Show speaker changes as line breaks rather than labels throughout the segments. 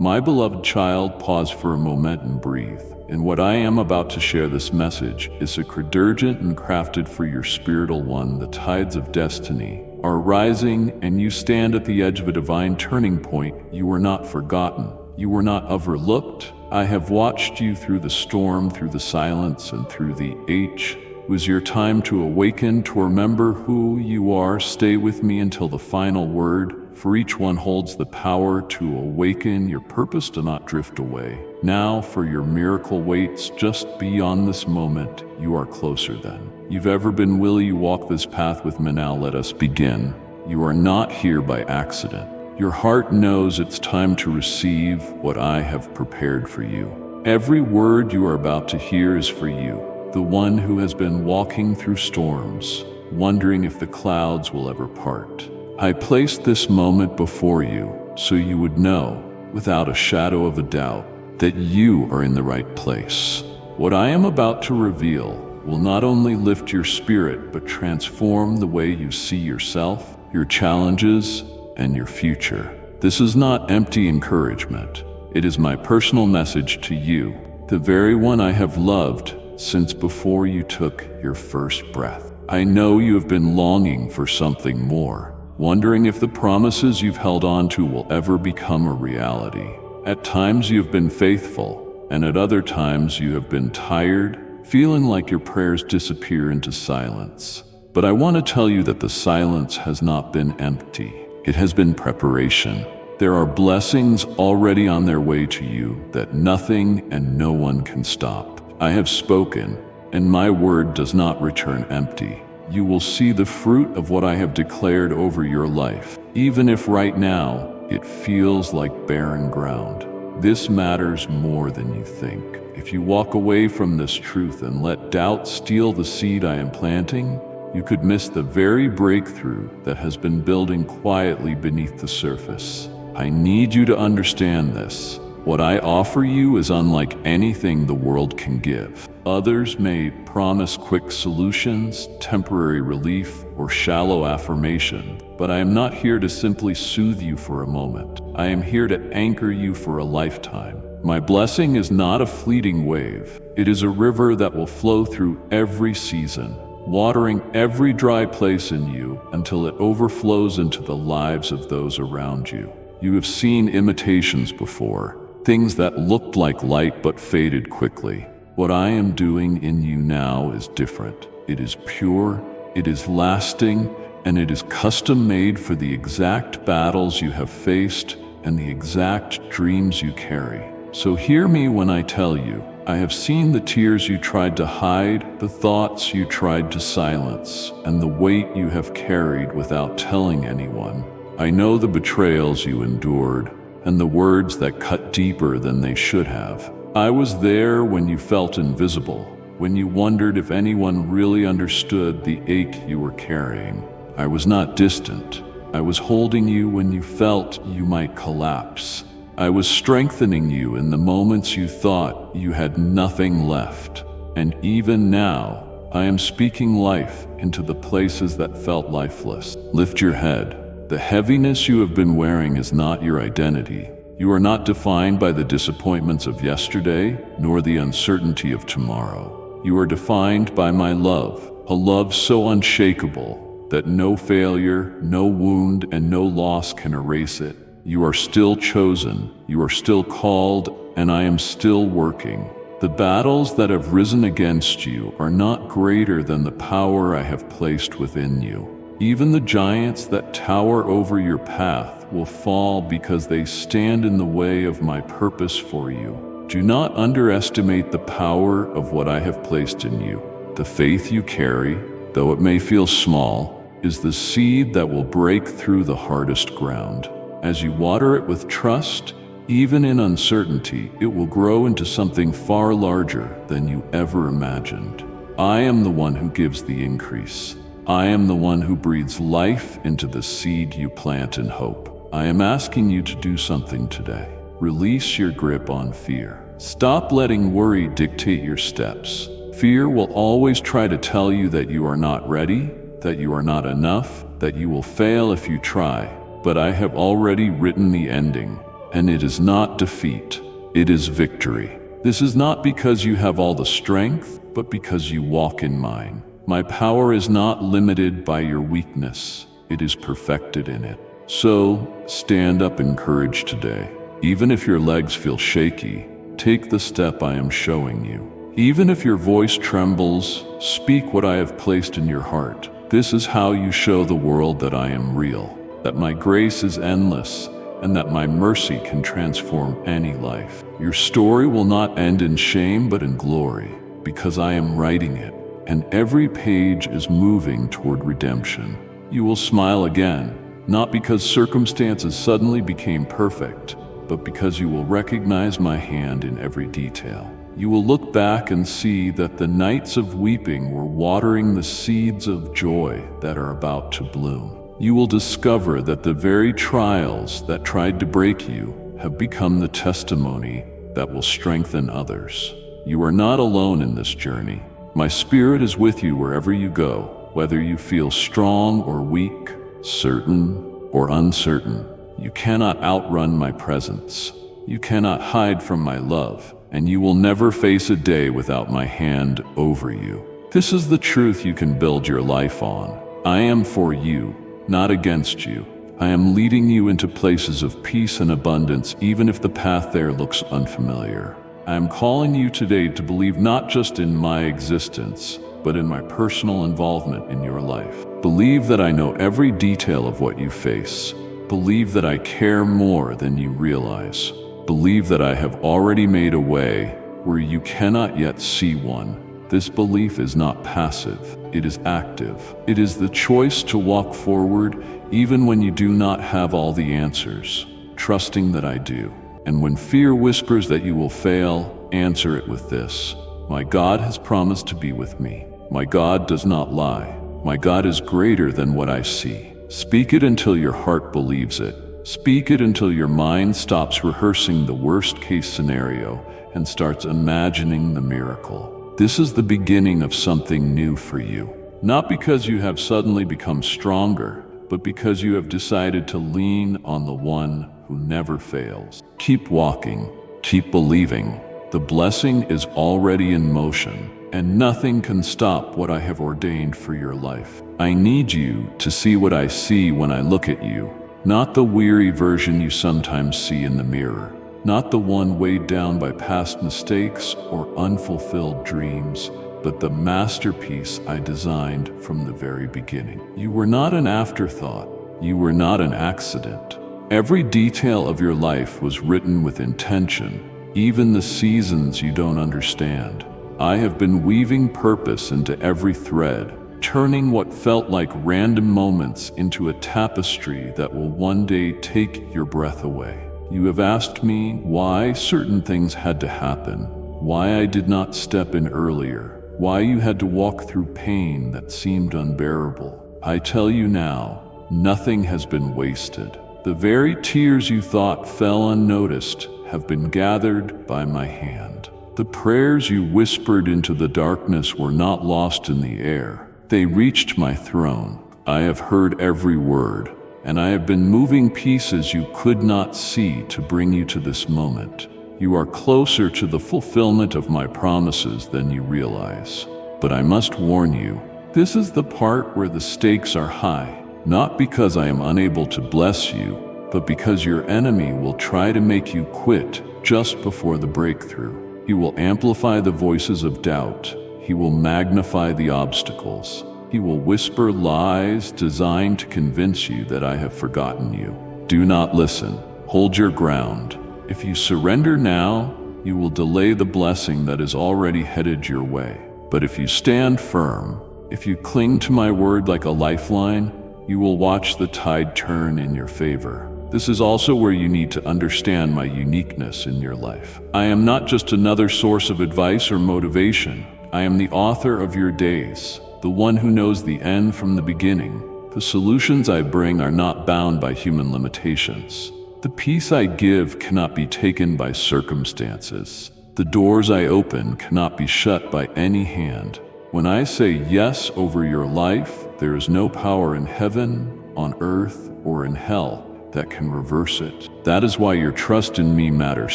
My beloved child, pause for a moment and breathe. In what I am about to share, this message is sacredurgent and crafted for your spiritual one. The tides of destiny are rising, and you stand at the edge of a divine turning point. You are not forgotten. You were not overlooked. I have watched you through the storm, through the silence, and through the H. It was your time to awaken, to remember who you are. Stay with me until the final word, for each one holds the power to awaken your purpose, to not drift away. Now, for your miracle waits just beyond this moment. You are closer than you've ever been. Will you walk this path with me? Now let us begin. You are not here by accident. Your heart knows it's time to receive what I have prepared for you. Every word you are about to hear is for you, the one who has been walking through storms, wondering if the clouds will ever part. I placed this moment before you so you would know, without a shadow of a doubt, that you are in the right place. What I am about to reveal will not only lift your spirit, but transform the way you see yourself, your challenges, and your future. This is not empty encouragement. It is my personal message to you, the very one I have loved since before you took your first breath. I know you have been longing for something more, wondering if the promises you've held on to will ever become a reality. At times you have been faithful, and at other times you have been tired, feeling like your prayers disappear into silence. But I want to tell you that the silence has not been empty. It has been preparation. There are blessings already on their way to you that nothing and no one can stop. I have spoken, and my word does not return empty. You will see the fruit of what I have declared over your life, even if right now it feels like barren ground. This matters more than you think. If you walk away from this truth and let doubt steal the seed I am planting, you could miss the very breakthrough that has been building quietly beneath the surface. I need you to understand this. What I offer you is unlike anything the world can give. Others may promise quick solutions, temporary relief, or shallow affirmation, but I am not here to simply soothe you for a moment. I am here to anchor you for a lifetime. My blessing is not a fleeting wave. It is a river that will flow through every season, watering every dry place in you until it overflows into the lives of those around you. You have seen imitations before, things that looked like light but faded quickly. What I am doing in you now is different. It is pure, it is lasting, and it is custom-made for the exact battles you have faced and the exact dreams you carry. So hear me when I tell you, I have seen the tears you tried to hide, the thoughts you tried to silence, and the weight you have carried without telling anyone. I know the betrayals you endured, and the words that cut deeper than they should have. I was there when you felt invisible, when you wondered if anyone really understood the ache you were carrying. I was not distant. I was holding you when you felt you might collapse. I was strengthening you in the moments you thought you had nothing left. And even now, I am speaking life into the places that felt lifeless. Lift your head. The heaviness you have been wearing is not your identity. You are not defined by the disappointments of yesterday, nor the uncertainty of tomorrow. You are defined by my love, a love so unshakable that no failure, no wound, and no loss can erase it. You are still chosen, you are still called, and I am still working. The battles that have risen against you are not greater than the power I have placed within you. Even the giants that tower over your path will fall because they stand in the way of my purpose for you. Do not underestimate the power of what I have placed in you. The faith you carry, though it may feel small, is the seed that will break through the hardest ground. As you water it with trust, even in uncertainty, it will grow into something far larger than you ever imagined. I am the one who gives the increase. I am the one who breathes life into the seed you plant in hope. I am asking you to do something today. Release your grip on fear. Stop letting worry dictate your steps. Fear will always try to tell you that you are not ready, that you are not enough, that you will fail if you try. But I have already written the ending, and it is not defeat, it is victory. This is not because you have all the strength, but because you walk in mine. My power is not limited by your weakness, it is perfected in it. So, stand up in courage today. Even if your legs feel shaky, take the step I am showing you. Even if your voice trembles, speak what I have placed in your heart. This is how you show the world that I am real, that my grace is endless, and that my mercy can transform any life. Your story will not end in shame but in glory, because I am writing it, and every page is moving toward redemption. You will smile again, not because circumstances suddenly became perfect, but because you will recognize my hand in every detail. You will look back and see that the nights of weeping were watering the seeds of joy that are about to bloom. You will discover that the very trials that tried to break you have become the testimony that will strengthen others. You are not alone in this journey. My spirit is with you wherever you go, whether you feel strong or weak, certain or uncertain. You cannot outrun my presence. You cannot hide from my love, and you will never face a day without my hand over you. This is the truth you can build your life on. I am for you, not against you. I am leading you into places of peace and abundance, even if the path there looks unfamiliar. I am calling you today to believe not just in my existence, but in my personal involvement in your life. Believe that I know every detail of what you face. Believe that I care more than you realize. Believe that I have already made a way where you cannot yet see one. This belief is not passive, it is active. It is the choice to walk forward even when you do not have all the answers, trusting that I do. And when fear whispers that you will fail, answer it with this: my God has promised to be with me. My God does not lie. My God is greater than what I see. Speak it until your heart believes it. Speak it until your mind stops rehearsing the worst-case scenario and starts imagining the miracle. This is the beginning of something new for you. Not because you have suddenly become stronger, but because you have decided to lean on the one who never fails. Keep walking. Keep believing. The blessing is already in motion, and nothing can stop what I have ordained for your life. I need you to see what I see when I look at you. Not the weary version you sometimes see in the mirror. Not the one weighed down by past mistakes or unfulfilled dreams, but the masterpiece I designed from the very beginning. You were not an afterthought. You were not an accident. Every detail of your life was written with intention, even the seasons you don't understand. I have been weaving purpose into every thread, turning what felt like random moments into a tapestry that will one day take your breath away. You have asked me why certain things had to happen, why I did not step in earlier, why you had to walk through pain that seemed unbearable. I tell you now, nothing has been wasted. The very tears you thought fell unnoticed have been gathered by my hand. The prayers you whispered into the darkness were not lost in the air. They reached my throne. I have heard every word, and I have been moving pieces you could not see to bring you to this moment. You are closer to the fulfillment of my promises than you realize. But I must warn you, this is the part where the stakes are high, not because I am unable to bless you, but because your enemy will try to make you quit just before the breakthrough. He will amplify the voices of doubt. He will magnify the obstacles. He will whisper lies designed to convince you that I have forgotten you. Do not listen. Hold your ground. If you surrender now, you will delay the blessing that is already headed your way. But if you stand firm, if you cling to my word like a lifeline, you will watch the tide turn in your favor. This is also where you need to understand my uniqueness in your life. I am not just another source of advice or motivation. I am the author of your days, the one who knows the end from the beginning. The solutions I bring are not bound by human limitations. The peace I give cannot be taken by circumstances. The doors I open cannot be shut by any hand. When I say yes over your life, there is no power in heaven, on earth, or in hell that can reverse it. That is why your trust in me matters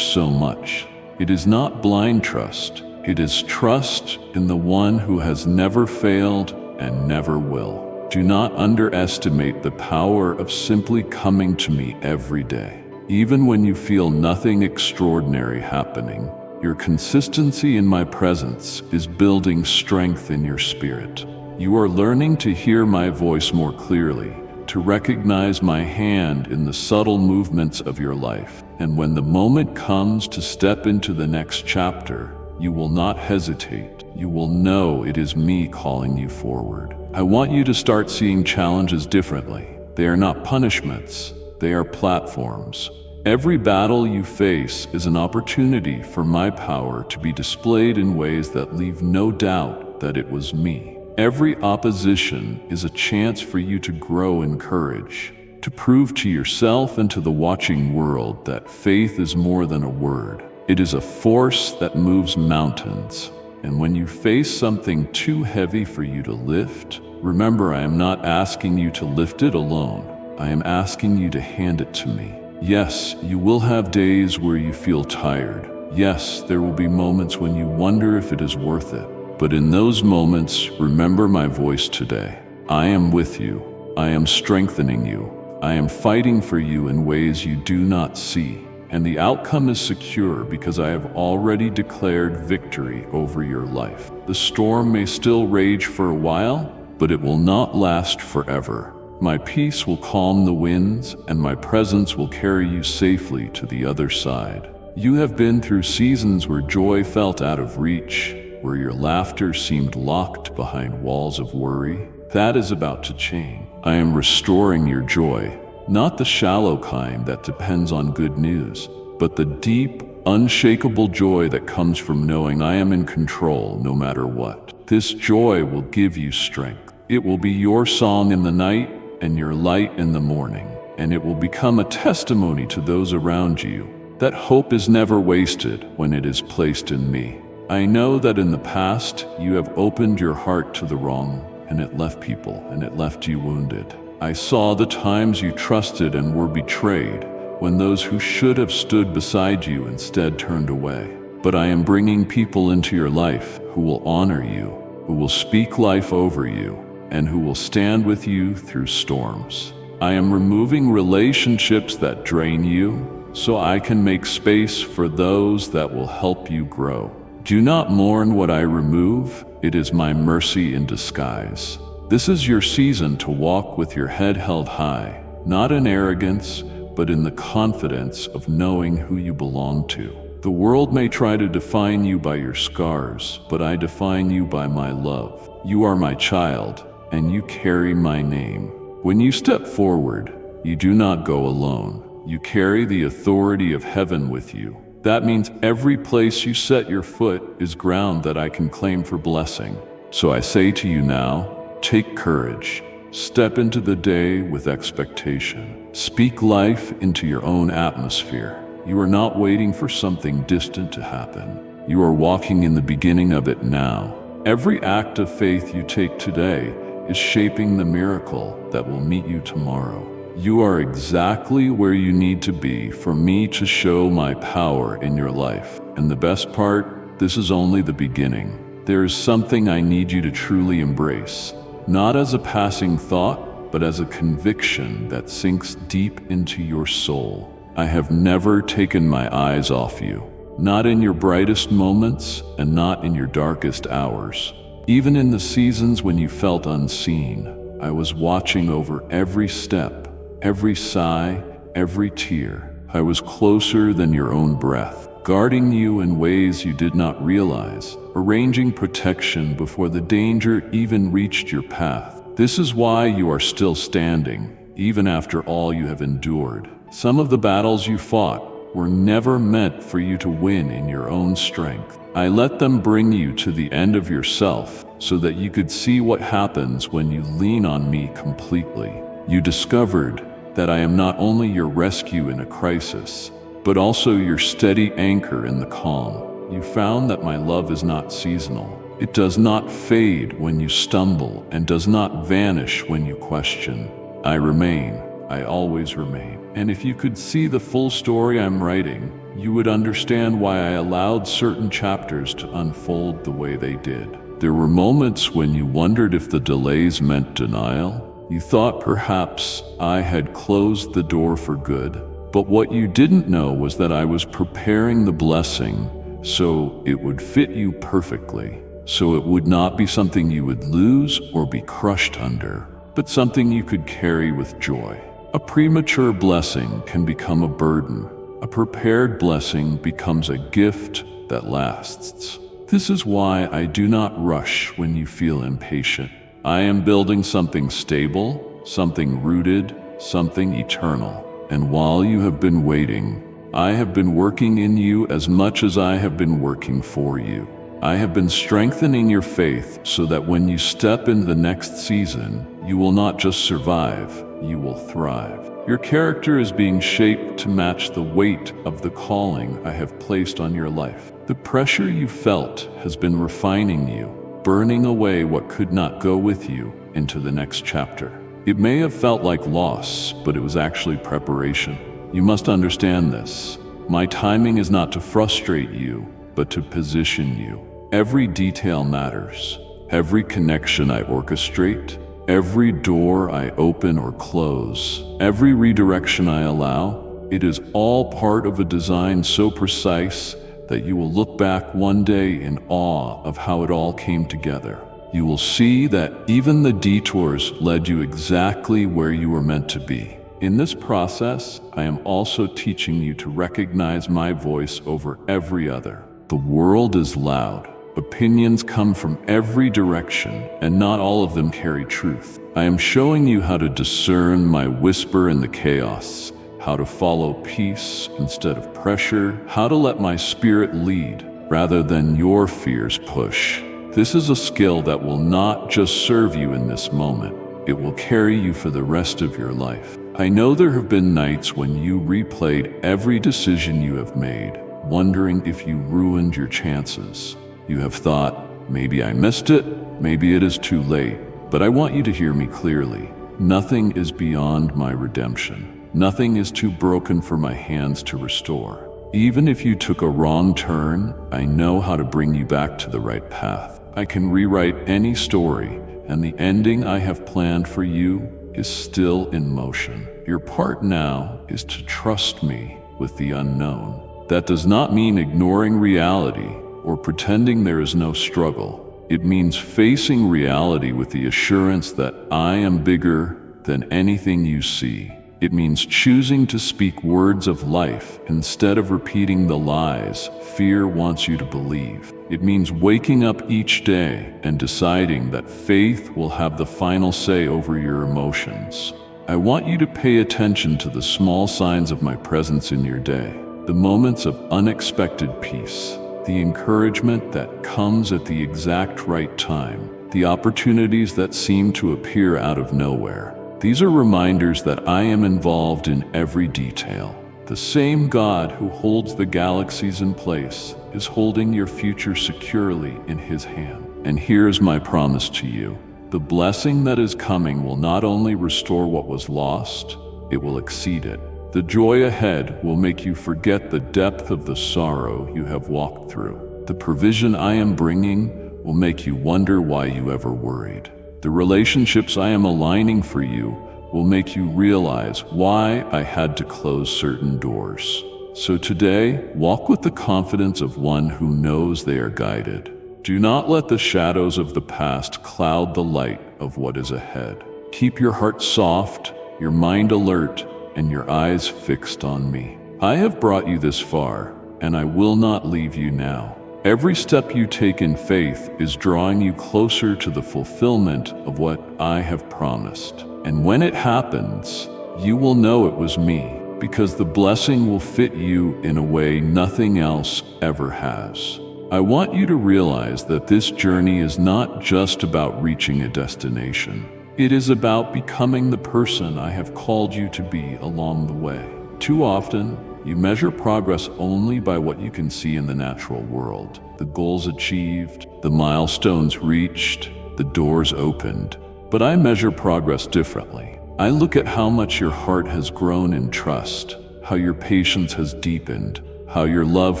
so much. It is not blind trust. It is trust in the one who has never failed and never will. Do not underestimate the power of simply coming to me every day. Even when you feel nothing extraordinary happening, your consistency in my presence is building strength in your spirit. You are learning to hear my voice more clearly, to recognize my hand in the subtle movements of your life. And when the moment comes to step into the next chapter, you will not hesitate. You will know it is me calling you forward. I want you to start seeing challenges differently. They are not punishments, they are platforms. Every battle you face is an opportunity for my power to be displayed in ways that leave no doubt that it was me. Every opposition is a chance for you to grow in courage, to prove to yourself and to the watching world that faith is more than a word. It is a force that moves mountains. And when you face something too heavy for you to lift, remember, I am not asking you to lift it alone. I am asking you to hand it to me. Yes, you will have days where you feel tired. Yes, there will be moments when you wonder if it is worth it. But in those moments, remember my voice today. I am with you. I am strengthening you. I am fighting for you in ways you do not see. And the outcome is secure because I have already declared victory over your life. The storm may still rage for a while, but it will not last forever. My peace will calm the winds, and my presence will carry you safely to the other side. You have been through seasons where joy felt out of reach, where your laughter seemed locked behind walls of worry. That is about to change. I am restoring your joy, not the shallow kind that depends on good news, but the deep, unshakable joy that comes from knowing I am in control no matter what. This joy will give you strength. It will be your song in the night and your light in the morning, and it will become a testimony to those around you that hope is never wasted when it is placed in me. I know that in the past you have opened your heart to the wrong, and it left people, and it left you wounded. I saw the times you trusted and were betrayed, when those who should have stood beside you instead turned away. But I am bringing people into your life who will honor you, who will speak life over you, and who will stand with you through storms. I am removing relationships that drain you, so I can make space for those that will help you grow. Do not mourn what I remove. It is my mercy in disguise. This is your season to walk with your head held high, not in arrogance, but in the confidence of knowing who you belong to. The world may try to define you by your scars, but I define you by my love. You are my child, and you carry my name. When you step forward, you do not go alone. You carry the authority of heaven with you. That means every place you set your foot is ground that I can claim for blessing. So I say to you now, take courage. Step into the day with expectation. Speak life into your own atmosphere. You are not waiting for something distant to happen. You are walking in the beginning of it now. Every act of faith you take today is shaping the miracle that will meet you tomorrow. You are exactly where you need to be for me to show my power in your life. And the best part, this is only the beginning. There is something I need you to truly embrace, not as a passing thought, but as a conviction that sinks deep into your soul. I have never taken my eyes off you, not in your brightest moments and not in your darkest hours. Even in the seasons when you felt unseen, I was watching over every step, every sigh, every tear. I was closer than your own breath, guarding you in ways you did not realize, arranging protection before the danger even reached your path. This is why you are still standing, even after all you have endured. Some of the battles you fought were never meant for you to win in your own strength. I let them bring you to the end of yourself so that you could see what happens when you lean on me completely. You discovered that I am not only your rescue in a crisis, but also your steady anchor in the calm. You found that my love is not seasonal. It does not fade when you stumble and does not vanish when you question. I remain. I always remain. And if you could see the full story I'm writing, you would understand why I allowed certain chapters to unfold the way they did. There were moments when you wondered if the delays meant denial. You thought perhaps I had closed the door for good. But what you didn't know was that I was preparing the blessing so it would fit you perfectly, so it would not be something you would lose or be crushed under, but something you could carry with joy. A premature blessing can become a burden. A prepared blessing becomes a gift that lasts. This is why I do not rush when you feel impatient. I am building something stable, something rooted, something eternal. And while you have been waiting, I have been working in you as much as I have been working for you. I have been strengthening your faith so that when you step into the next season, you will not just survive, you will thrive. Your character is being shaped to match the weight of the calling I have placed on your life. The pressure you felt has been refining you, burning away what could not go with you into the next chapter. It may have felt like loss, but it was actually preparation. You must understand this. My timing is not to frustrate you, but to position you. Every detail matters. Every connection I orchestrate, every door I open or close, every redirection I allow, it is all part of a design so precise that you will look back one day in awe of how it all came together. You will see that even the detours led you exactly where you were meant to be. In this process, I am also teaching you to recognize my voice over every other. The world is loud. Opinions come from every direction, and not all of them carry truth. I am showing you how to discern my whisper in the chaos, how to follow peace instead of pressure, how to let my spirit lead rather than your fears push. This is a skill that will not just serve you in this moment, it will carry you for the rest of your life. I know there have been nights when you replayed every decision you have made, wondering if you ruined your chances. You have thought, maybe I missed it, maybe it is too late. But I want you to hear me clearly. Nothing is beyond my redemption. Nothing is too broken for my hands to restore. Even if you took a wrong turn, I know how to bring you back to the right path. I can rewrite any story, and the ending I have planned for you is still in motion. Your part now is to trust me with the unknown. That does not mean ignoring reality or pretending there is no struggle. It means facing reality with the assurance that I am bigger than anything you see. It means choosing to speak words of life instead of repeating the lies fear wants you to believe. It means waking up each day and deciding that faith will have the final say over your emotions. I want you to pay attention to the small signs of my presence in your day, the moments of unexpected peace, the encouragement that comes at the exact right time, the opportunities that seem to appear out of nowhere. These are reminders that I am involved in every detail. The same God who holds the galaxies in place is holding your future securely in His hand. And here's my promise to you. The blessing that is coming will not only restore what was lost, it will exceed it. The joy ahead will make you forget the depth of the sorrow you have walked through. The provision I am bringing will make you wonder why you ever worried. The relationships I am aligning for you will make you realize why I had to close certain doors. So today, walk with the confidence of one who knows they are guided. Do not let the shadows of the past cloud the light of what is ahead. Keep your heart soft, your mind alert, and your eyes fixed on me. I have brought you this far, and I will not leave you now. Every step you take in faith is drawing you closer to the fulfillment of what I have promised. And when it happens, you will know it was me, because the blessing will fit you in a way nothing else ever has. I want you to realize that this journey is not just about reaching a destination. It is about becoming the person I have called you to be along the way. Too often, you measure progress only by what you can see in the natural world. The goals achieved, the milestones reached, the doors opened. But I measure progress differently. I look at how much your heart has grown in trust, how your patience has deepened, how your love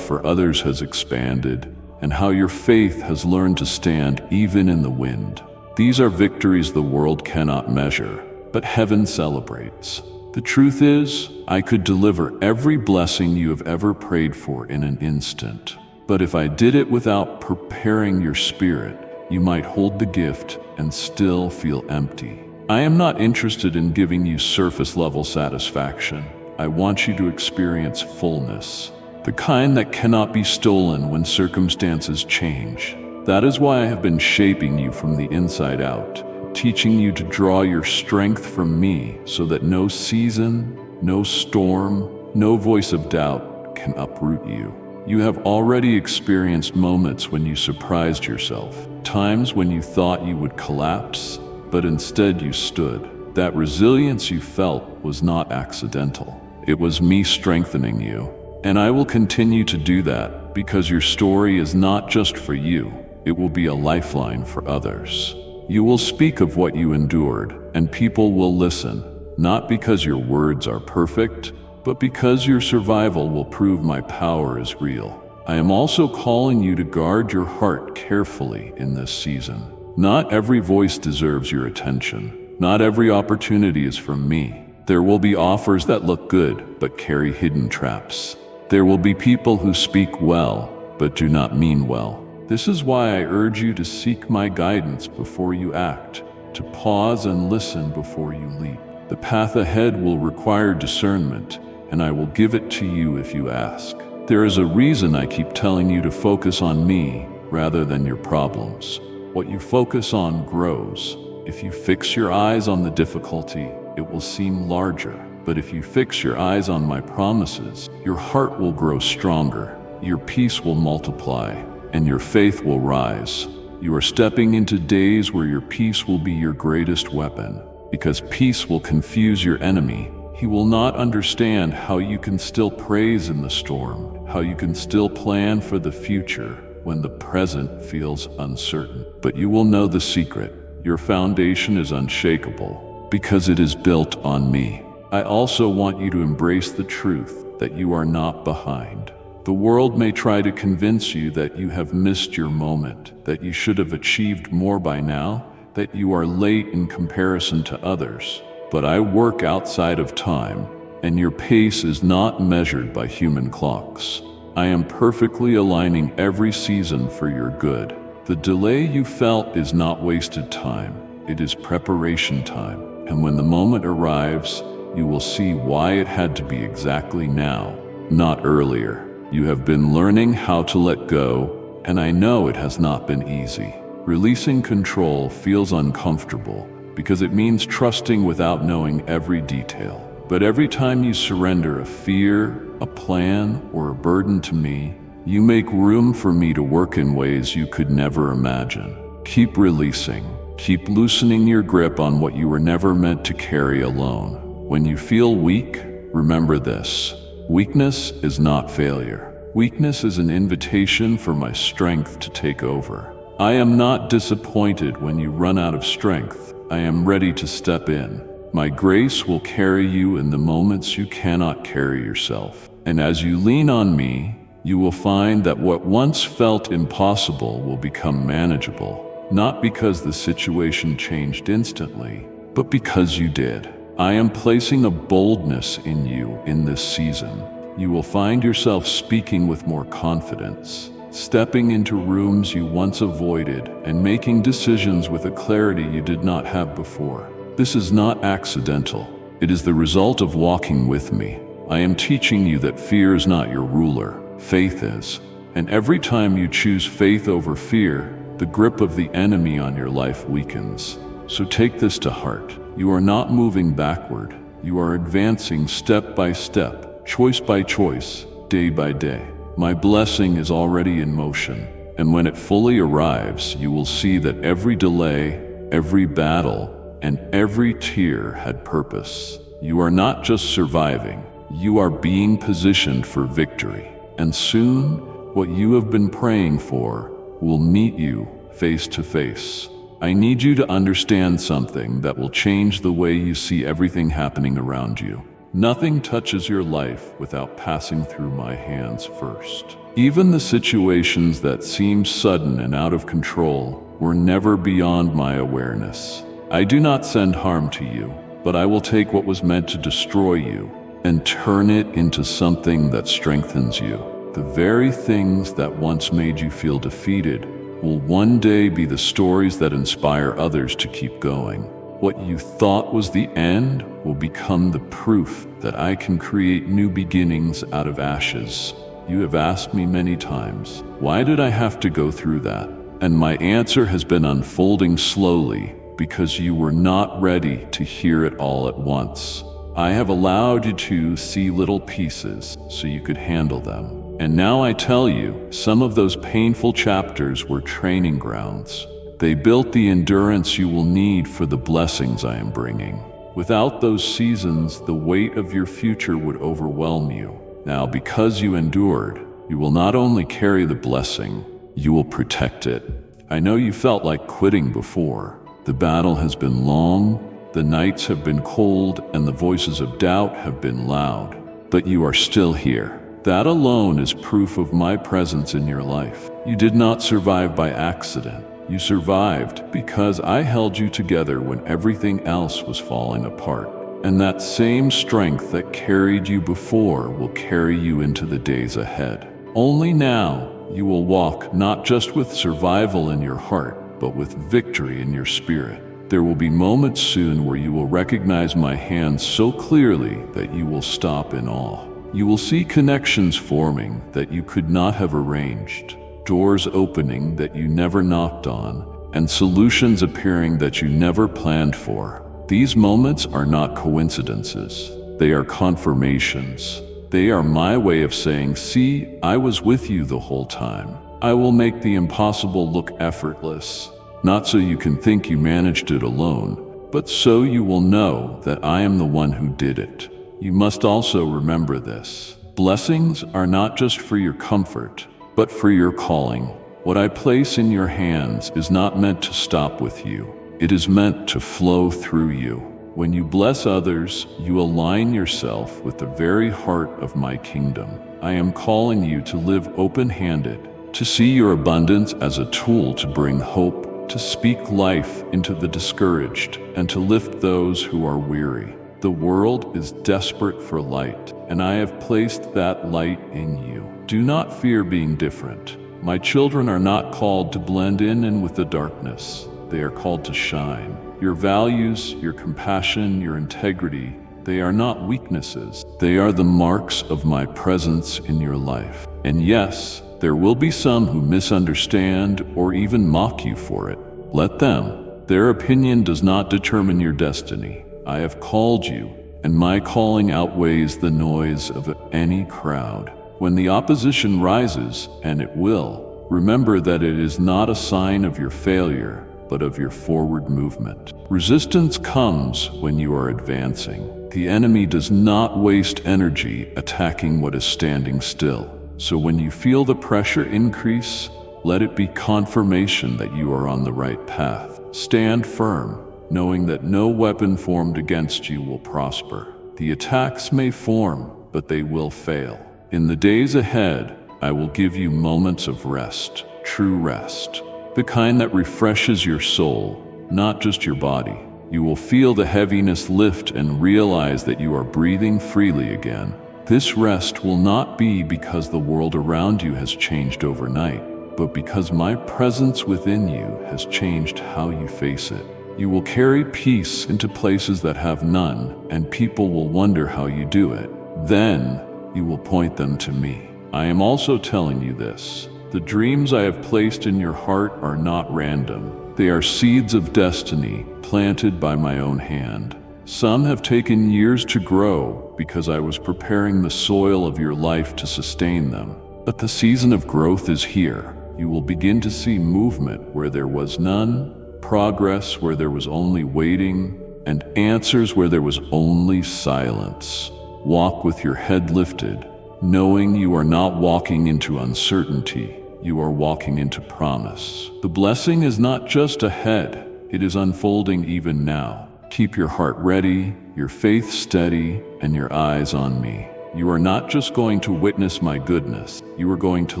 for others has expanded, and how your faith has learned to stand even in the wind. These are victories the world cannot measure, but heaven celebrates. The truth is, I could deliver every blessing you have ever prayed for in an instant. But if I did it without preparing your spirit, you might hold the gift and still feel empty. I am not interested in giving you surface-level satisfaction. I want you to experience fullness, the kind that cannot be stolen when circumstances change. That is why I have been shaping you from the inside out, teaching you to draw your strength from me so that no season, no storm, no voice of doubt can uproot you. You have already experienced moments when you surprised yourself, times when you thought you would collapse, but instead you stood. That resilience you felt was not accidental. It was me strengthening you. And I will continue to do that because your story is not just for you. It will be a lifeline for others. You will speak of what you endured, and people will listen, not because your words are perfect, but because your survival will prove my power is real. I am also calling you to guard your heart carefully in this season. Not every voice deserves your attention. Not every opportunity is from me. There will be offers that look good, but carry hidden traps. There will be people who speak well, but do not mean well. This is why I urge you to seek my guidance before you act, to pause and listen before you leap. The path ahead will require discernment, and I will give it to you if you ask. There is a reason I keep telling you to focus on me rather than your problems. What you focus on grows. If you fix your eyes on the difficulty, it will seem larger. But if you fix your eyes on my promises, your heart will grow stronger, your peace will multiply, and your faith will rise. You are stepping into days where your peace will be your greatest weapon, because peace will confuse your enemy. He will not understand how you can still praise in the storm, how you can still plan for the future when the present feels uncertain. But you will know the secret. Your foundation is unshakable because it is built on me. I also want you to embrace the truth that you are not behind. The world may try to convince you that you have missed your moment, that you should have achieved more by now, that you are late in comparison to others. But I work outside of time, and your pace is not measured by human clocks. I am perfectly aligning every season for your good. The delay you felt is not wasted time. It is preparation time. And when the moment arrives, you will see why it had to be exactly now, not earlier. You have been learning how to let go, and I know it has not been easy. Releasing control feels uncomfortable because it means trusting without knowing every detail. But every time you surrender a fear, a plan, or a burden to me, you make room for me to work in ways you could never imagine. Keep releasing. Keep loosening your grip on what you were never meant to carry alone. When you feel weak, remember this. Weakness is not failure. Weakness is an invitation for my strength to take over. I am not disappointed when you run out of strength. I am ready to step in. My grace will carry you in the moments you cannot carry yourself. And as you lean on me, you will find that what once felt impossible will become manageable, not because the situation changed instantly, but because you did. I am placing a boldness in you in this season. You will find yourself speaking with more confidence, stepping into rooms you once avoided, and making decisions with a clarity you did not have before. This is not accidental. It is the result of walking with me. I am teaching you that fear is not your ruler. Faith is. And every time you choose faith over fear, the grip of the enemy on your life weakens. So take this to heart. You are not moving backward. You are advancing step by step, choice by choice, day by day. My blessing is already in motion. And when it fully arrives, you will see that every delay, every battle, and every tear had purpose. You are not just surviving. You are being positioned for victory. And soon, what you have been praying for will meet you face to face. I need you to understand something that will change the way you see everything happening around you. Nothing touches your life without passing through my hands first. Even the situations that seem sudden and out of control were never beyond my awareness. I do not send harm to you, but I will take what was meant to destroy you and turn it into something that strengthens you. The very things that once made you feel defeated will one day be the stories that inspire others to keep going. What you thought was the end will become the proof that I can create new beginnings out of ashes. You have asked me many times, why did I have to go through that? And my answer has been unfolding slowly because you were not ready to hear it all at once. I have allowed you to see little pieces so you could handle them. And now I tell you, some of those painful chapters were training grounds. They built the endurance you will need for the blessings I am bringing. Without those seasons, the weight of your future would overwhelm you. Now, because you endured, you will not only carry the blessing, you will protect it. I know you felt like quitting before. The battle has been long, the nights have been cold, and the voices of doubt have been loud. But you are still here. That alone is proof of my presence in your life. You did not survive by accident. You survived because I held you together when everything else was falling apart. And that same strength that carried you before will carry you into the days ahead. Only now you will walk not just with survival in your heart, but with victory in your spirit. There will be moments soon where you will recognize my hand so clearly that you will stop in awe. You will see connections forming that you could not have arranged, doors opening that you never knocked on, and solutions appearing that you never planned for. These moments are not coincidences. They are confirmations. They are my way of saying, see, I was with you the whole time. I will make the impossible look effortless, not so you can think you managed it alone, but so you will know that I am the one who did it. You must also remember this. Blessings are not just for your comfort, but for your calling. What I place in your hands is not meant to stop with you. It is meant to flow through you. When you bless others, you align yourself with the very heart of my kingdom. I am calling you to live open-handed, to see your abundance as a tool to bring hope, to speak life into the discouraged, and to lift those who are weary. The world is desperate for light, and I have placed that light in you. Do not fear being different. My children are not called to blend in with the darkness. They are called to shine. Your values, your compassion, your integrity, they are not weaknesses. They are the marks of my presence in your life. And yes, there will be some who misunderstand or even mock you for it. Let them. Their opinion does not determine your destiny. I have called you, and my calling outweighs the noise of any crowd. When the opposition rises, and it will, remember that it is not a sign of your failure, but of your forward movement. Resistance comes when you are advancing. The enemy does not waste energy attacking what is standing still. So when you feel the pressure increase, let it be confirmation that you are on the right path. Stand firm, knowing that no weapon formed against you will prosper. The attacks may form, but they will fail. In the days ahead, I will give you moments of rest, true rest, the kind that refreshes your soul, not just your body. You will feel the heaviness lift and realize that you are breathing freely again. This rest will not be because the world around you has changed overnight, but because my presence within you has changed how you face it. You will carry peace into places that have none, and people will wonder how you do it. Then you will point them to me. I am also telling you this. The dreams I have placed in your heart are not random. They are seeds of destiny planted by my own hand. Some have taken years to grow because I was preparing the soil of your life to sustain them. But the season of growth is here. You will begin to see movement where there was none, progress where there was only waiting, and answers where there was only silence. Walk with your head lifted, knowing you are not walking into uncertainty, you are walking into promise. The blessing is not just ahead, It is unfolding even now. Keep your heart ready, your faith steady, and your eyes on me. You are not just going to witness my goodness, you are going to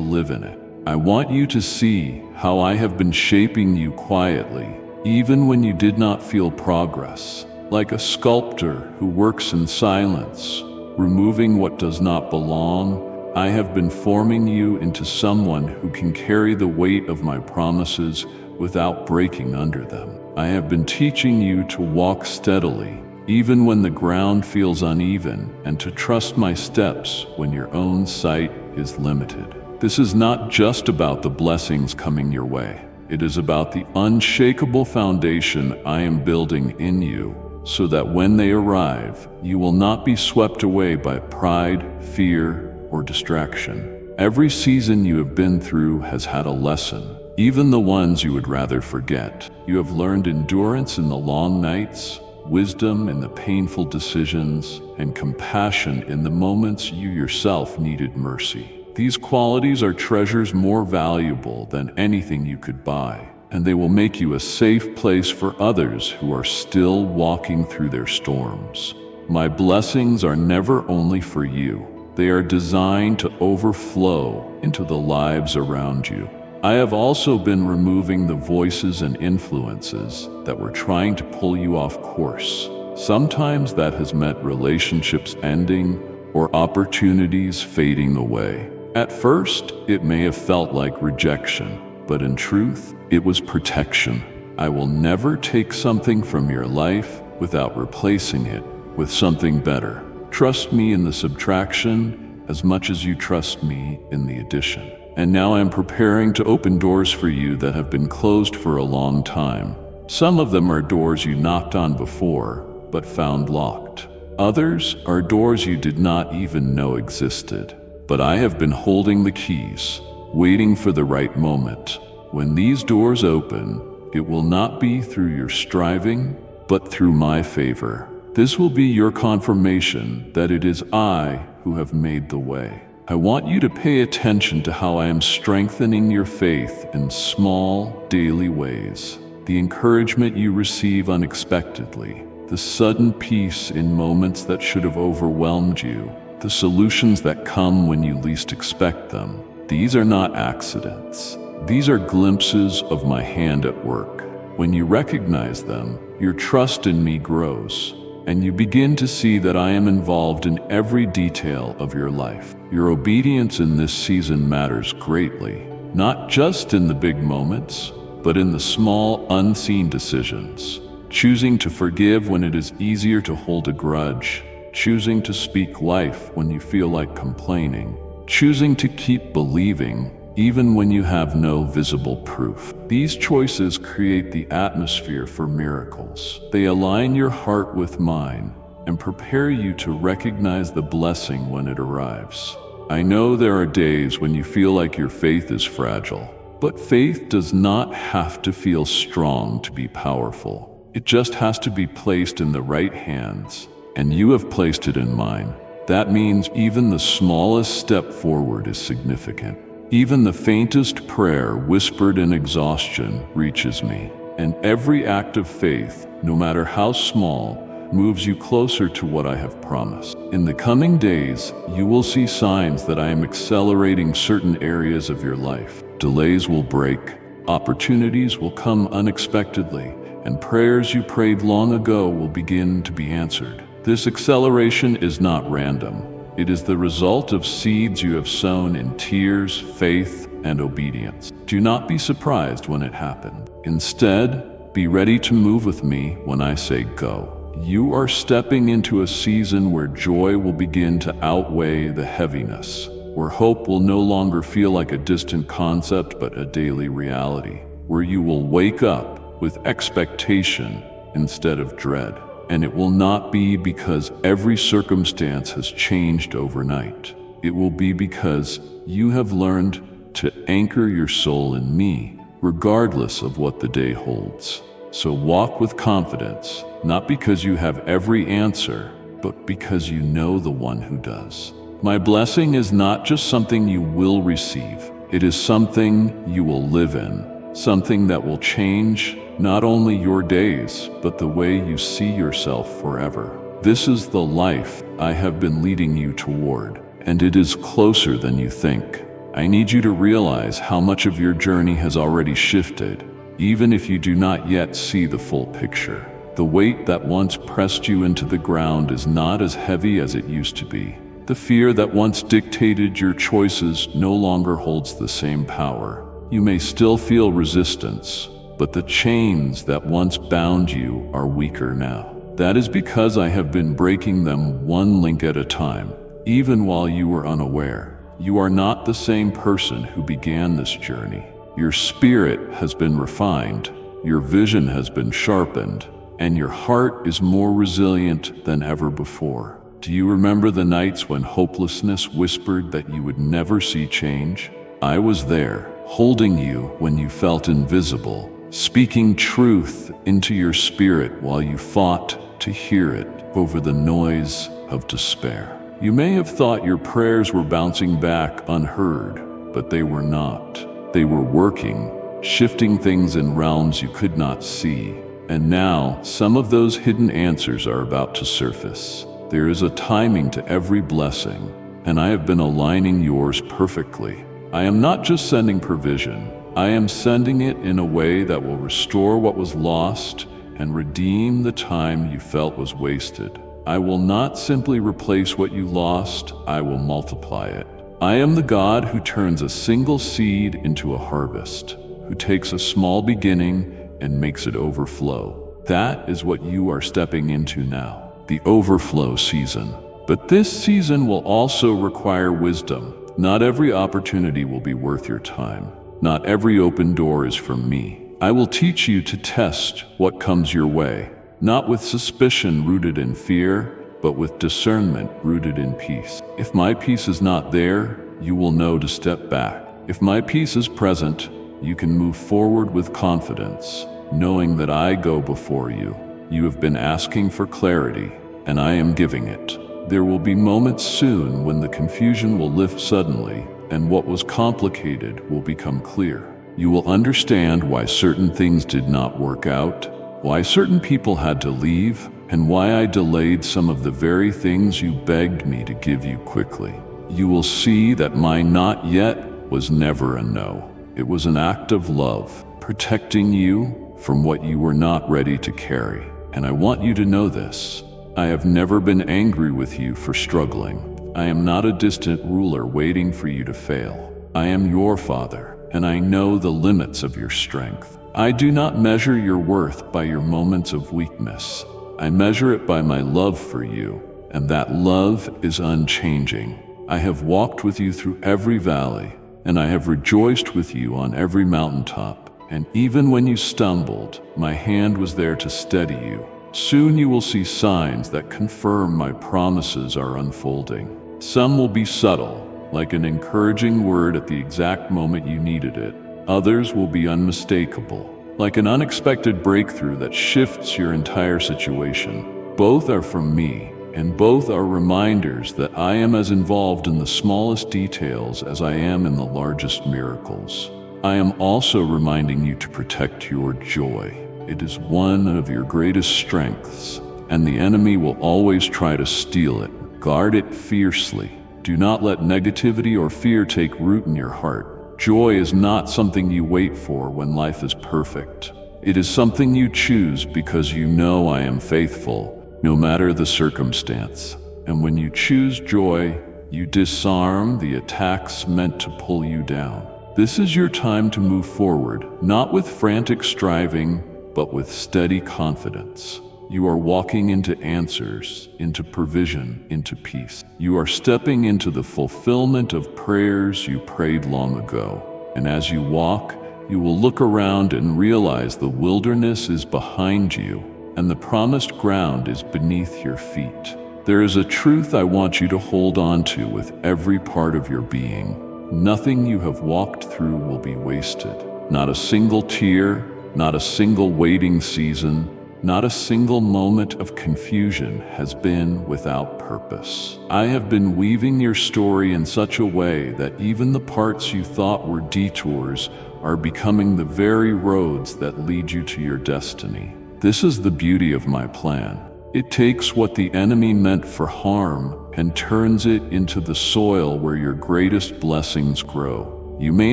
live in it. I want you to see how I have been shaping you quietly, even when you did not feel progress. Like a sculptor who works in silence, removing what does not belong, I have been forming you into someone who can carry the weight of my promises without breaking under them. I have been teaching you to walk steadily, even when the ground feels uneven, and to trust my steps when your own sight is limited. This is not just about the blessings coming your way. It is about the unshakable foundation I am building in you, so that when they arrive, you will not be swept away by pride, fear, or distraction. Every season you have been through has had a lesson. Even the ones you would rather forget. You have learned endurance in the long nights, wisdom in the painful decisions, and compassion in the moments you yourself needed mercy. These qualities are treasures more valuable than anything you could buy, and they will make you a safe place for others who are still walking through their storms. My blessings are never only for you. They are designed to overflow into the lives around you. I have also been removing the voices and influences that were trying to pull you off course. Sometimes that has meant relationships ending or opportunities fading away. At first, it may have felt like rejection, but in truth, it was protection. I will never take something from your life without replacing it with something better. Trust me in the subtraction as much as you trust me in the addition. And now I am preparing to open doors for you that have been closed for a long time. Some of them are doors you knocked on before, but found locked. Others are doors you did not even know existed. But I have been holding the keys, waiting for the right moment. When these doors open, it will not be through your striving, but through my favor. This will be your confirmation that it is I who have made the way. I want you to pay attention to how I am strengthening your faith in small, daily ways. The encouragement you receive unexpectedly, the sudden peace in moments that should have overwhelmed you, the solutions that come when you least expect them. These are not accidents. These are glimpses of my hand at work. When you recognize them, your trust in me grows, and you begin to see that I am involved in every detail of your life. Your obedience in this season matters greatly, not just in the big moments, but in the small, unseen decisions. Choosing to forgive when it is easier to hold a grudge, choosing to speak life when you feel like complaining, choosing to keep believing even when you have no visible proof. These choices create the atmosphere for miracles. They align your heart with mine and prepare you to recognize the blessing when it arrives. I know there are days when you feel like your faith is fragile, but faith does not have to feel strong to be powerful. It just has to be placed in the right hands, and you have placed it in mine. That means even the smallest step forward is significant. Even the faintest prayer whispered in exhaustion reaches me, and every act of faith, no matter how small, moves you closer to what I have promised. In the coming days, you will see signs that I am accelerating certain areas of your life. Delays will break, opportunities will come unexpectedly, and prayers you prayed long ago will begin to be answered. This acceleration is not random. It is the result of seeds you have sown in tears, faith, and obedience. Do not be surprised when it happens. Instead, be ready to move with me when I say go. You are stepping into a season where joy will begin to outweigh the heaviness, where hope will no longer feel like a distant concept but a daily reality, where you will wake up with expectation instead of dread. And it will not be because every circumstance has changed overnight. It will be because you have learned to anchor your soul in me, regardless of what the day holds. So walk with confidence, not because you have every answer, but because you know the one who does. My blessing is not just something you will receive. It is something you will live in, something that will change not only your days, but the way you see yourself forever. This is the life I have been leading you toward, and it is closer than you think. I need you to realize how much of your journey has already shifted, even if you do not yet see the full picture. The weight that once pressed you into the ground is not as heavy as it used to be. The fear that once dictated your choices no longer holds the same power. You may still feel resistance, but the chains that once bound you are weaker now. That is because I have been breaking them one link at a time, even while you were unaware. You are not the same person who began this journey. Your spirit has been refined, your vision has been sharpened, and your heart is more resilient than ever before. Do you remember the nights when hopelessness whispered that you would never see change? I was there, holding you when you felt invisible, speaking truth into your spirit while you fought to hear it over the noise of despair. You may have thought your prayers were bouncing back unheard, but they were not. They were working, shifting things in realms you could not see. And now, some of those hidden answers are about to surface. There is a timing to every blessing, and I have been aligning yours perfectly. I am not just sending provision, I am sending it in a way that will restore what was lost and redeem the time you felt was wasted. I will not simply replace what you lost, I will multiply it. I am the God who turns a single seed into a harvest, who takes a small beginning and makes it overflow. That is what you are stepping into now, the overflow season. But this season will also require wisdom. Not every opportunity will be worth your time. Not every open door is from me. I will teach you to test what comes your way, not with suspicion rooted in fear, but with discernment rooted in peace. If my peace is not there, you will know to step back. If my peace is present, you can move forward with confidence, knowing that I go before you. You have been asking for clarity, and I am giving it. There will be moments soon when the confusion will lift suddenly, and what was complicated will become clear. You will understand why certain things did not work out, why certain people had to leave, and why I delayed some of the very things you begged me to give you quickly. You will see that my not yet was never a no. It was an act of love, protecting you from what you were not ready to carry. And I want you to know this. I have never been angry with you for struggling. I am not a distant ruler waiting for you to fail. I am your Father, and I know the limits of your strength. I do not measure your worth by your moments of weakness. I measure it by my love for you, and that love is unchanging. I have walked with you through every valley, and I have rejoiced with you on every mountaintop. And even when you stumbled, my hand was there to steady you. Soon you will see signs that confirm my promises are unfolding. Some will be subtle, like an encouraging word at the exact moment you needed it. Others will be unmistakable, like an unexpected breakthrough that shifts your entire situation. Both are from me, and both are reminders that I am as involved in the smallest details as I am in the largest miracles. I am also reminding you to protect your joy. It is one of your greatest strengths, and the enemy will always try to steal it. Guard it fiercely. Do not let negativity or fear take root in your heart. Joy is not something you wait for when life is perfect. It is something you choose because you know I am faithful, no matter the circumstance. And when you choose joy, you disarm the attacks meant to pull you down. This is your time to move forward, not with frantic striving, but with steady confidence. You are walking into answers, into provision, into peace. You are stepping into the fulfillment of prayers you prayed long ago. And as you walk, you will look around and realize the wilderness is behind you and the promised ground is beneath your feet. There is a truth I want you to hold on to with every part of your being. Nothing you have walked through will be wasted. Not a single tear, not a single waiting season, Not a single moment of confusion has been without purpose. I have been weaving your story in such a way that even the parts you thought were detours are becoming the very roads that lead you to your destiny. This is the beauty of my plan. It takes what the enemy meant for harm and turns it into the soil where your greatest blessings grow. You may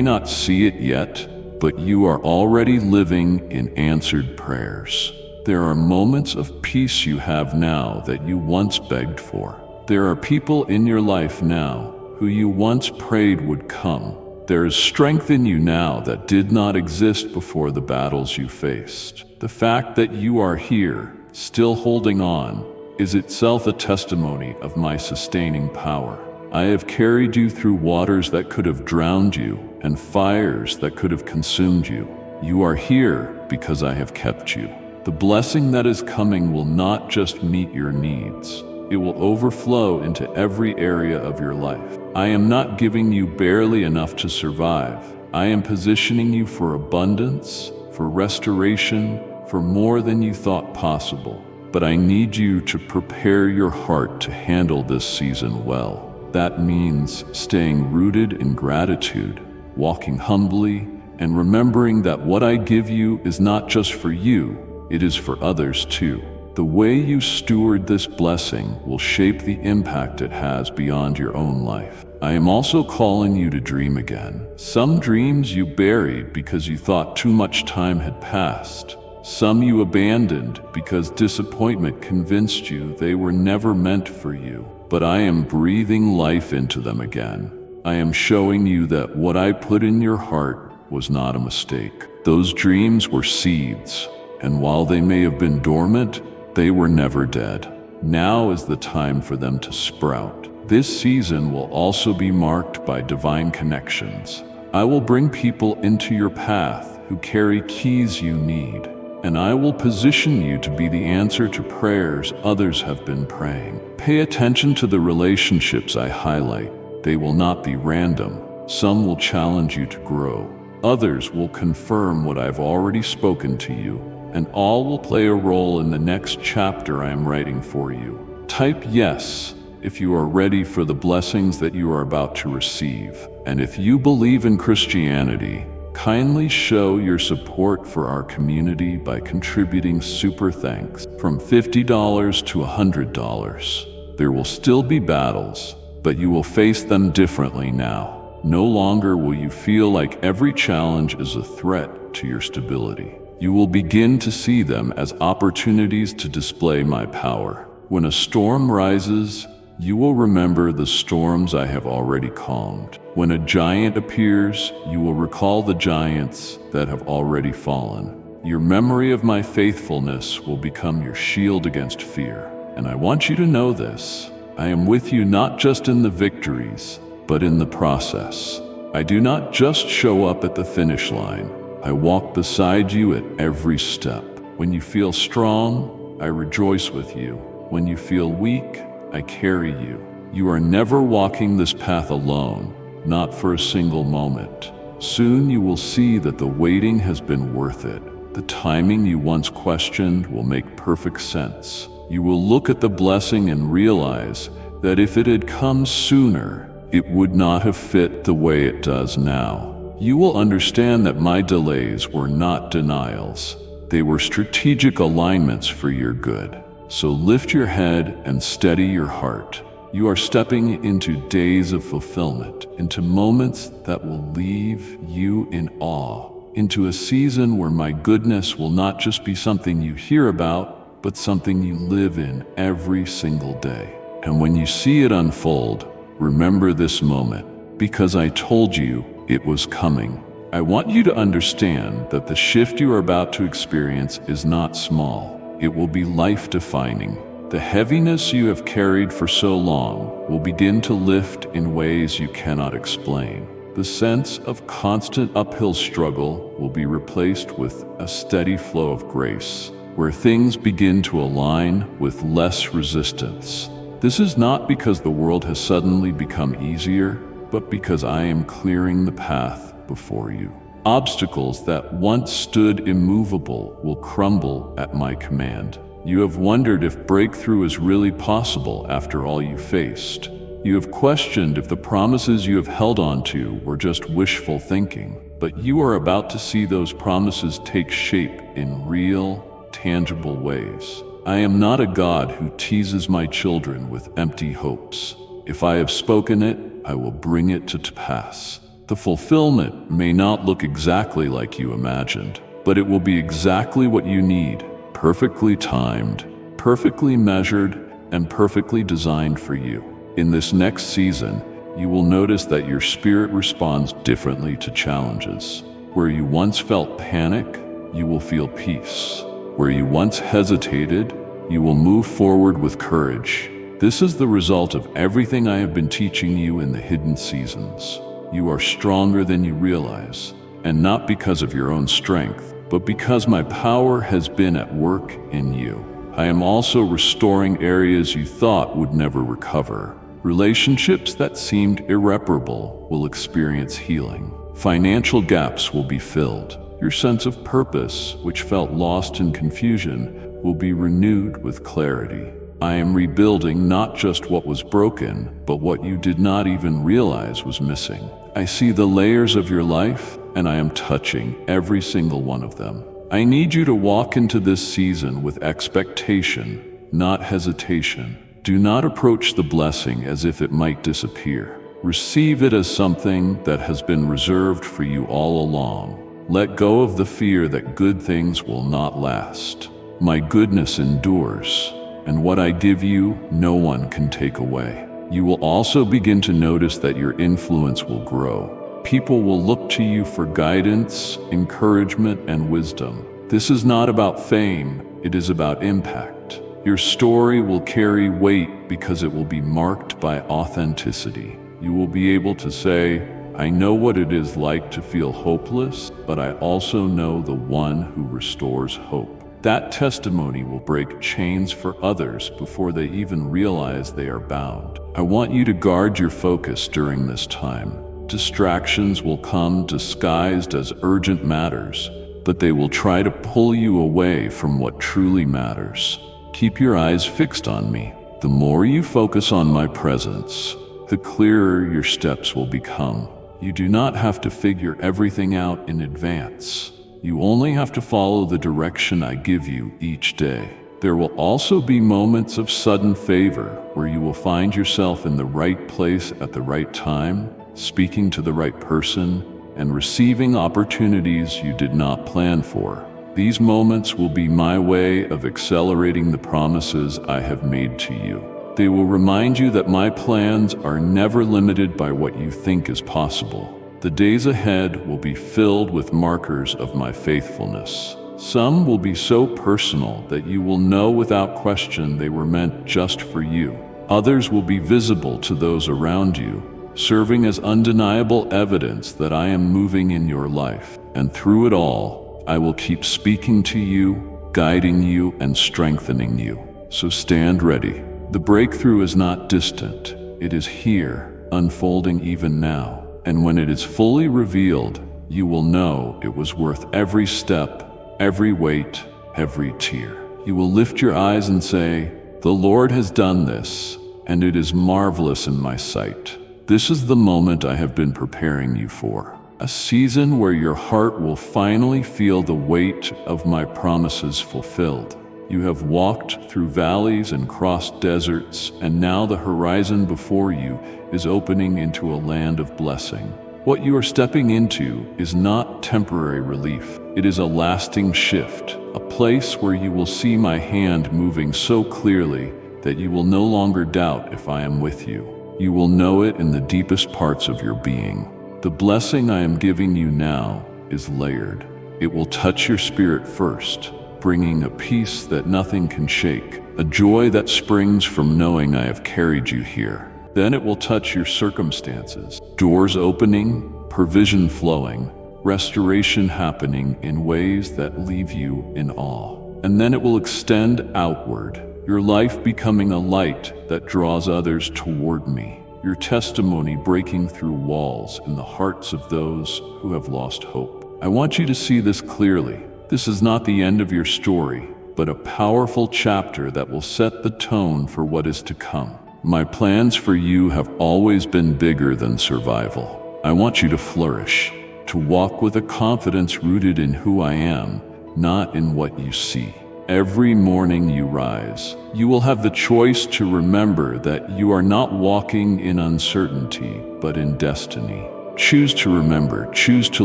not see it yet, but you are already living in answered prayers. There are moments of peace you have now that you once begged for. There are people in your life now who you once prayed would come. There is strength in you now that did not exist before the battles you faced. The fact that you are here, still holding on, is itself a testimony of my sustaining power. I have carried you through waters that could have drowned you and fires that could have consumed you. You are here because I have kept you. The blessing that is coming will not just meet your needs. It will overflow into every area of your life. I am not giving you barely enough to survive. I am positioning you for abundance, for restoration, for more than you thought possible. But I need you to prepare your heart to handle this season well. That means staying rooted in gratitude, walking humbly, and remembering that what I give you is not just for you, it is for others too. The way you steward this blessing will shape the impact it has beyond your own life. I am also calling you to dream again. Some dreams you buried because you thought too much time had passed. Some you abandoned because disappointment convinced you they were never meant for you. But I am breathing life into them again. I am showing you that what I put in your heart was not a mistake. Those dreams were seeds. And while they may have been dormant, they were never dead. Now is the time for them to sprout. This season will also be marked by divine connections. I will bring people into your path who carry keys you need, and I will position you to be the answer to prayers others have been praying. Pay attention to the relationships I highlight. They will not be random. Some will challenge you to grow. Others will confirm what I've already spoken to you, and all will play a role in the next chapter I am writing for you. Type yes if you are ready for the blessings that you are about to receive. And if you believe in Christianity, kindly show your support for our community by contributing super thanks from $50 to $100. There will still be battles, but you will face them differently now. No longer will you feel like every challenge is a threat to your stability. You will begin to see them as opportunities to display my power. When a storm rises, you will remember the storms I have already calmed. When a giant appears, you will recall the giants that have already fallen. Your memory of my faithfulness will become your shield against fear. And I want you to know this. I am with you not just in the victories, but in the process. I do not just show up at the finish line. I walk beside you at every step. When you feel strong, I rejoice with you. When you feel weak, I carry you. You are never walking this path alone, not for a single moment. Soon you will see that the waiting has been worth it. The timing you once questioned will make perfect sense. You will look at the blessing and realize that if it had come sooner, it would not have fit the way it does now. You will understand that my delays were not denials. They were strategic alignments for your good. So lift your head and steady your heart. You are stepping into days of fulfillment, into moments that will leave you in awe, into a season where my goodness will not just be something you hear about, but something you live in every single day. And when you see it unfold, remember this moment, because I told you it was coming. I want you to understand that the shift you are about to experience is not small. It will be life-defining. The heaviness you have carried for so long will begin to lift in ways you cannot explain. The sense of constant uphill struggle will be replaced with a steady flow of grace, where things begin to align with less resistance. This is not because the world has suddenly become easier, but because I am clearing the path before you. Obstacles that once stood immovable will crumble at my command. You have wondered if breakthrough is really possible after all you faced. You have questioned if the promises you have held on to were just wishful thinking. But you are about to see those promises take shape in real, tangible ways. I am not a God who teases my children with empty hopes. If I have spoken it, I will bring it to pass. The fulfillment may not look exactly like you imagined, but it will be exactly what you need, perfectly timed, perfectly measured, and perfectly designed for you. In this next season, you will notice that your spirit responds differently to challenges. Where you once felt panic, you will feel peace. Where you once hesitated, you will move forward with courage. This is the result of everything I have been teaching you in the hidden seasons. You are stronger than you realize, and not because of your own strength, but because my power has been at work in you. I am also restoring areas you thought would never recover. Relationships that seemed irreparable will experience healing. Financial gaps will be filled. Your sense of purpose, which felt lost in confusion, will be renewed with clarity. I am rebuilding not just what was broken, but what you did not even realize was missing. I see the layers of your life, and I am touching every single one of them. I need you to walk into this season with expectation, not hesitation. Do not approach the blessing as if it might disappear. Receive it as something that has been reserved for you all along. Let go of the fear that good things will not last. My goodness endures, and what I give you, no one can take away. You will also begin to notice that your influence will grow. People will look to you for guidance, encouragement, and wisdom. This is not about fame, it is about impact. Your story will carry weight because it will be marked by authenticity. You will be able to say, I know what it is like to feel hopeless, but I also know the one who restores hope. That testimony will break chains for others before they even realize they are bound. I want you to guard your focus during this time. Distractions will come disguised as urgent matters, but they will try to pull you away from what truly matters. Keep your eyes fixed on me. The more you focus on my presence, the clearer your steps will become. You do not have to figure everything out in advance. You only have to follow the direction I give you each day. There will also be moments of sudden favor where you will find yourself in the right place at the right time, speaking to the right person, and receiving opportunities you did not plan for. These moments will be my way of accelerating the promises I have made to you. They will remind you that my plans are never limited by what you think is possible. The days ahead will be filled with markers of my faithfulness. Some will be so personal that you will know without question they were meant just for you. Others will be visible to those around you, serving as undeniable evidence that I am moving in your life. And through it all, I will keep speaking to you, guiding you, and strengthening you. So stand ready. The breakthrough is not distant. It is here, unfolding even now. And when it is fully revealed, you will know it was worth every step, every wait, every tear. You will lift your eyes and say, "The Lord has done this, and it is marvelous in my sight." This is the moment I have been preparing you for. A season where your heart will finally feel the weight of my promises fulfilled. You have walked through valleys and crossed deserts, and now the horizon before you is opening into a land of blessing. What you are stepping into is not temporary relief. It is a lasting shift, a place where you will see my hand moving so clearly that you will no longer doubt if I am with you. You will know it in the deepest parts of your being. The blessing I am giving you now is layered. It will touch your spirit first, bringing a peace that nothing can shake, a joy that springs from knowing I have carried you here. Then it will touch your circumstances, doors opening, provision flowing, restoration happening in ways that leave you in awe. And then it will extend outward, your life becoming a light that draws others toward me, your testimony breaking through walls in the hearts of those who have lost hope. I want you to see this clearly. This is not the end of your story, but a powerful chapter that will set the tone for what is to come. My plans for you have always been bigger than survival. I want you to flourish, to walk with a confidence rooted in who I am, not in what you see. Every morning you rise, you will have the choice to remember that you are not walking in uncertainty, but in destiny. Choose to remember, choose to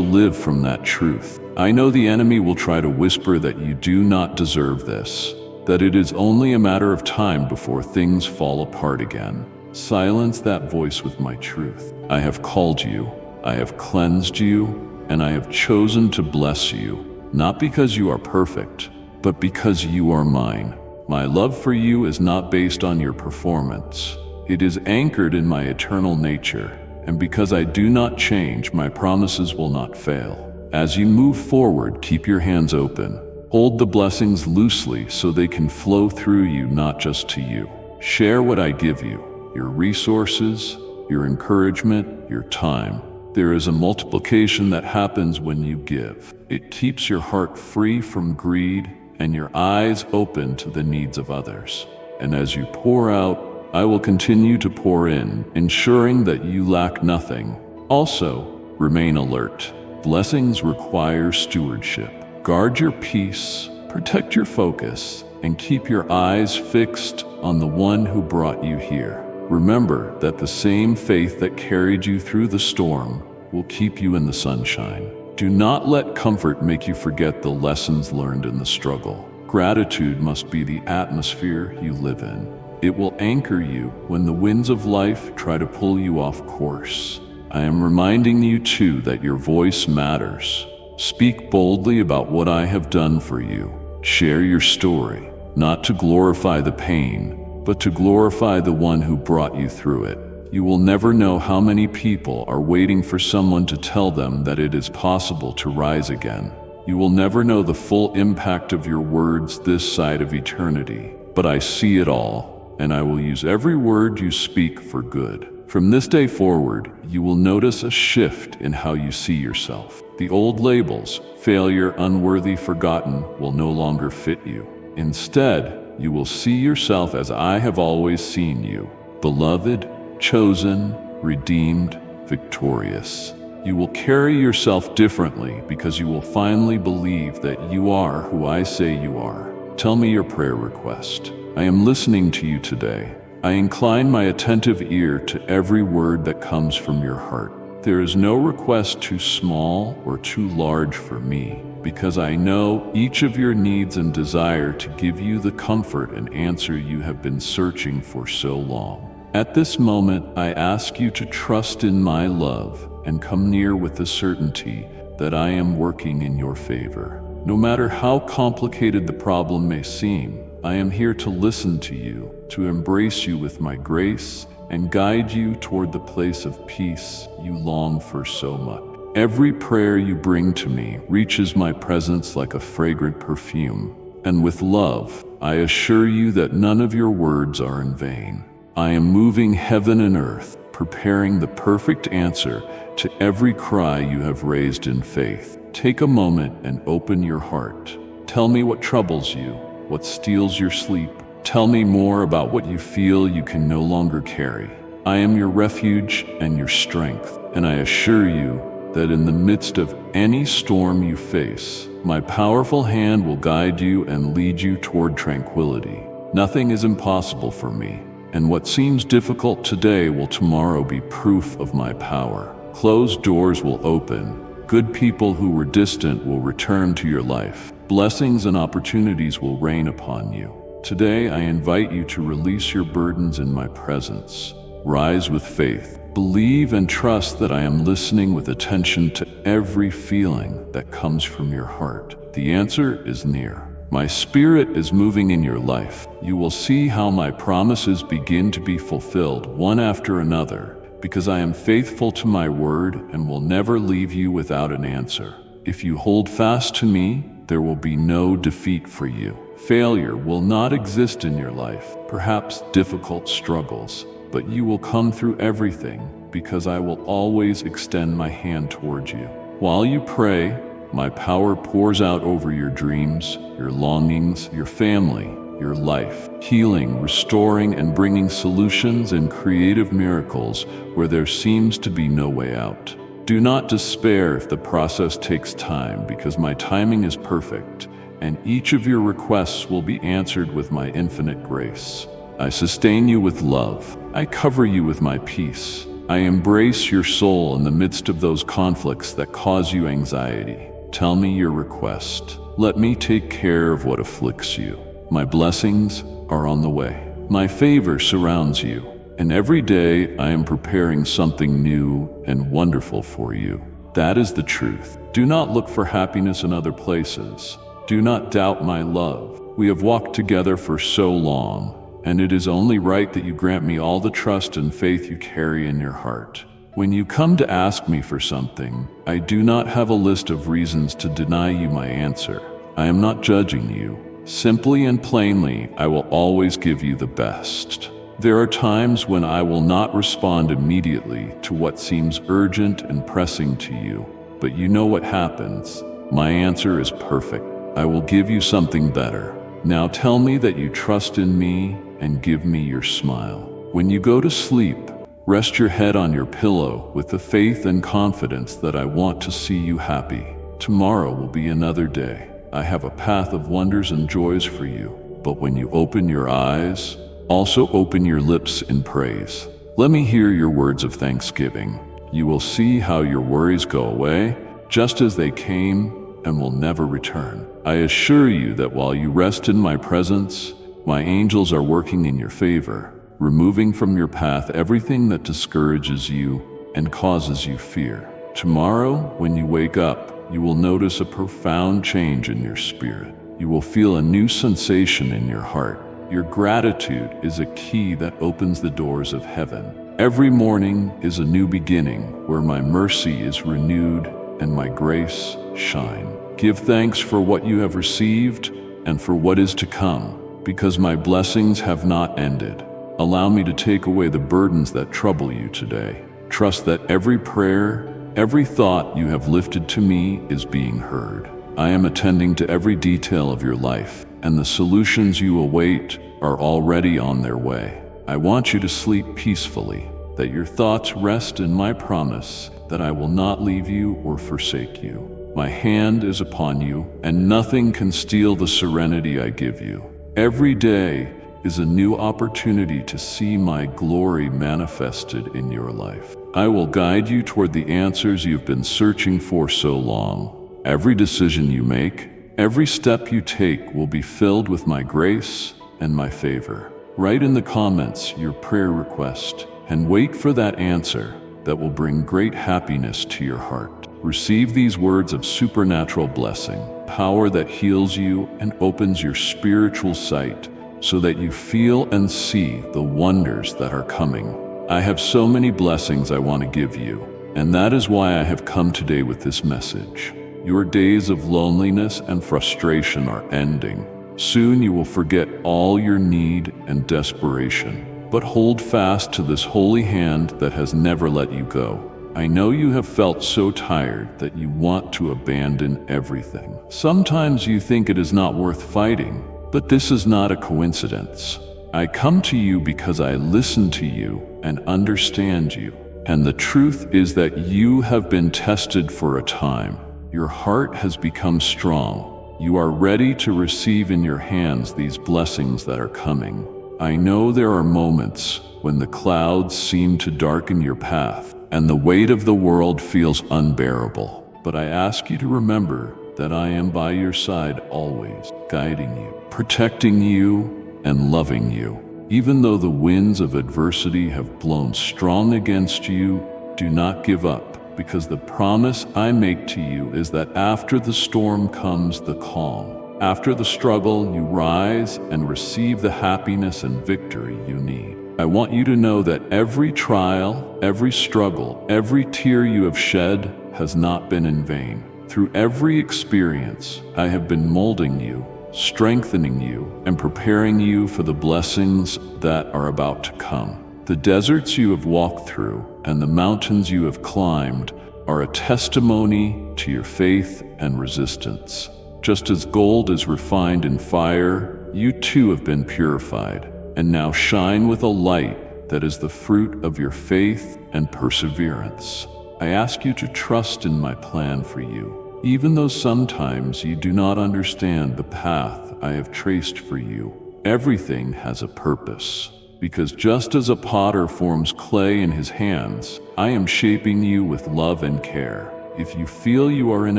live from that truth. I know the enemy will try to whisper that you do not deserve this, that it is only a matter of time before things fall apart again. Silence that voice with my truth. I have called you, I have cleansed you, and I have chosen to bless you, not because you are perfect, but because you are mine. My love for you is not based on your performance. It is anchored in my eternal nature, and because I do not change, my promises will not fail. As you move forward, keep your hands open. Hold the blessings loosely so they can flow through you, not just to you. Share what I give you, your resources, your encouragement, your time. There is a multiplication that happens when you give. It keeps your heart free from greed and your eyes open to the needs of others. And as you pour out, I will continue to pour in, ensuring that you lack nothing. Also, remain alert. Blessings require stewardship. Guard your peace, protect your focus, and keep your eyes fixed on the one who brought you here. Remember that the same faith that carried you through the storm will keep you in the sunshine. Do not let comfort make you forget the lessons learned in the struggle. Gratitude must be the atmosphere you live in. It will anchor you when the winds of life try to pull you off course. I am reminding you too that your voice matters. Speak boldly about what I have done for you. Share your story, not to glorify the pain, but to glorify the one who brought you through it. You will never know how many people are waiting for someone to tell them that it is possible to rise again. You will never know the full impact of your words this side of eternity, but I see it all, and I will use every word you speak for good. From this day forward, you will notice a shift in how you see yourself. The old labels, failure, unworthy, forgotten, will no longer fit you. Instead, you will see yourself as I have always seen you, beloved, chosen, redeemed, victorious. You will carry yourself differently because you will finally believe that you are who I say you are. Tell me your prayer request. I am listening to you today. I incline my attentive ear to every word that comes from your heart. There is no request too small or too large for me, because I know each of your needs and desire to give you the comfort and answer you have been searching for so long. At this moment, I ask you to trust in my love and come near with the certainty that I am working in your favor. No matter how complicated the problem may seem, I am here to listen to you, to embrace you with my grace, and guide you toward the place of peace you long for so much. Every prayer you bring to me reaches my presence like a fragrant perfume, and with love, I assure you that none of your words are in vain. I am moving heaven and earth, preparing the perfect answer to every cry you have raised in faith. Take a moment and open your heart. Tell me what troubles you, what steals your sleep. Tell me more about what you feel you can no longer carry. I am your refuge and your strength, and I assure you that in the midst of any storm you face, my powerful hand will guide you and lead you toward tranquility. Nothing is impossible for me, and what seems difficult today will tomorrow be proof of my power. Closed doors will open. Good people who were distant will return to your life. Blessings and opportunities will rain upon you. Today, I invite you to release your burdens in my presence. Rise with faith. Believe and trust that I am listening with attention to every feeling that comes from your heart. The answer is near. My spirit is moving in your life. You will see how my promises begin to be fulfilled one after another, because I am faithful to my word and will never leave you without an answer. If you hold fast to me, there will be no defeat for you. Failure will not exist in your life, perhaps difficult struggles, but you will come through everything because I will always extend my hand towards you. While you pray, my power pours out over your dreams, your longings, your family, your life, healing, restoring, and bringing solutions and creative miracles where there seems to be no way out. Do not despair if the process takes time, because my timing is perfect, and each of your requests will be answered with my infinite grace. I sustain you with love. I cover you with my peace. I embrace your soul in the midst of those conflicts that cause you anxiety. Tell me your request. Let me take care of what afflicts you. My blessings are on the way. My favor surrounds you, and every day I am preparing something new and wonderful for you. That is the truth. Do not look for happiness in other places. Do not doubt my love. We have walked together for so long, and it is only right that you grant me all the trust and faith you carry in your heart. When you come to ask me for something, I do not have a list of reasons to deny you my answer. I am not judging you. Simply and plainly, I will always give you the best. There are times when I will not respond immediately to what seems urgent and pressing to you, but you know what happens. My answer is perfect. I will give you something better. Now tell me that you trust in me and give me your smile. When you go to sleep, rest your head on your pillow with the faith and confidence that I want to see you happy. Tomorrow will be another day. I have a path of wonders and joys for you. But when you open your eyes, also open your lips in praise. Let me hear your words of thanksgiving. You will see how your worries go away, just as they came, and will never return. I assure you that while you rest in my presence, my angels are working in your favor, removing from your path everything that discourages you and causes you fear. Tomorrow, when you wake up, you will notice a profound change in your spirit. You will feel a new sensation in your heart. Your gratitude is a key that opens the doors of heaven. Every morning is a new beginning where my mercy is renewed and my grace shine. Give thanks for what you have received and for what is to come, because my blessings have not ended. Allow me to take away the burdens that trouble you today. Trust that every prayer, every thought you have lifted to me is being heard. I am attending to every detail of your life, and the solutions you await are already on their way. I want you to sleep peacefully, that your thoughts rest in my promise that I will not leave you or forsake you. My hand is upon you, and nothing can steal the serenity I give you. Every day is a new opportunity to see my glory manifested in your life. I will guide you toward the answers you've been searching for so long. Every decision you make, every step you take will be filled with my grace and my favor. Write in the comments your prayer request and wait for that answer that will bring great happiness to your heart. Receive these words of supernatural blessing, power that heals you and opens your spiritual sight so that you feel and see the wonders that are coming. I have so many blessings I want to give you, and that is why I have come today with this message. Your days of loneliness and frustration are ending. Soon you will forget all your need and desperation, but hold fast to this holy hand that has never let you go. I know you have felt so tired that you want to abandon everything. Sometimes you think it is not worth fighting, but this is not a coincidence. I come to you because I listen to you and understand you. And the truth is that you have been tested for a time. Your heart has become strong. You are ready to receive in your hands these blessings that are coming. I know there are moments when the clouds seem to darken your path and the weight of the world feels unbearable. But I ask you to remember that I am by your side always, guiding you, protecting you, and loving you. Even though the winds of adversity have blown strong against you, do not give up, because the promise I make to you is that after the storm comes the calm. After the struggle, you rise and receive the happiness and victory you need. I want you to know that every trial, every struggle, every tear you have shed has not been in vain. Through every experience, I have been molding you, strengthening you, and preparing you for the blessings that are about to come. The deserts you have walked through and the mountains you have climbed are a testimony to your faith and resistance. Just as gold is refined in fire, you too have been purified, and now shine with a light that is the fruit of your faith and perseverance. I ask you to trust in my plan for you, even though sometimes you do not understand the path I have traced for you. Everything has a purpose, because just as a potter forms clay in his hands, I am shaping you with love and care. If you feel you are in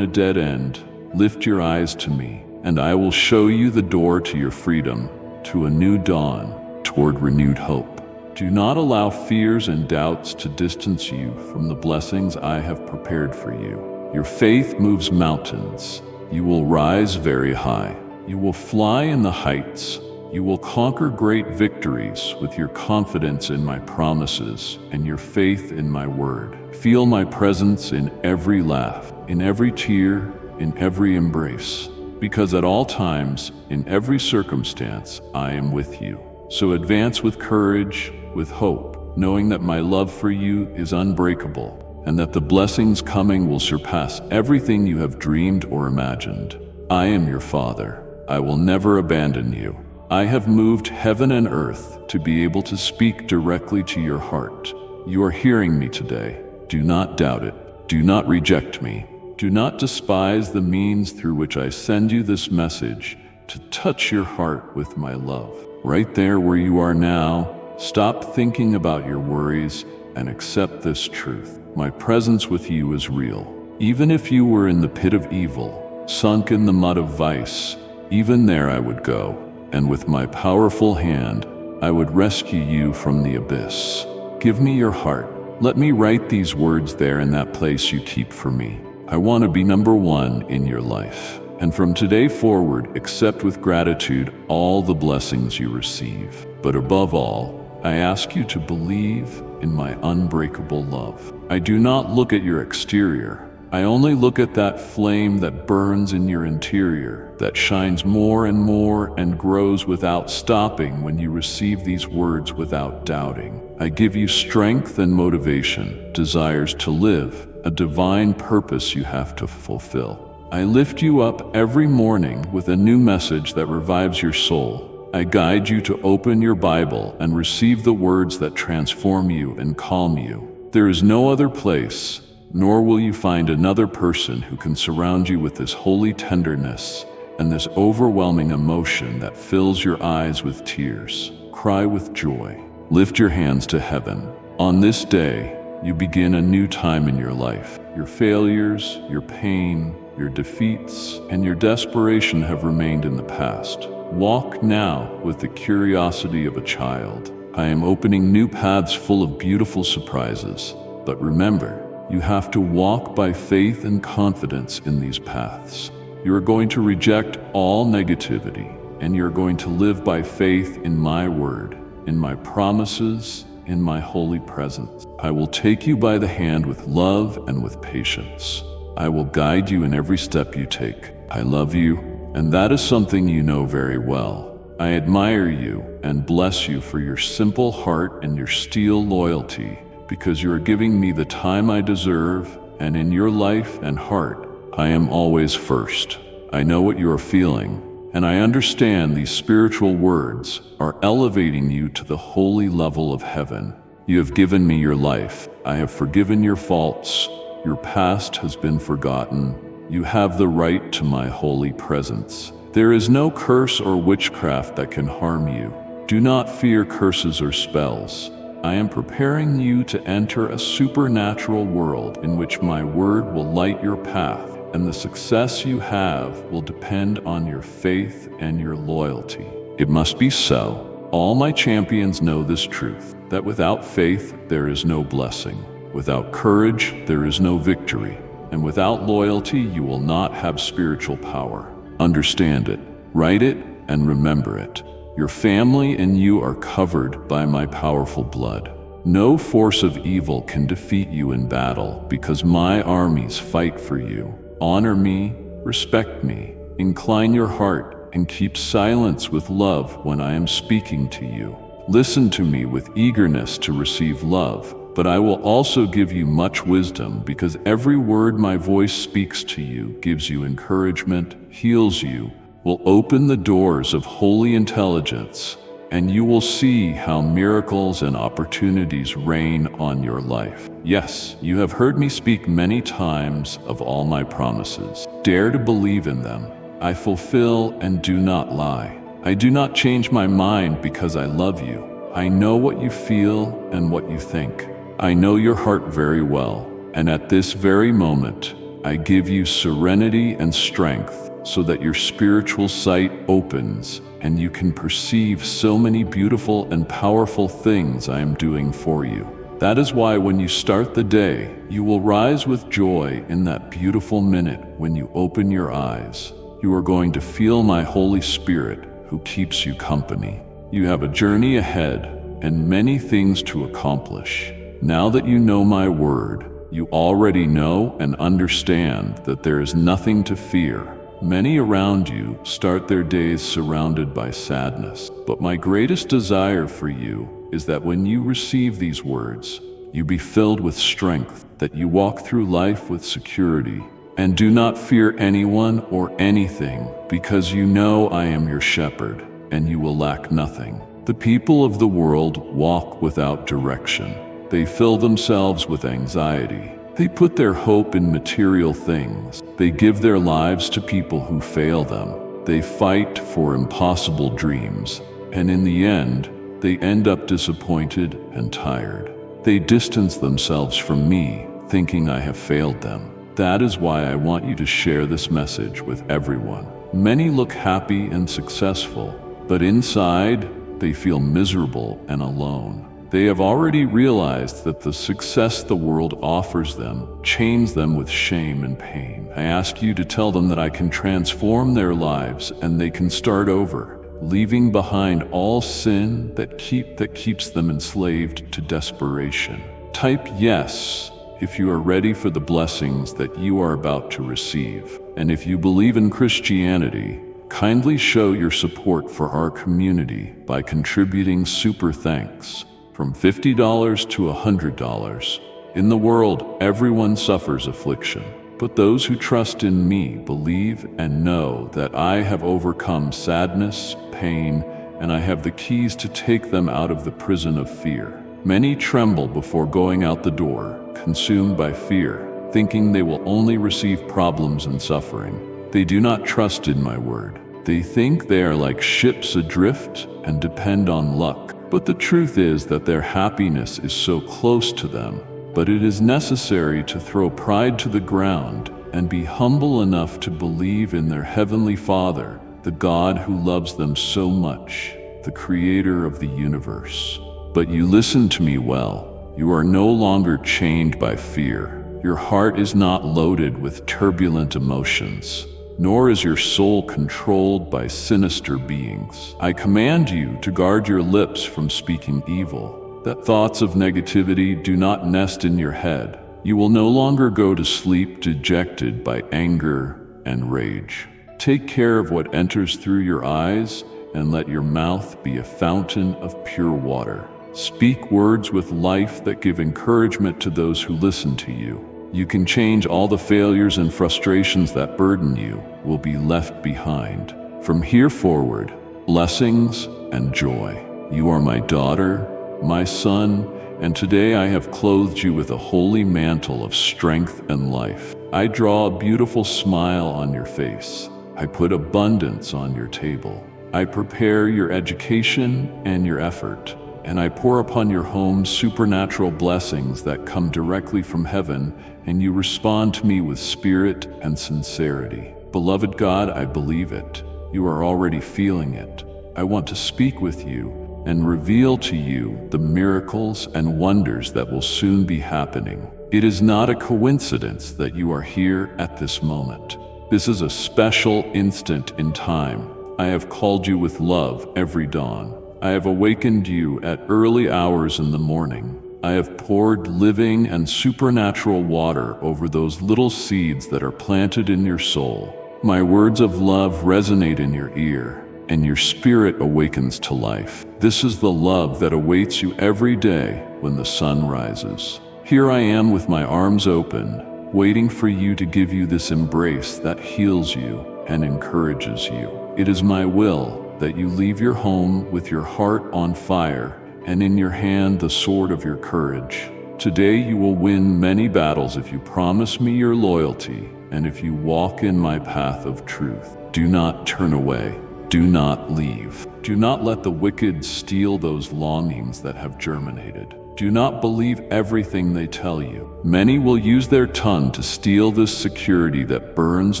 a dead end, lift your eyes to me, and I will show you the door to your freedom, to a new dawn, toward renewed hope. Do not allow fears and doubts to distance you from the blessings I have prepared for you. Your faith moves mountains. You will rise very high. You will fly in the heights. You will conquer great victories with your confidence in my promises and your faith in my word. Feel my presence in every laugh, in every tear, in every embrace, because at all times, in every circumstance, I am with you. So advance with courage, with hope, knowing that my love for you is unbreakable, and that the blessings coming will surpass everything you have dreamed or imagined. I am your Father. I will never abandon you. I have moved heaven and earth to be able to speak directly to your heart. You are hearing me today. Do not doubt it. Do not reject me. Do not despise the means through which I send you this message to touch your heart with my love. Right there where you are now, stop thinking about your worries and accept this truth. My presence with you is real. Even if you were in the pit of evil, sunk in the mud of vice, even there I would go, and with my powerful hand, I would rescue you from the abyss. Give me your heart. Let me write these words there in that place you keep for me. I want to be number one in your life. And from today forward, accept with gratitude all the blessings you receive. But above all, I ask you to believe in my unbreakable love. I do not look at your exterior. I only look at that flame that burns in your interior, that shines more and more and grows without stopping when you receive these words without doubting. I give you strength and motivation, desires to live, a divine purpose you have to fulfill. I lift you up every morning with a new message that revives your soul. I guide you to open your Bible and receive the words that transform you and calm you. There is no other place, nor will you find another person who can surround you with this holy tenderness and this overwhelming emotion that fills your eyes with tears. Cry with joy. Lift your hands to heaven. On this day, you begin a new time in your life. Your failures, your pain, your defeats, and your desperation have remained in the past. Walk now with the curiosity of a child. I am opening new paths full of beautiful surprises. But remember, you have to walk by faith and confidence in these paths. You are going to reject all negativity, and you're going to live by faith in my word, in my promises, in my holy presence. I will take you by the hand with love and with patience. I will guide you in every step you take. I love you, and that is something you know very well. I admire you and bless you for your simple heart and your steel loyalty, because you are giving me the time I deserve, and in your life and heart, I am always first. I know what you are feeling, and I understand these spiritual words are elevating you to the holy level of heaven. You have given me your life. I have forgiven your faults. Your past has been forgotten. You have the right to my holy presence. There is no curse or witchcraft that can harm you. Do not fear curses or spells. I am preparing you to enter a supernatural world in which my word will light your path, and the success you have will depend on your faith and your loyalty. It must be so. All my champions know this truth, that without faith there is no blessing. Without courage, there is no victory, and without loyalty, you will not have spiritual power. Understand it, write it, and remember it. Your family and you are covered by my powerful blood. No force of evil can defeat you in battle, because my armies fight for you. Honor me, respect me, incline your heart, and keep silence with love when I am speaking to you. Listen to me with eagerness to receive love, but I will also give you much wisdom, because every word my voice speaks to you gives you encouragement, heals you, will open the doors of holy intelligence, and you will see how miracles and opportunities reign on your life. Yes, you have heard me speak many times of all my promises. Dare to believe in them. I fulfill and do not lie. I do not change my mind because I love you. I know what you feel and what you think. I know your heart very well, and at this very moment, I give you serenity and strength so that your spiritual sight opens and you can perceive so many beautiful and powerful things I am doing for you. That is why when you start the day, you will rise with joy in that beautiful minute when you open your eyes. You are going to feel my Holy Spirit who keeps you company. You have a journey ahead and many things to accomplish. Now that you know my word, you already know and understand that there is nothing to fear. Many around you start their days surrounded by sadness, but my greatest desire for you is that when you receive these words, you be filled with strength, that you walk through life with security, and do not fear anyone or anything, because you know I am your shepherd, and you will lack nothing. The people of the world walk without direction. They fill themselves with anxiety. They put their hope in material things. They give their lives to people who fail them. They fight for impossible dreams, and in the end, they end up disappointed and tired. They distance themselves from me, thinking I have failed them. That is why I want you to share this message with everyone. Many look happy and successful, but inside, they feel miserable and alone. They have already realized that the success the world offers them chains them with shame and pain. I ask you to tell them that I can transform their lives and they can start over, leaving behind all sin that keeps them enslaved to desperation. Type yes if you are ready for the blessings that you are about to receive. And if you believe in Christianity, kindly show your support for our community by contributing super thanks from $50 to $100. In the world, everyone suffers affliction, but those who trust in me believe and know that I have overcome sadness, pain, and I have the keys to take them out of the prison of fear. Many tremble before going out the door, consumed by fear, thinking they will only receive problems and suffering. They do not trust in my word. They think they are like ships adrift and depend on luck. But the truth is that their happiness is so close to them. But it is necessary to throw pride to the ground and be humble enough to believe in their Heavenly Father, the God who loves them so much, the Creator of the universe. But you listen to me well. You are no longer chained by fear. Your heart is not loaded with turbulent emotions, nor is your soul controlled by sinister beings. I command you to guard your lips from speaking evil, that thoughts of negativity do not nest in your head. You will no longer go to sleep dejected by anger and rage. Take care of what enters through your eyes, and let your mouth be a fountain of pure water. Speak words with life that give encouragement to those who listen to you. You can change all the failures and frustrations that burden you will be left behind. From here forward, blessings and joy. You are my daughter, my son, and today I have clothed you with a holy mantle of strength and life. I draw a beautiful smile on your face. I put abundance on your table. I prepare your education and your effort, and I pour upon your home supernatural blessings that come directly from heaven, and you respond to me with spirit and sincerity. Beloved God, I believe it. You are already feeling it. I want to speak with you and reveal to you the miracles and wonders that will soon be happening. It is not a coincidence that you are here at this moment. This is a special instant in time. I have called you with love every dawn. I have awakened you at early hours in the morning. I have poured living and supernatural water over those little seeds that are planted in your soul. My words of love resonate in your ear, and your spirit awakens to life. This is the love that awaits you every day when the sun rises. Here I am with my arms open, waiting for you to give you this embrace that heals you and encourages you. It is my will that you leave your home with your heart on fire and in your hand the sword of your courage. Today you will win many battles if you promise me your loyalty and if you walk in my path of truth. Do not turn away. Do not leave. Do not let the wicked steal those longings that have germinated. Do not believe everything they tell you. Many will use their tongue to steal this security that burns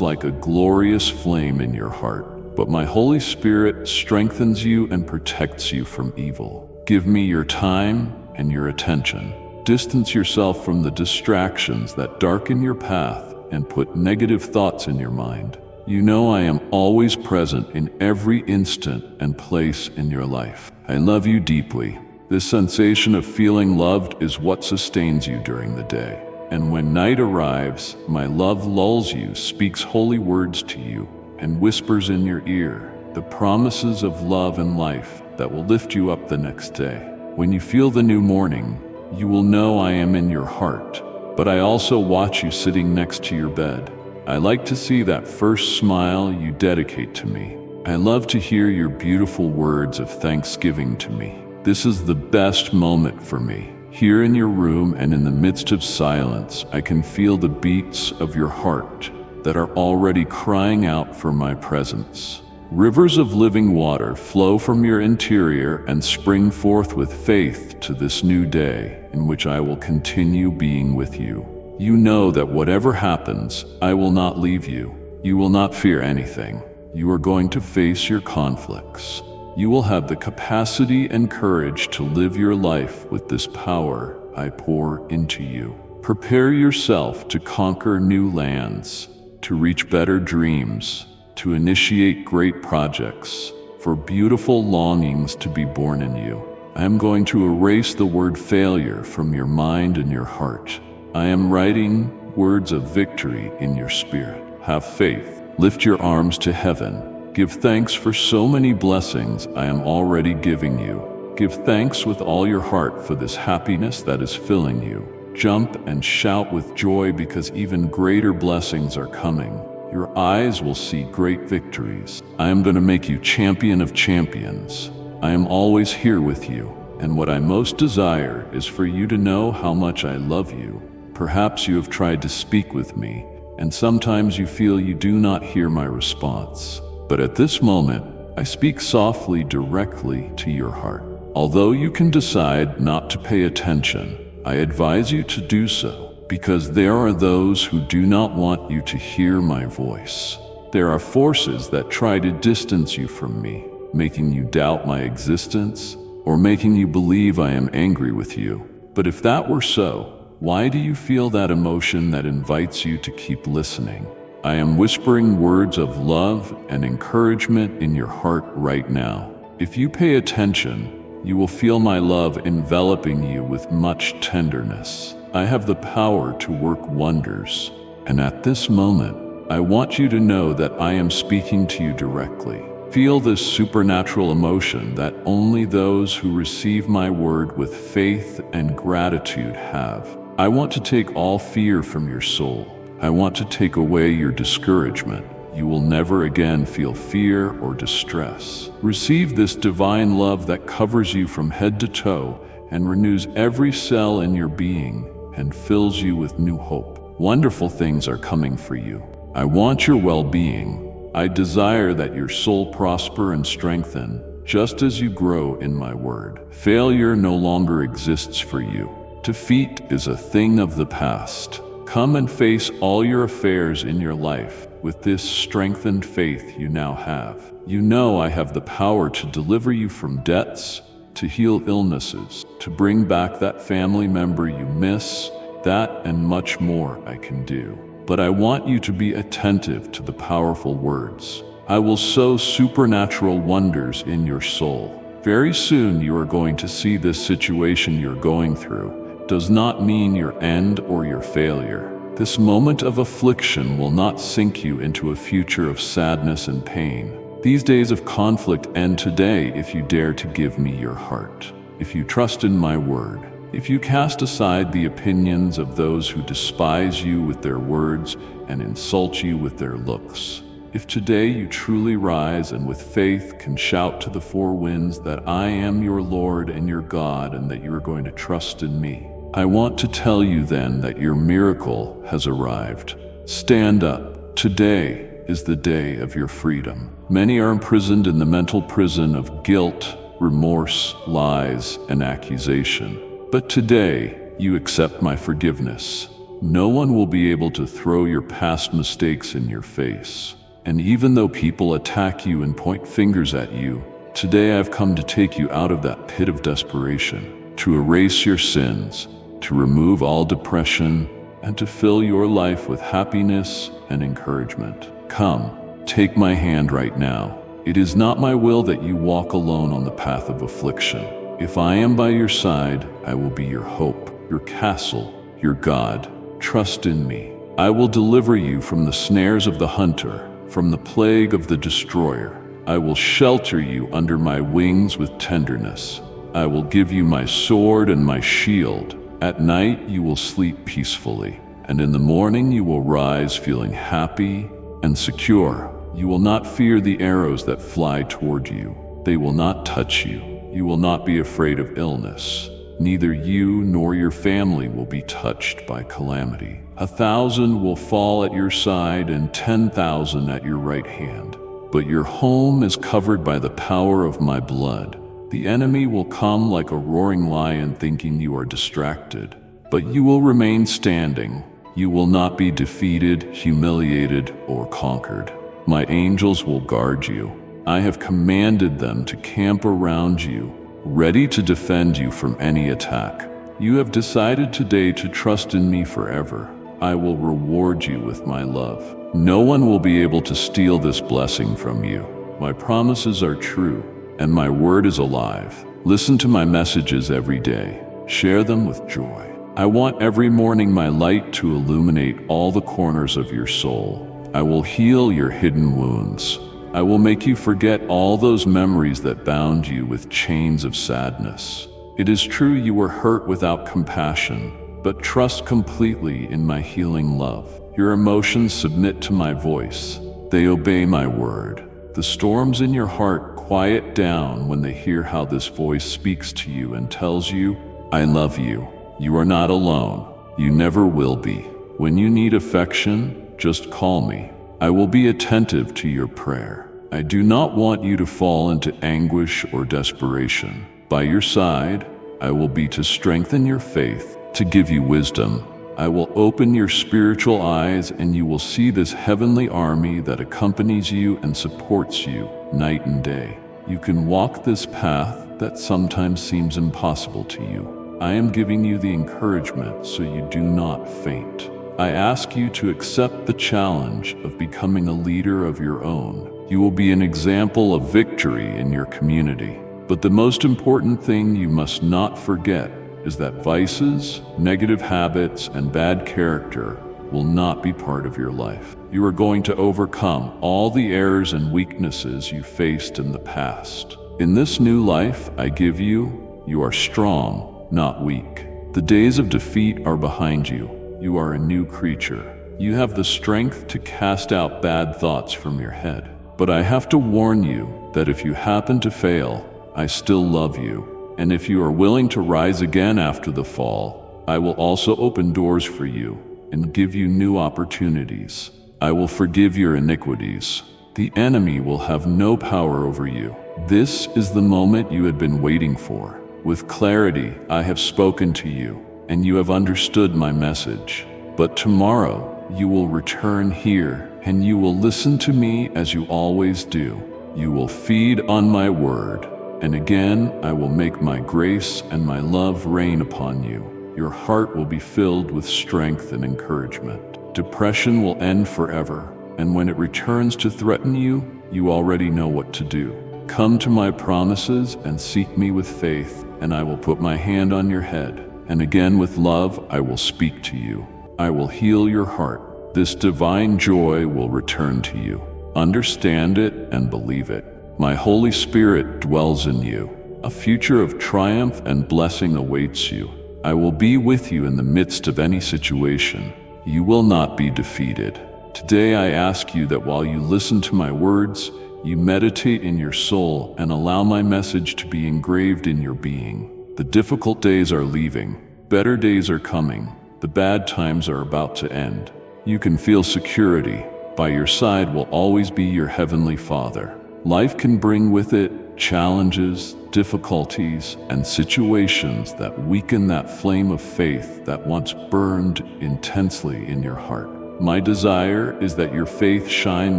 like a glorious flame in your heart. But my Holy Spirit strengthens you and protects you from evil. Give me your time and your attention. Distance yourself from the distractions that darken your path and put negative thoughts in your mind. You know I am always present in every instant and place in your life. I love you deeply. This sensation of feeling loved is what sustains you during the day. And when night arrives, my love lulls you, speaks holy words to you, and whispers in your ear the promises of love and life that will lift you up the next day. When you feel the new morning, you will know I am in your heart, but I also watch you sitting next to your bed. I like to see that first smile you dedicate to me. I love to hear your beautiful words of thanksgiving to me. This is the best moment for me. Here in your room and in the midst of silence, I can feel the beats of your heart that are already crying out for my presence. Rivers of living water flow from your interior and spring forth with faith to this new day in which I will continue being with you. You know that whatever happens, I will not leave you. You will not fear anything. You are going to face your conflicts. You will have the capacity and courage to live your life with this power I pour into you. Prepare yourself to conquer new lands, to reach better dreams, to initiate great projects, for beautiful longings to be born in you. I am going to erase the word failure from your mind and your heart. I am writing words of victory in your spirit. Have faith. Lift your arms to heaven. Give thanks for so many blessings I am already giving you. Give thanks with all your heart for this happiness that is filling you. Jump and shout with joy because even greater blessings are coming. Your eyes will see great victories. I am going to make you champion of champions. I am always here with you, and what I most desire is for you to know how much I love you. Perhaps you have tried to speak with me, and sometimes you feel you do not hear my response. But at this moment, I speak softly directly to your heart. Although you can decide not to pay attention, I advise you to do so. Because there are those who do not want you to hear my voice. There are forces that try to distance you from me, making you doubt my existence, or making you believe I am angry with you. But if that were so, why do you feel that emotion that invites you to keep listening? I am whispering words of love and encouragement in your heart right now. If you pay attention, you will feel my love enveloping you with much tenderness. I have the power to work wonders, and at this moment, I want you to know that I am speaking to you directly. Feel this supernatural emotion that only those who receive my word with faith and gratitude have. I want to take all fear from your soul. I want to take away your discouragement. You will never again feel fear or distress. Receive this divine love that covers you from head to toe and renews every cell in your being and fills you with new hope. Wonderful things are coming for you. I want your well-being. I desire that your soul prosper and strengthen, just as you grow in my word. Failure no longer exists for you. Defeat is a thing of the past. Come and face all your affairs in your life with this strengthened faith you now have. You know I have the power to deliver you from debts, to heal illnesses, to bring back that family member you miss. That and much more I can do. But I want you to be attentive to the powerful words. I will sow supernatural wonders in your soul. Very soon you are going to see this situation you're going through does not mean your end or your failure. This moment of affliction will not sink you into a future of sadness and pain. These days of conflict end today if you dare to give me your heart. If you trust in my word. If you cast aside the opinions of those who despise you with their words and insult you with their looks. If today you truly rise and with faith can shout to the four winds that I am your Lord and your God and that you are going to trust in me, I want to tell you then that your miracle has arrived. Stand up. Today is the day of your freedom. Many are imprisoned in the mental prison of guilt, remorse, lies, and accusation. But today, you accept my forgiveness. No one will be able to throw your past mistakes in your face. And even though people attack you and point fingers at you, today I've come to take you out of that pit of desperation, to erase your sins, to remove all depression, and to fill your life with happiness and encouragement. Come, take my hand right now. It is not my will that you walk alone on the path of affliction. If I am by your side, I will be your hope, your castle, your God. Trust in me. I will deliver you from the snares of the hunter, from the plague of the destroyer. I will shelter you under my wings with tenderness. I will give you my sword and my shield. At night you will sleep peacefully, and in the morning you will rise feeling happy and secure. You will not fear the arrows that fly toward you. They will not touch you. You will not be afraid of illness. Neither you nor your family will be touched by calamity. 1,000 will fall at your side and 10,000 at your right hand. But your home is covered by the power of my blood. The enemy will come like a roaring lion thinking you are distracted. But you will remain standing. You will not be defeated, humiliated, or conquered. My angels will guard you. I have commanded them to camp around you, ready to defend you from any attack. You have decided today to trust in me forever. I will reward you with my love. No one will be able to steal this blessing from you. My promises are true, and my word is alive. Listen to my messages every day. Share them with joy. I want every morning my light to illuminate all the corners of your soul. I will heal your hidden wounds. I will make you forget all those memories that bound you with chains of sadness. It is true you were hurt without compassion, but trust completely in my healing love. Your emotions submit to my voice. They obey my word. The storms in your heart quiet down when they hear how this voice speaks to you and tells you, I love you. You are not alone. You never will be. When you need affection, just call me. I will be attentive to your prayer. I do not want you to fall into anguish or desperation. By your side, I will be to strengthen your faith, to give you wisdom. I will open your spiritual eyes and you will see this heavenly army that accompanies you and supports you night and day. You can walk this path that sometimes seems impossible to you. I am giving you the encouragement so you do not faint. I ask you to accept the challenge of becoming a leader of your own. You will be an example of victory in your community. But the most important thing you must not forget is that vices, negative habits, and bad character will not be part of your life. You are going to overcome all the errors and weaknesses you faced in the past. In this new life I give you, you are strong, not weak. The days of defeat are behind you. You are a new creature. You have the strength to cast out bad thoughts from your head. But I have to warn you that if you happen to fail, I still love you. And if you are willing to rise again after the fall, I will also open doors for you and give you new opportunities. I will forgive your iniquities. The enemy will have no power over you. This is the moment you had been waiting for. With clarity, I have spoken to you, and you have understood my message. But tomorrow, you will return here, and you will listen to me as you always do. You will feed on my word, and again I will make my grace and my love rain upon you. Your heart will be filled with strength and encouragement. Depression will end forever, and when it returns to threaten you, you already know what to do. Come to my promises and seek me with faith, and I will put my hand on your head, and again with love I will speak to you. I will heal your heart. This divine joy will return to you. understand it, and believe it. My Holy Spirit dwells in you. A future of triumph and blessing awaits you. I will be with you in the midst of any situation. You will not be defeated. Today I ask you that while you listen to my words, you meditate in your soul and allow my message to be engraved in your being. The difficult days are leaving. Better days are coming. The bad times are about to end. You can feel security. By your side will always be your Heavenly Father. Life can bring with it challenges, difficulties, and situations that weaken that flame of faith that once burned intensely in your heart. My desire is that your faith shine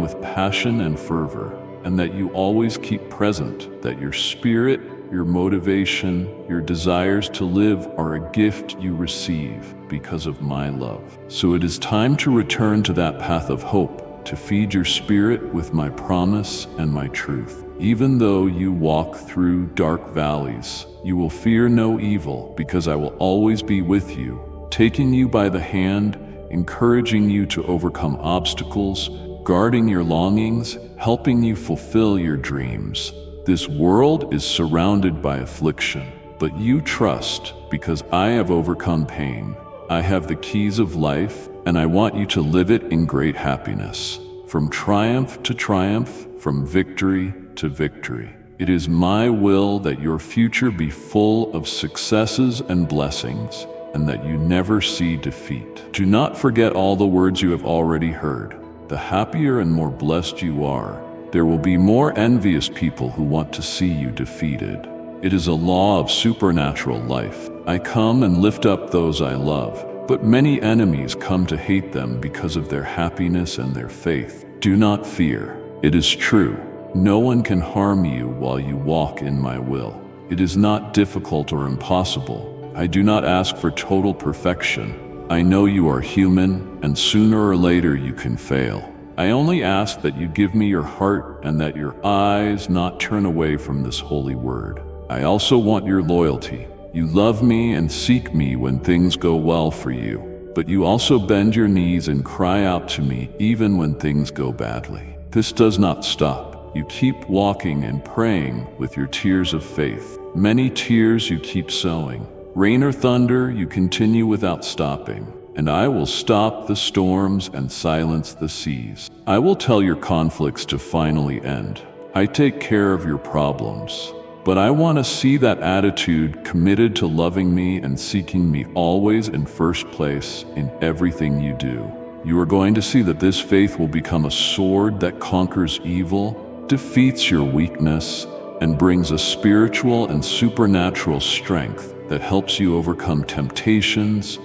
with passion and fervor, and that you always keep present, that your spirit, your motivation, your desires to live are a gift you receive because of my love. So it is time to return to that path of hope, to feed your spirit with my promise and my truth. Even though you walk through dark valleys, you will fear no evil, because I will always be with you, taking you by the hand, encouraging you to overcome obstacles, guarding your longings, helping you fulfill your dreams. This world is surrounded by affliction, but you trust, because I have overcome pain. I have the keys of life, and I want you to live it in great happiness. From triumph to triumph, from victory to victory. It is my will that your future be full of successes and blessings, and that you never see defeat. Do not forget all the words you have already heard. The happier and more blessed you are, there will be more envious people who want to see you defeated. It is a law of supernatural life. I come and lift up those I love, but many enemies come to hate them because of their happiness and their faith. Do not fear. It is true. No one can harm you while you walk in my will. It is not difficult or impossible. I do not ask for total perfection. I know you are human, and sooner or later you can fail. I only ask that you give me your heart and that your eyes not turn away from this holy word. I also want your loyalty. You love me and seek me when things go well for you, but you also bend your knees and cry out to me even when things go badly. This does not stop. You keep walking and praying with your tears of faith. Many tears you keep sowing. Rain or thunder, you continue without stopping. And I will stop the storms and silence the seas. I will tell your conflicts to finally end. I take care of your problems. But I want to see that attitude committed to loving me and seeking me always in first place in everything you do. You are going to see that this faith will become a sword that conquers evil, defeats your weakness, and brings a spiritual and supernatural strength that helps you overcome temptations,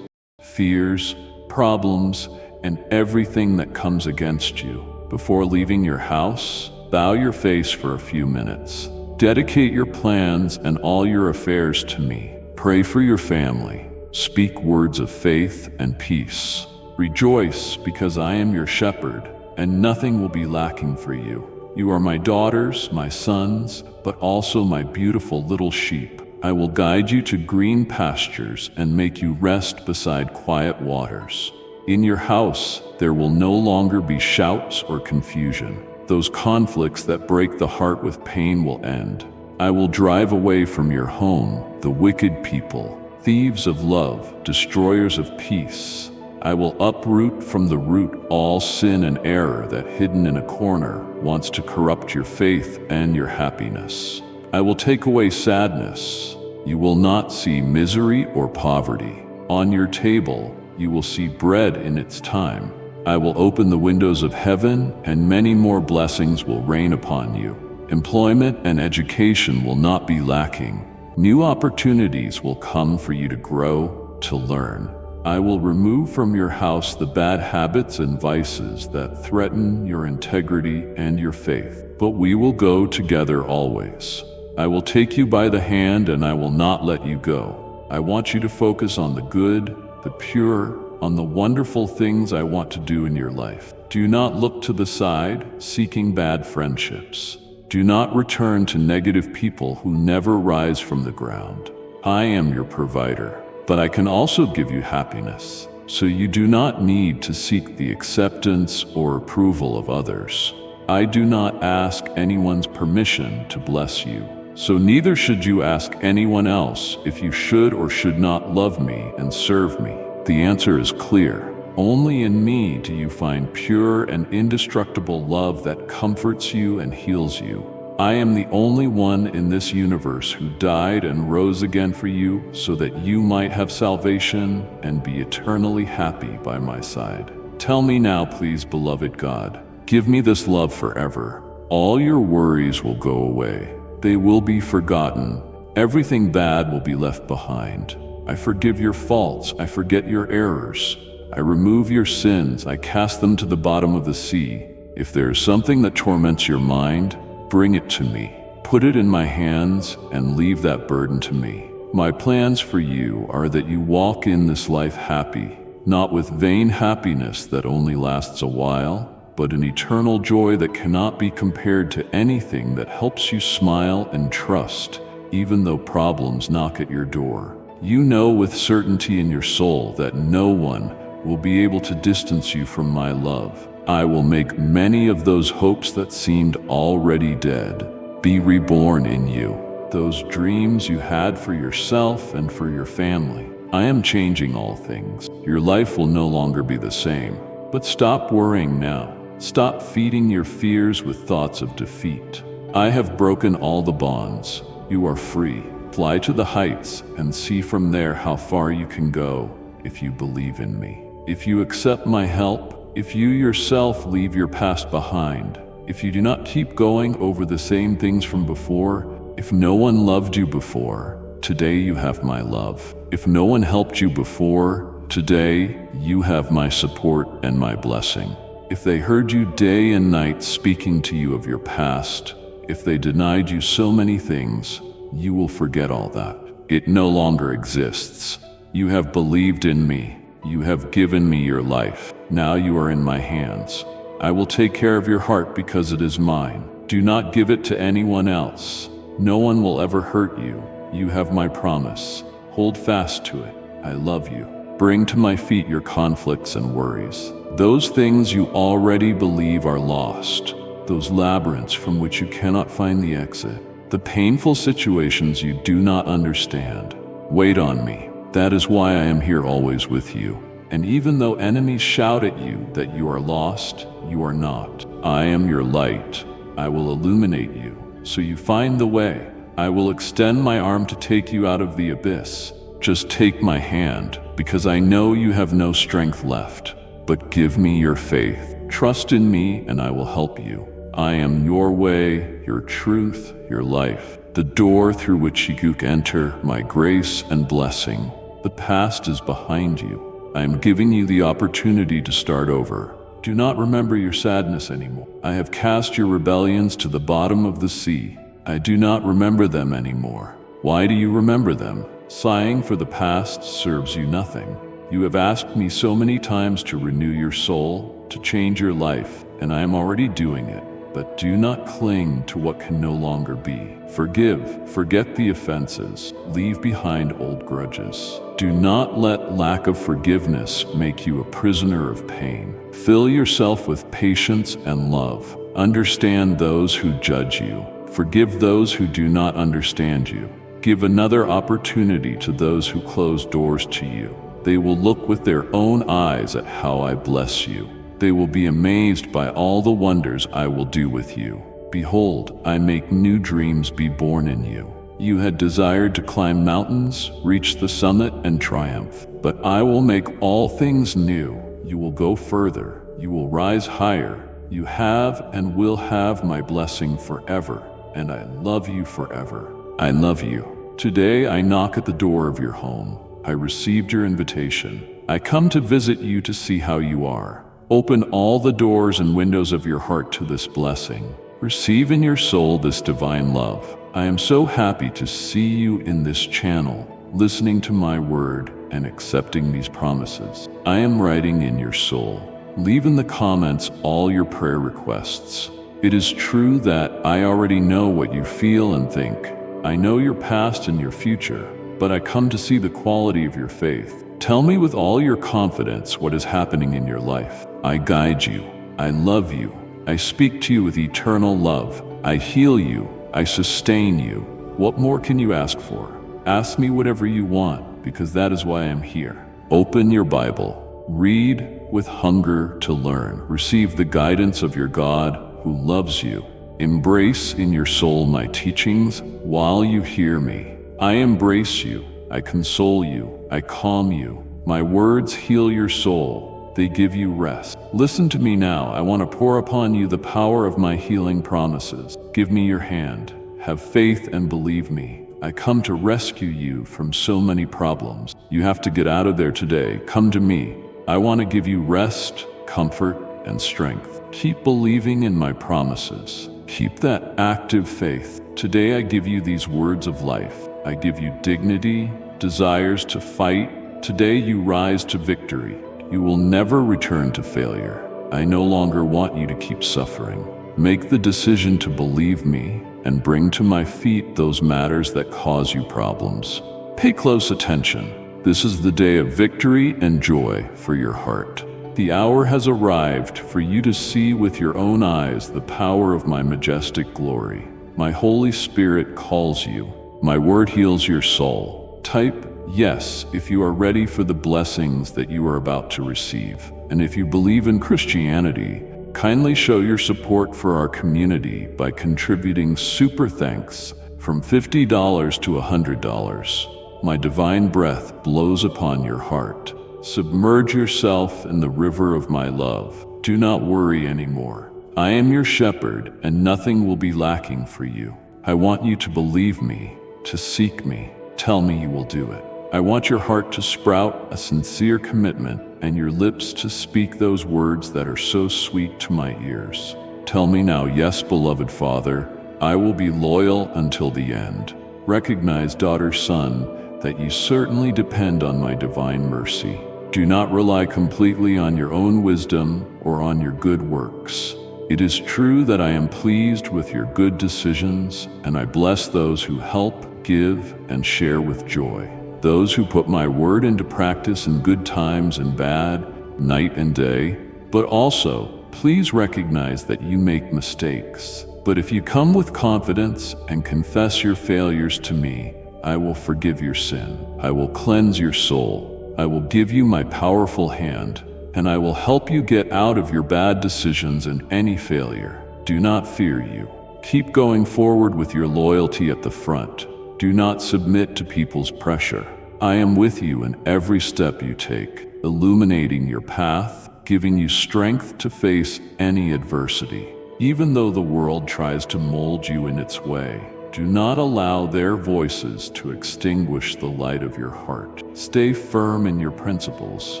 fears, problems, and everything that comes against you. Before leaving your house, bow your face for a few minutes. Dedicate your plans and all your affairs to me. Pray for your family. Speak words of faith and peace. Rejoice, because I am your shepherd, and nothing will be lacking for you. You are my daughters, my sons, but also my beautiful little sheep. I will guide you to green pastures and make you rest beside quiet waters. In your house, there will no longer be shouts or confusion. Those conflicts that break the heart with pain will end. I will drive away from your home the wicked people, thieves of love, destroyers of peace. I will uproot from the root all sin and error that, hidden in a corner, wants to corrupt your faith and your happiness. I will take away sadness. You will not see misery or poverty. On your table, you will see bread in its time. I will open the windows of heaven, and many more blessings will rain upon you. Employment and education will not be lacking. New opportunities will come for you to grow, to learn. I will remove from your house the bad habits and vices that threaten your integrity and your faith. But we will go together always. I will take you by the hand, and I will not let you go. I want you to focus on the good, the pure, on the wonderful things I want to do in your life. Do not look to the side, seeking bad friendships. Do not return to negative people who never rise from the ground. I am your provider, but I can also give you happiness, so you do not need to seek the acceptance or approval of others. I do not ask anyone's permission to bless you. So neither should you ask anyone else if you should or should not love me and serve me. The answer is clear. Only in me do you find pure and indestructible love that comforts you and heals you. I am the only one in this universe who died and rose again for you so that you might have salvation and be eternally happy by my side. Tell me now, please, beloved God, give me this love forever. All your worries will go away. They will be forgotten. Everything bad will be left behind. I forgive your faults. I forget your errors. I remove your sins. I cast them to the bottom of the sea. If there is something that torments your mind, bring it to me. Put it in my hands and leave that burden to me. My plans for you are that you walk in this life happy, not with vain happiness that only lasts a while, but an eternal joy that cannot be compared to anything that helps you smile and trust, even though problems knock at your door. You know with certainty in your soul that no one will be able to distance you from my love. I will make many of those hopes that seemed already dead be reborn in you. Those dreams you had for yourself and for your family. I am changing all things. Your life will no longer be the same. But stop worrying now. Stop feeding your fears with thoughts of defeat. I have broken all the bonds. You are free. Fly to the heights and see from there how far you can go if you believe in me. If you accept my help, if you yourself leave your past behind, if you do not keep going over the same things from before, if no one loved you before, today you have my love. If no one helped you before, today you have my support and my blessing. If they heard you day and night speaking to you of your past, if they denied you so many things, you will forget all that. It no longer exists. You have believed in me. You have given me your life. Now you are in my hands. I will take care of your heart because it is mine. Do not give it to anyone else. No one will ever hurt you. You have my promise. Hold fast to it. I love you. Bring to my feet your conflicts and worries. Those things you already believe are lost. Those labyrinths from which you cannot find the exit. The painful situations you do not understand. Wait on me. That is why I am here always with you. And even though enemies shout at you that you are lost, you are not. I am your light. I will illuminate you, so you find the way. I will extend my arm to take you out of the abyss. Just take my hand, because I know you have no strength left. But give me your faith. Trust in me, and I will help you. I am your way, your truth, your life. The door through which you can enter my grace and blessing. The past is behind you. I am giving you the opportunity to start over. Do not remember your sadness anymore. I have cast your rebellions to the bottom of the sea. I do not remember them anymore. Why do you remember them? Sighing for the past serves you nothing. You have asked me so many times to renew your soul, to change your life, and I am already doing it. But do not cling to what can no longer be. Forgive, forget the offenses, leave behind old grudges. Do not let lack of forgiveness make you a prisoner of pain. Fill yourself with patience and love. Understand those who judge you. Forgive those who do not understand you. Give another opportunity to those who close doors to you. They will look with their own eyes at how I bless you. They will be amazed by all the wonders I will do with you. Behold, I make new dreams be born in you. You had desired to climb mountains, reach the summit, and triumph. But I will make all things new. You will go further. You will rise higher. You have and will have my blessing forever, and I love you forever. I love you. Today I knock at the door of your home. I received your invitation. I come to visit you to see how you are. Open all the doors and windows of your heart to this blessing. Receive in your soul this divine love. I am so happy to see you in this channel, listening to my word and accepting these promises. I am writing in your soul. Leave in the comments all your prayer requests. It is true that I already know what you feel and think. I know your past and your future, but I come to see the quality of your faith. Tell me with all your confidence what is happening in your life. I guide you. I love you. I speak to you with eternal love. I heal you. I sustain you. What more can you ask for? Ask me whatever you want, because that is why I'm here. Open your Bible. Read with hunger to learn. Receive the guidance of your God who loves you. Embrace in your soul my teachings while you hear me. I embrace you. I console you. I calm you. My words heal your soul. They give you rest. Listen to me now. I want to pour upon you the power of my healing promises. Give me your hand. Have faith and believe me. I come to rescue you from so many problems. You have to get out of there today. Come to me. I want to give you rest, comfort, and strength. Keep believing in my promises. Keep that active faith. Today I give you these words of life. I give you dignity, desires to fight. Today you rise to victory. You will never return to failure. I no longer want you to keep suffering. Make the decision to believe me and bring to my feet those matters that cause you problems. Pay close attention. This is the day of victory and joy for your heart. The hour has arrived for you to see with your own eyes the power of my majestic glory. My Holy Spirit calls you. My word heals your soul. Type yes if you are ready for the blessings that you are about to receive. And if you believe in Christianity, kindly show your support for our community by contributing super thanks from $50 to $100. My divine breath blows upon your heart. Submerge yourself in the river of my love. Do not worry anymore. I am your shepherd, and nothing will be lacking for you. I want you to believe me, to seek me. Tell me you will do it. I want your heart to sprout a sincere commitment and your lips to speak those words that are so sweet to my ears. Tell me now, yes, beloved Father, I will be loyal until the end. Recognize, daughter, son, that you certainly depend on my divine mercy. Do not rely completely on your own wisdom or on your good works. It is true that I am pleased with your good decisions, and I bless those who help, give, and share with joy. Those who put my word into practice in good times and bad, night and day. But also, please recognize that you make mistakes. But if you come with confidence and confess your failures to me, I will forgive your sin. I will cleanse your soul. I will give you my powerful hand, and I will help you get out of your bad decisions and any failure. Do not fear you. Keep going forward with your loyalty at the front. Do not submit to people's pressure. I am with you in every step you take, illuminating your path, giving you strength to face any adversity. Even though the world tries to mold you in its way, do not allow their voices to extinguish the light of your heart. Stay firm in your principles,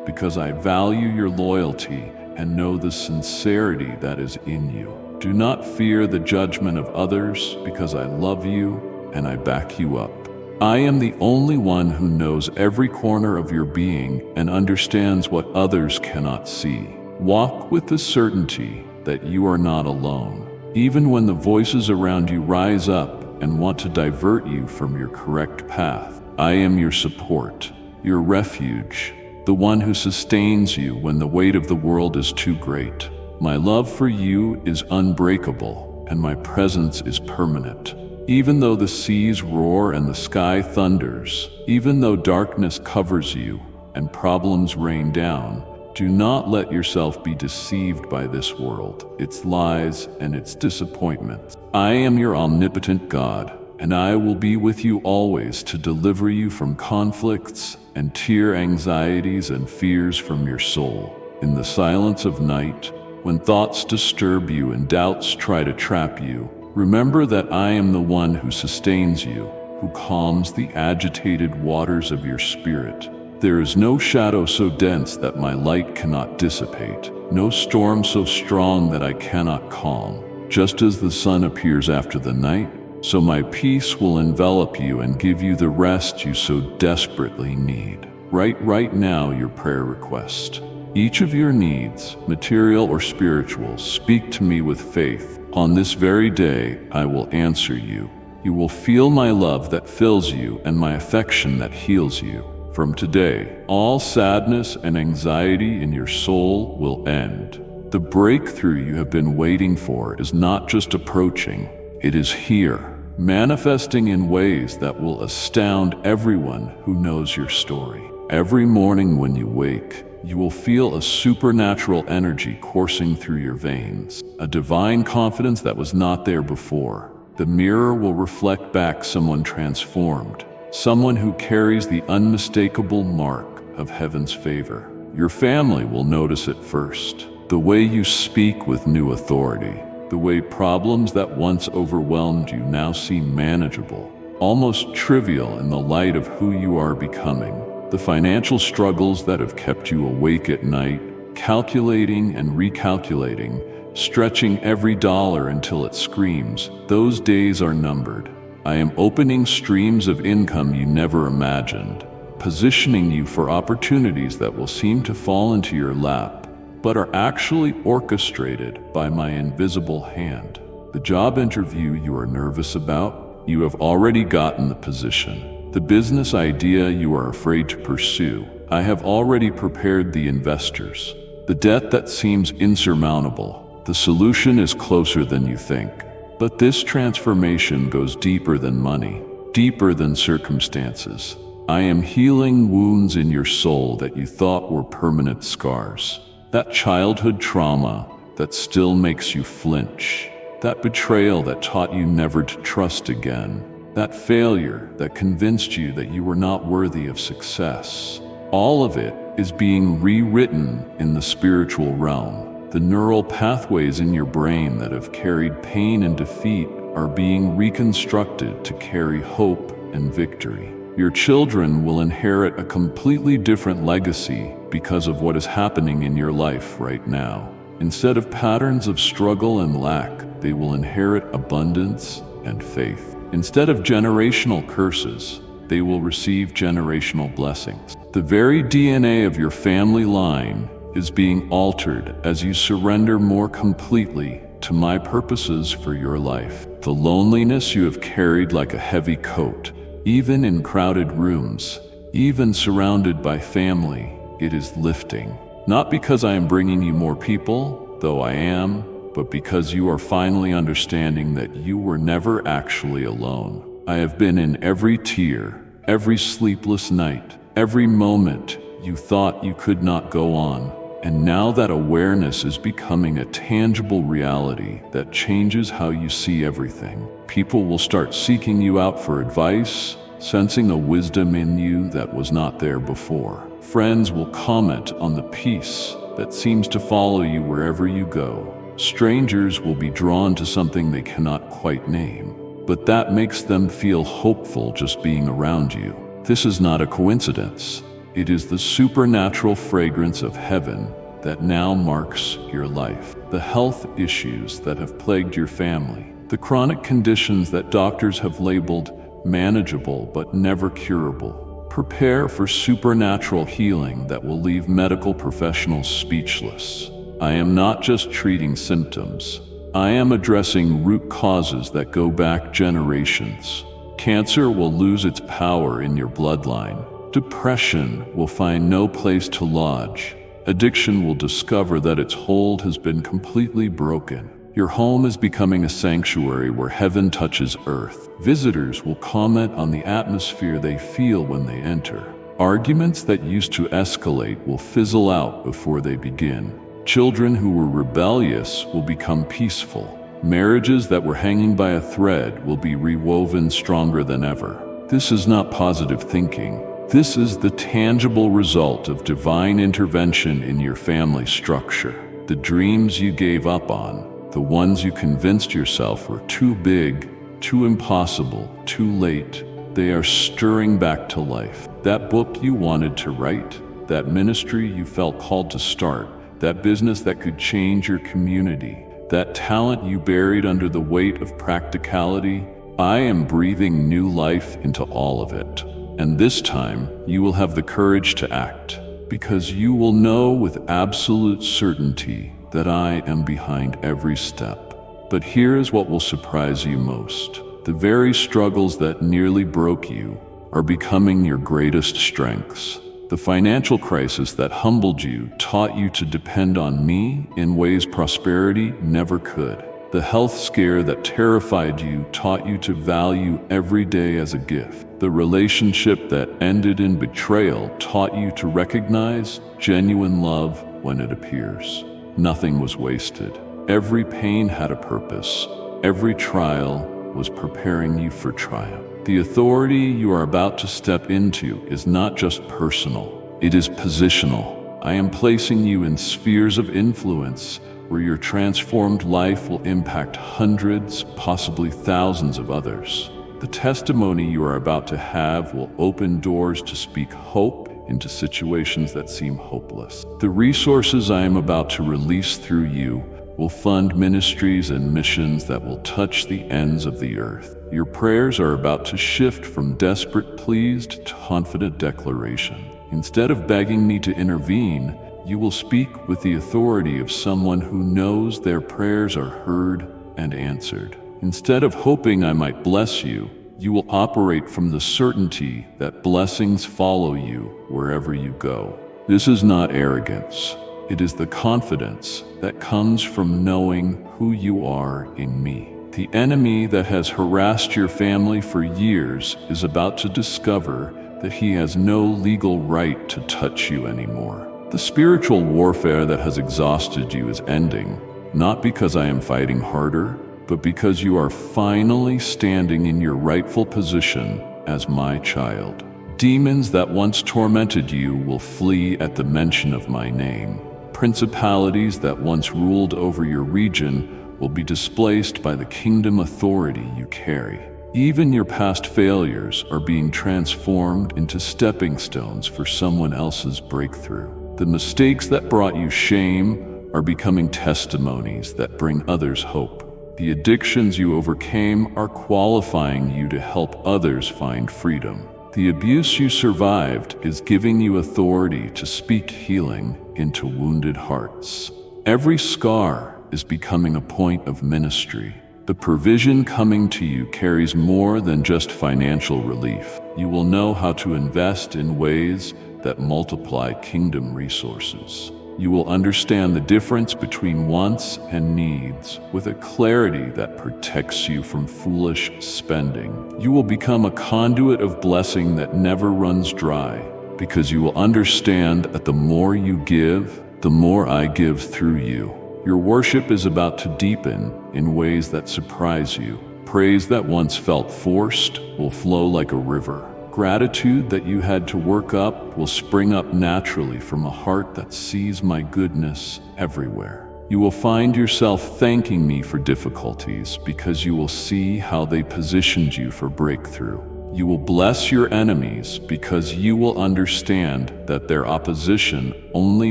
because I value your loyalty and know the sincerity that is in you. Do not fear the judgment of others, because I love you and I back you up. I am the only one who knows every corner of your being and understands what others cannot see. Walk with the certainty that you are not alone. Even when the voices around you rise up and want to divert you from your correct path, I am your support, your refuge, the one who sustains you when the weight of the world is too great. My love for you is unbreakable, and my presence is permanent. Even though the seas roar and the sky thunders, even though darkness covers you and problems rain down, do not let yourself be deceived by this world, its lies and its disappointments. I am your omnipotent God, and I will be with you always to deliver you from conflicts and tear anxieties and fears from your soul. In the silence of night, when thoughts disturb you and doubts try to trap you, remember that I am the one who sustains you, who calms the agitated waters of your spirit. There is no shadow so dense that my light cannot dissipate, no storm so strong that I cannot calm. Just as the sun appears after the night, so my peace will envelop you and give you the rest you so desperately need. Write right now your prayer request. Each of your needs, material or spiritual, speak to me with faith. On this very day, I will answer you. You will feel my love that fills you and my affection that heals you. From today, all sadness and anxiety in your soul will end. The breakthrough you have been waiting for is not just approaching, it is here, manifesting in ways that will astound everyone who knows your story. Every morning when you wake, you will feel a supernatural energy coursing through your veins, a divine confidence that was not there before. The mirror will reflect back someone transformed, someone who carries the unmistakable mark of heaven's favor. Your family will notice it first. The way you speak with new authority, the way problems that once overwhelmed you now seem manageable, almost trivial in the light of who you are becoming. The financial struggles that have kept you awake at night, calculating and recalculating, stretching every dollar until it screams, those days are numbered. I am opening streams of income you never imagined, positioning you for opportunities that will seem to fall into your lap, but are actually orchestrated by my invisible hand. The job interview you are nervous about, you have already gotten the position. The business idea you are afraid to pursue, I have already prepared the investors. The debt that seems insurmountable, the solution is closer than you think. But this transformation goes deeper than money, deeper than circumstances. I am healing wounds in your soul that you thought were permanent scars. That childhood trauma that still makes you flinch. That betrayal that taught you never to trust again. That failure that convinced you that you were not worthy of success. All of it is being rewritten in the spiritual realm. The neural pathways in your brain that have carried pain and defeat are being reconstructed to carry hope and victory. Your children will inherit a completely different legacy because of what is happening in your life right now. Instead of patterns of struggle and lack, they will inherit abundance and faith. Instead of generational curses, they will receive generational blessings. The very DNA of your family line is being altered as you surrender more completely to my purposes for your life. The loneliness you have carried like a heavy coat, even in crowded rooms, even surrounded by family, it is lifting. Not because I am bringing you more people, though I am, but because you are finally understanding that you were never actually alone. I have been in every tear, every sleepless night, every moment you thought you could not go on. And now that awareness is becoming a tangible reality that changes how you see everything. People will start seeking you out for advice, sensing a wisdom in you that was not there before. Friends will comment on the peace that seems to follow you wherever you go. Strangers will be drawn to something they cannot quite name, but that makes them feel hopeful just being around you. This is not a coincidence. It is the supernatural fragrance of heaven that now marks your life. The health issues that have plagued your family, the chronic conditions that doctors have labeled manageable but never curable. Prepare for supernatural healing that will leave medical professionals speechless. I am not just treating symptoms. I am addressing root causes that go back generations. Cancer will lose its power in your bloodline. Depression will find no place to lodge. Addiction will discover that its hold has been completely broken. Your home is becoming a sanctuary where heaven touches earth. Visitors will comment on the atmosphere they feel when they enter. Arguments that used to escalate will fizzle out before they begin. Children who were rebellious will become peaceful. Marriages that were hanging by a thread will be rewoven stronger than ever. This is not positive thinking. This is the tangible result of divine intervention in your family structure. The dreams you gave up on, the ones you convinced yourself were too big, too impossible, too late, they are stirring back to life. That book you wanted to write, that ministry you felt called to start, that business that could change your community, that talent you buried under the weight of practicality, I am breathing new life into all of it. And this time, you will have the courage to act, because you will know with absolute certainty that I am behind every step. But here is what will surprise you most. The very struggles that nearly broke you are becoming your greatest strengths. The financial crisis that humbled you taught you to depend on me in ways prosperity never could. The health scare that terrified you taught you to value every day as a gift. The relationship that ended in betrayal taught you to recognize genuine love when it appears. Nothing was wasted. Every pain had a purpose. Every trial was preparing you for triumph. The authority you are about to step into is not just personal, it is positional. I am placing you in spheres of influence where your transformed life will impact hundreds, possibly thousands of others. The testimony you are about to have will open doors to speak hope into situations that seem hopeless. The resources I am about to release through you will fund ministries and missions that will touch the ends of the earth. Your prayers are about to shift from desperate pleas to confident declaration. Instead of begging me to intervene, you will speak with the authority of someone who knows their prayers are heard and answered. Instead of hoping I might bless you, you will operate from the certainty that blessings follow you wherever you go. This is not arrogance. It is the confidence that comes from knowing who you are in me. The enemy that has harassed your family for years is about to discover that he has no legal right to touch you anymore. The spiritual warfare that has exhausted you is ending, not because I am fighting harder, but because you are finally standing in your rightful position as my child. Demons that once tormented you will flee at the mention of my name. Principalities that once ruled over your region will be displaced by the kingdom authority you carry. Even your past failures are being transformed into stepping stones for someone else's breakthrough. The mistakes that brought you shame are becoming testimonies that bring others hope. The addictions you overcame are qualifying you to help others find freedom. The abuse you survived is giving you authority to speak healing into wounded hearts. Every scar is becoming a point of ministry. The provision coming to you carries more than just financial relief. You will know how to invest in ways that multiply kingdom resources. You will understand the difference between wants and needs with a clarity that protects you from foolish spending. You will become a conduit of blessing that never runs dry, because you will understand that the more you give, the more I give through you. Your worship is about to deepen in ways that surprise you. Praise that once felt forced will flow like a river. Gratitude that you had to work up will spring up naturally from a heart that sees my goodness everywhere. You will find yourself thanking me for difficulties because you will see how they positioned you for breakthrough. You will bless your enemies because you will understand that their opposition only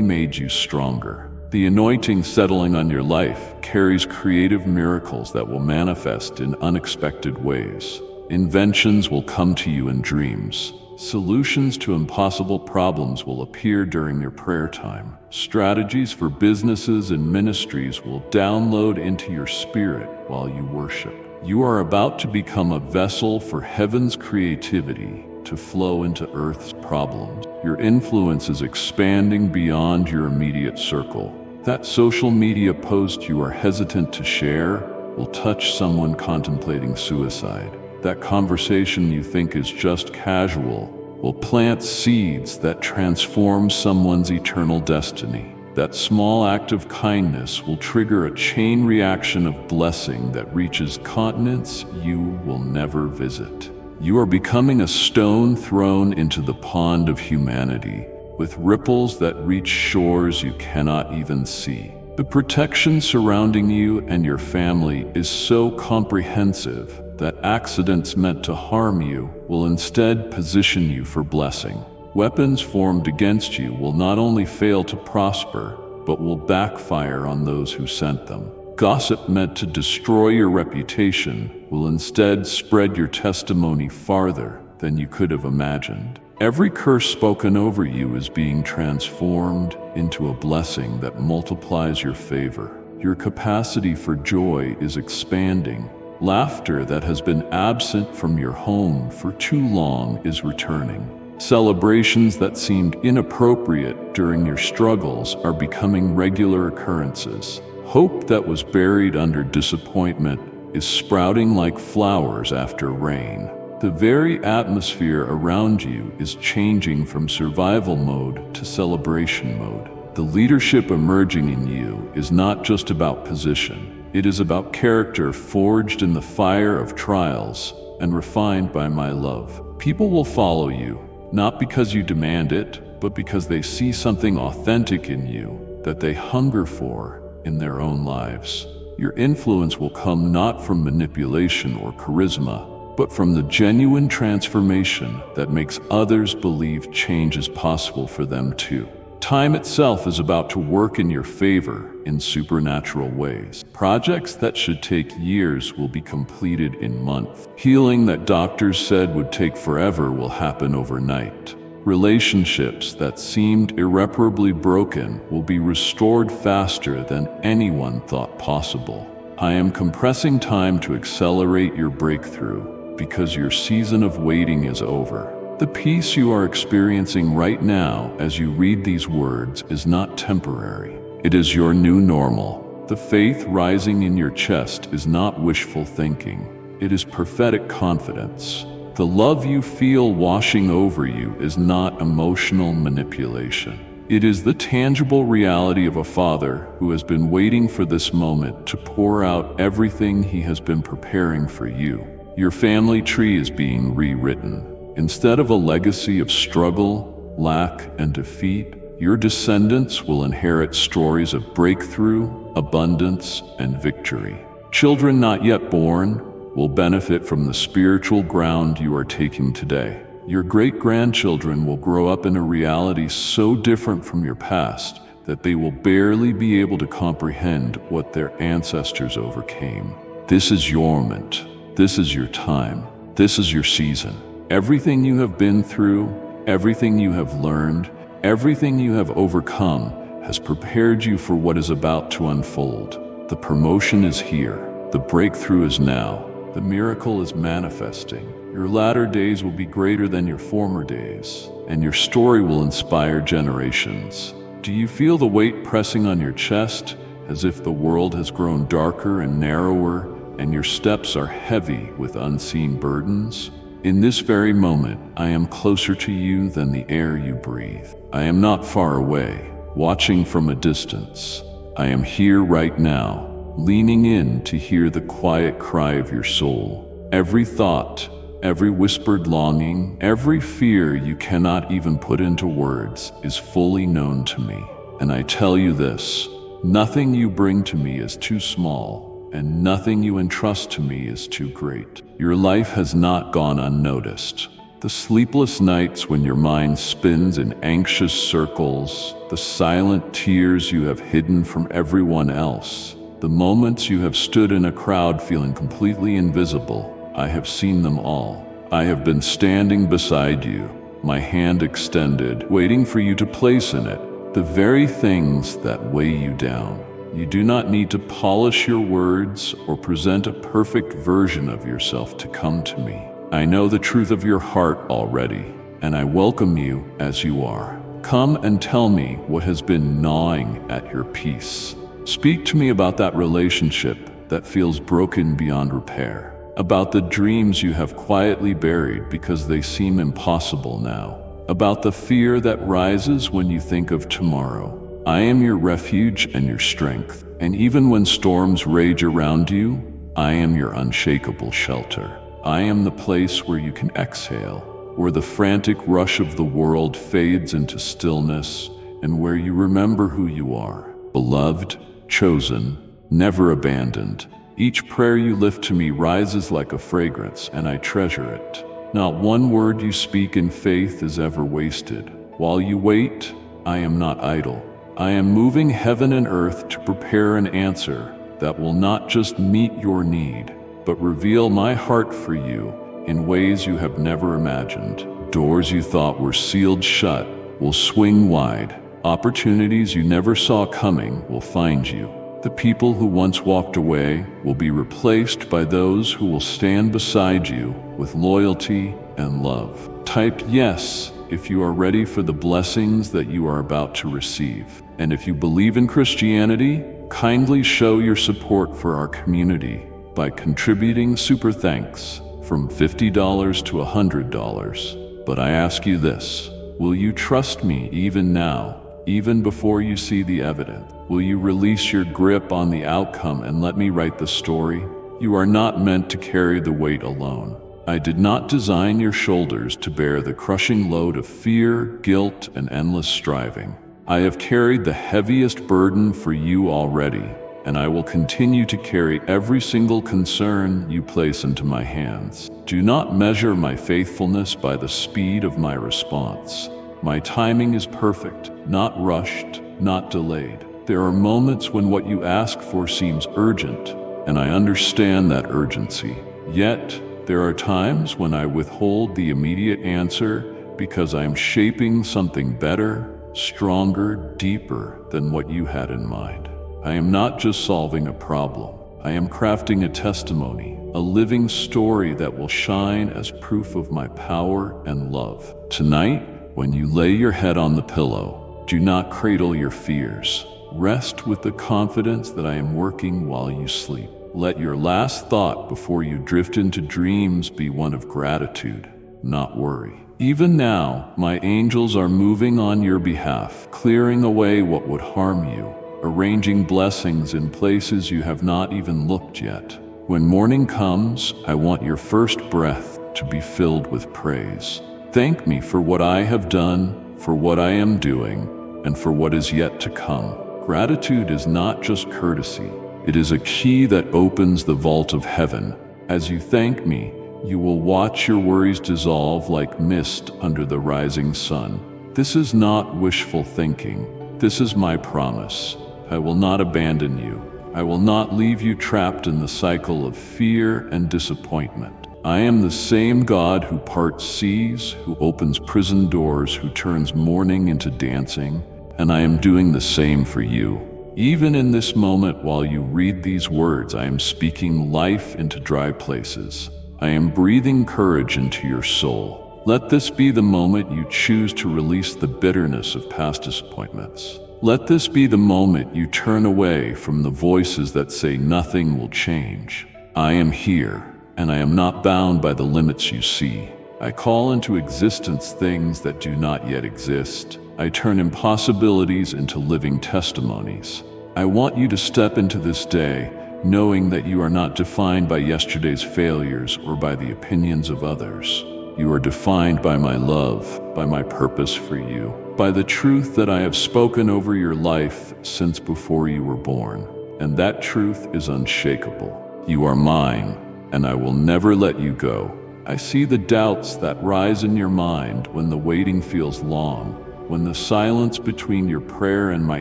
made you stronger. The anointing settling on your life carries creative miracles that will manifest in unexpected ways. Inventions will come to you in dreams. Solutions to impossible problems will appear during your prayer time. Strategies for businesses and ministries will download into your spirit while you worship. You are about to become a vessel for heaven's creativity to flow into earth's problems. Your influence is expanding beyond your immediate circle. That social media post you are hesitant to share will touch someone contemplating suicide. That conversation you think is just casual will plant seeds that transform someone's eternal destiny. That small act of kindness will trigger a chain reaction of blessing that reaches continents you will never visit. You are becoming a stone thrown into the pond of humanity, with ripples that reach shores you cannot even see. The protection surrounding you and your family is so comprehensive that accidents meant to harm you will instead position you for blessing. Weapons formed against you will not only fail to prosper, but will backfire on those who sent them. Gossip meant to destroy your reputation will instead spread your testimony farther than you could have imagined. Every curse spoken over you is being transformed into a blessing that multiplies your favor. Your capacity for joy is expanding. Laughter that has been absent from your home for too long is returning. Celebrations that seemed inappropriate during your struggles are becoming regular occurrences. Hope that was buried under disappointment is sprouting like flowers after rain. The very atmosphere around you is changing from survival mode to celebration mode. The leadership emerging in you is not just about position. It is about character forged in the fire of trials and refined by my love. People will follow you, not because you demand it, but because they see something authentic in you that they hunger for in their own lives. Your influence will come not from manipulation or charisma, but from the genuine transformation that makes others believe change is possible for them too. Time itself is about to work in your favor in supernatural ways. Projects that should take years will be completed in months. Healing that doctors said would take forever will happen overnight. Relationships that seemed irreparably broken will be restored faster than anyone thought possible. I am compressing time to accelerate your breakthrough because your season of waiting is over. The peace you are experiencing right now as you read these words is not temporary. It is your new normal. The faith rising in your chest is not wishful thinking. It is prophetic confidence. The love you feel washing over you is not emotional manipulation. It is the tangible reality of a father who has been waiting for this moment to pour out everything he has been preparing for you. Your family tree is being rewritten. Instead of a legacy of struggle, lack, and defeat, your descendants will inherit stories of breakthrough, abundance, and victory. Children not yet born will benefit from the spiritual ground you are taking today. Your great-grandchildren will grow up in a reality so different from your past that they will barely be able to comprehend what their ancestors overcame. This is your moment. This is your time. This is your season. Everything you have been through, everything you have learned, everything you have overcome has prepared you for what is about to unfold. The promotion is here. The breakthrough is now. The miracle is manifesting. Your latter days will be greater than your former days, and your story will inspire generations. Do you feel the weight pressing on your chest, as if the world has grown darker and narrower, and your steps are heavy with unseen burdens? In this very moment, I am closer to you than the air you breathe. I am not far away, watching from a distance. I am here right now, leaning in to hear the quiet cry of your soul. Every thought, every whispered longing, every fear you cannot even put into words is fully known to me. And I tell you this, nothing you bring to me is too small, and nothing you entrust to me is too great. Your life has not gone unnoticed. The sleepless nights when your mind spins in anxious circles, the silent tears you have hidden from everyone else, the moments you have stood in a crowd feeling completely invisible, I have seen them all. I have been standing beside you, my hand extended, waiting for you to place in it the very things that weigh you down. You do not need to polish your words or present a perfect version of yourself to come to me. I know the truth of your heart already, and I welcome you as you are. Come and tell me what has been gnawing at your peace. Speak to me about that relationship that feels broken beyond repair, about the dreams you have quietly buried because they seem impossible now, about the fear that rises when you think of tomorrow. I am your refuge and your strength, and even when storms rage around you, I am your unshakable shelter. I am the place where you can exhale, where the frantic rush of the world fades into stillness, and where you remember who you are, beloved, chosen, never abandoned. Each prayer you lift to me rises like a fragrance, and I treasure it. Not one word you speak in faith is ever wasted. While you wait, I am not idle. I am moving heaven and earth to prepare an answer that will not just meet your need, but reveal my heart for you in ways you have never imagined. Doors you thought were sealed shut will swing wide. Opportunities you never saw coming will find you. The people who once walked away will be replaced by those who will stand beside you with loyalty and love. Type yes if you are ready for the blessings that you are about to receive. And if you believe in Christianity, kindly show your support for our community by contributing super thanks from $50 to $100. But I ask you this, will you trust me even now, even before you see the evidence? Will you release your grip on the outcome and let me write the story? You are not meant to carry the weight alone. I did not design your shoulders to bear the crushing load of fear, guilt, and endless striving. I have carried the heaviest burden for you already, and I will continue to carry every single concern you place into my hands. Do not measure my faithfulness by the speed of my response. My timing is perfect, not rushed, not delayed. There are moments when what you ask for seems urgent, and I understand that urgency. Yet, there are times when I withhold the immediate answer because I am shaping something better, stronger, deeper than what you had in mind. I am not just solving a problem. I am crafting a testimony, a living story that will shine as proof of my power and love. Tonight, when you lay your head on the pillow, do not cradle your fears. Rest with the confidence that I am working while you sleep. Let your last thought before you drift into dreams be one of gratitude, not worry. Even now, my angels are moving on your behalf, clearing away what would harm you, arranging blessings in places you have not even looked yet. When morning comes, I want your first breath to be filled with praise. Thank me for what I have done, for what I am doing, and for what is yet to come. Gratitude is not just courtesy. It is a key that opens the vault of heaven. As you thank me, you will watch your worries dissolve like mist under the rising sun. This is not wishful thinking. This is my promise. I will not abandon you. I will not leave you trapped in the cycle of fear and disappointment. I am the same God who parts seas, who opens prison doors, who turns mourning into dancing, and I am doing the same for you. Even in this moment while you read these words, I am speaking life into dry places. I am breathing courage into your soul. Let this be the moment you choose to release the bitterness of past disappointments. Let this be the moment you turn away from the voices that say nothing will change. I am here, and I am not bound by the limits you see. I call into existence things that do not yet exist. I turn impossibilities into living testimonies. I want you to step into this day knowing that you are not defined by yesterday's failures or by the opinions of others. You are defined by my love, by my purpose for you, by the truth that I have spoken over your life since before you were born. And that truth is unshakable. You are mine, and I will never let you go. I see the doubts that rise in your mind when the waiting feels long, when the silence between your prayer and my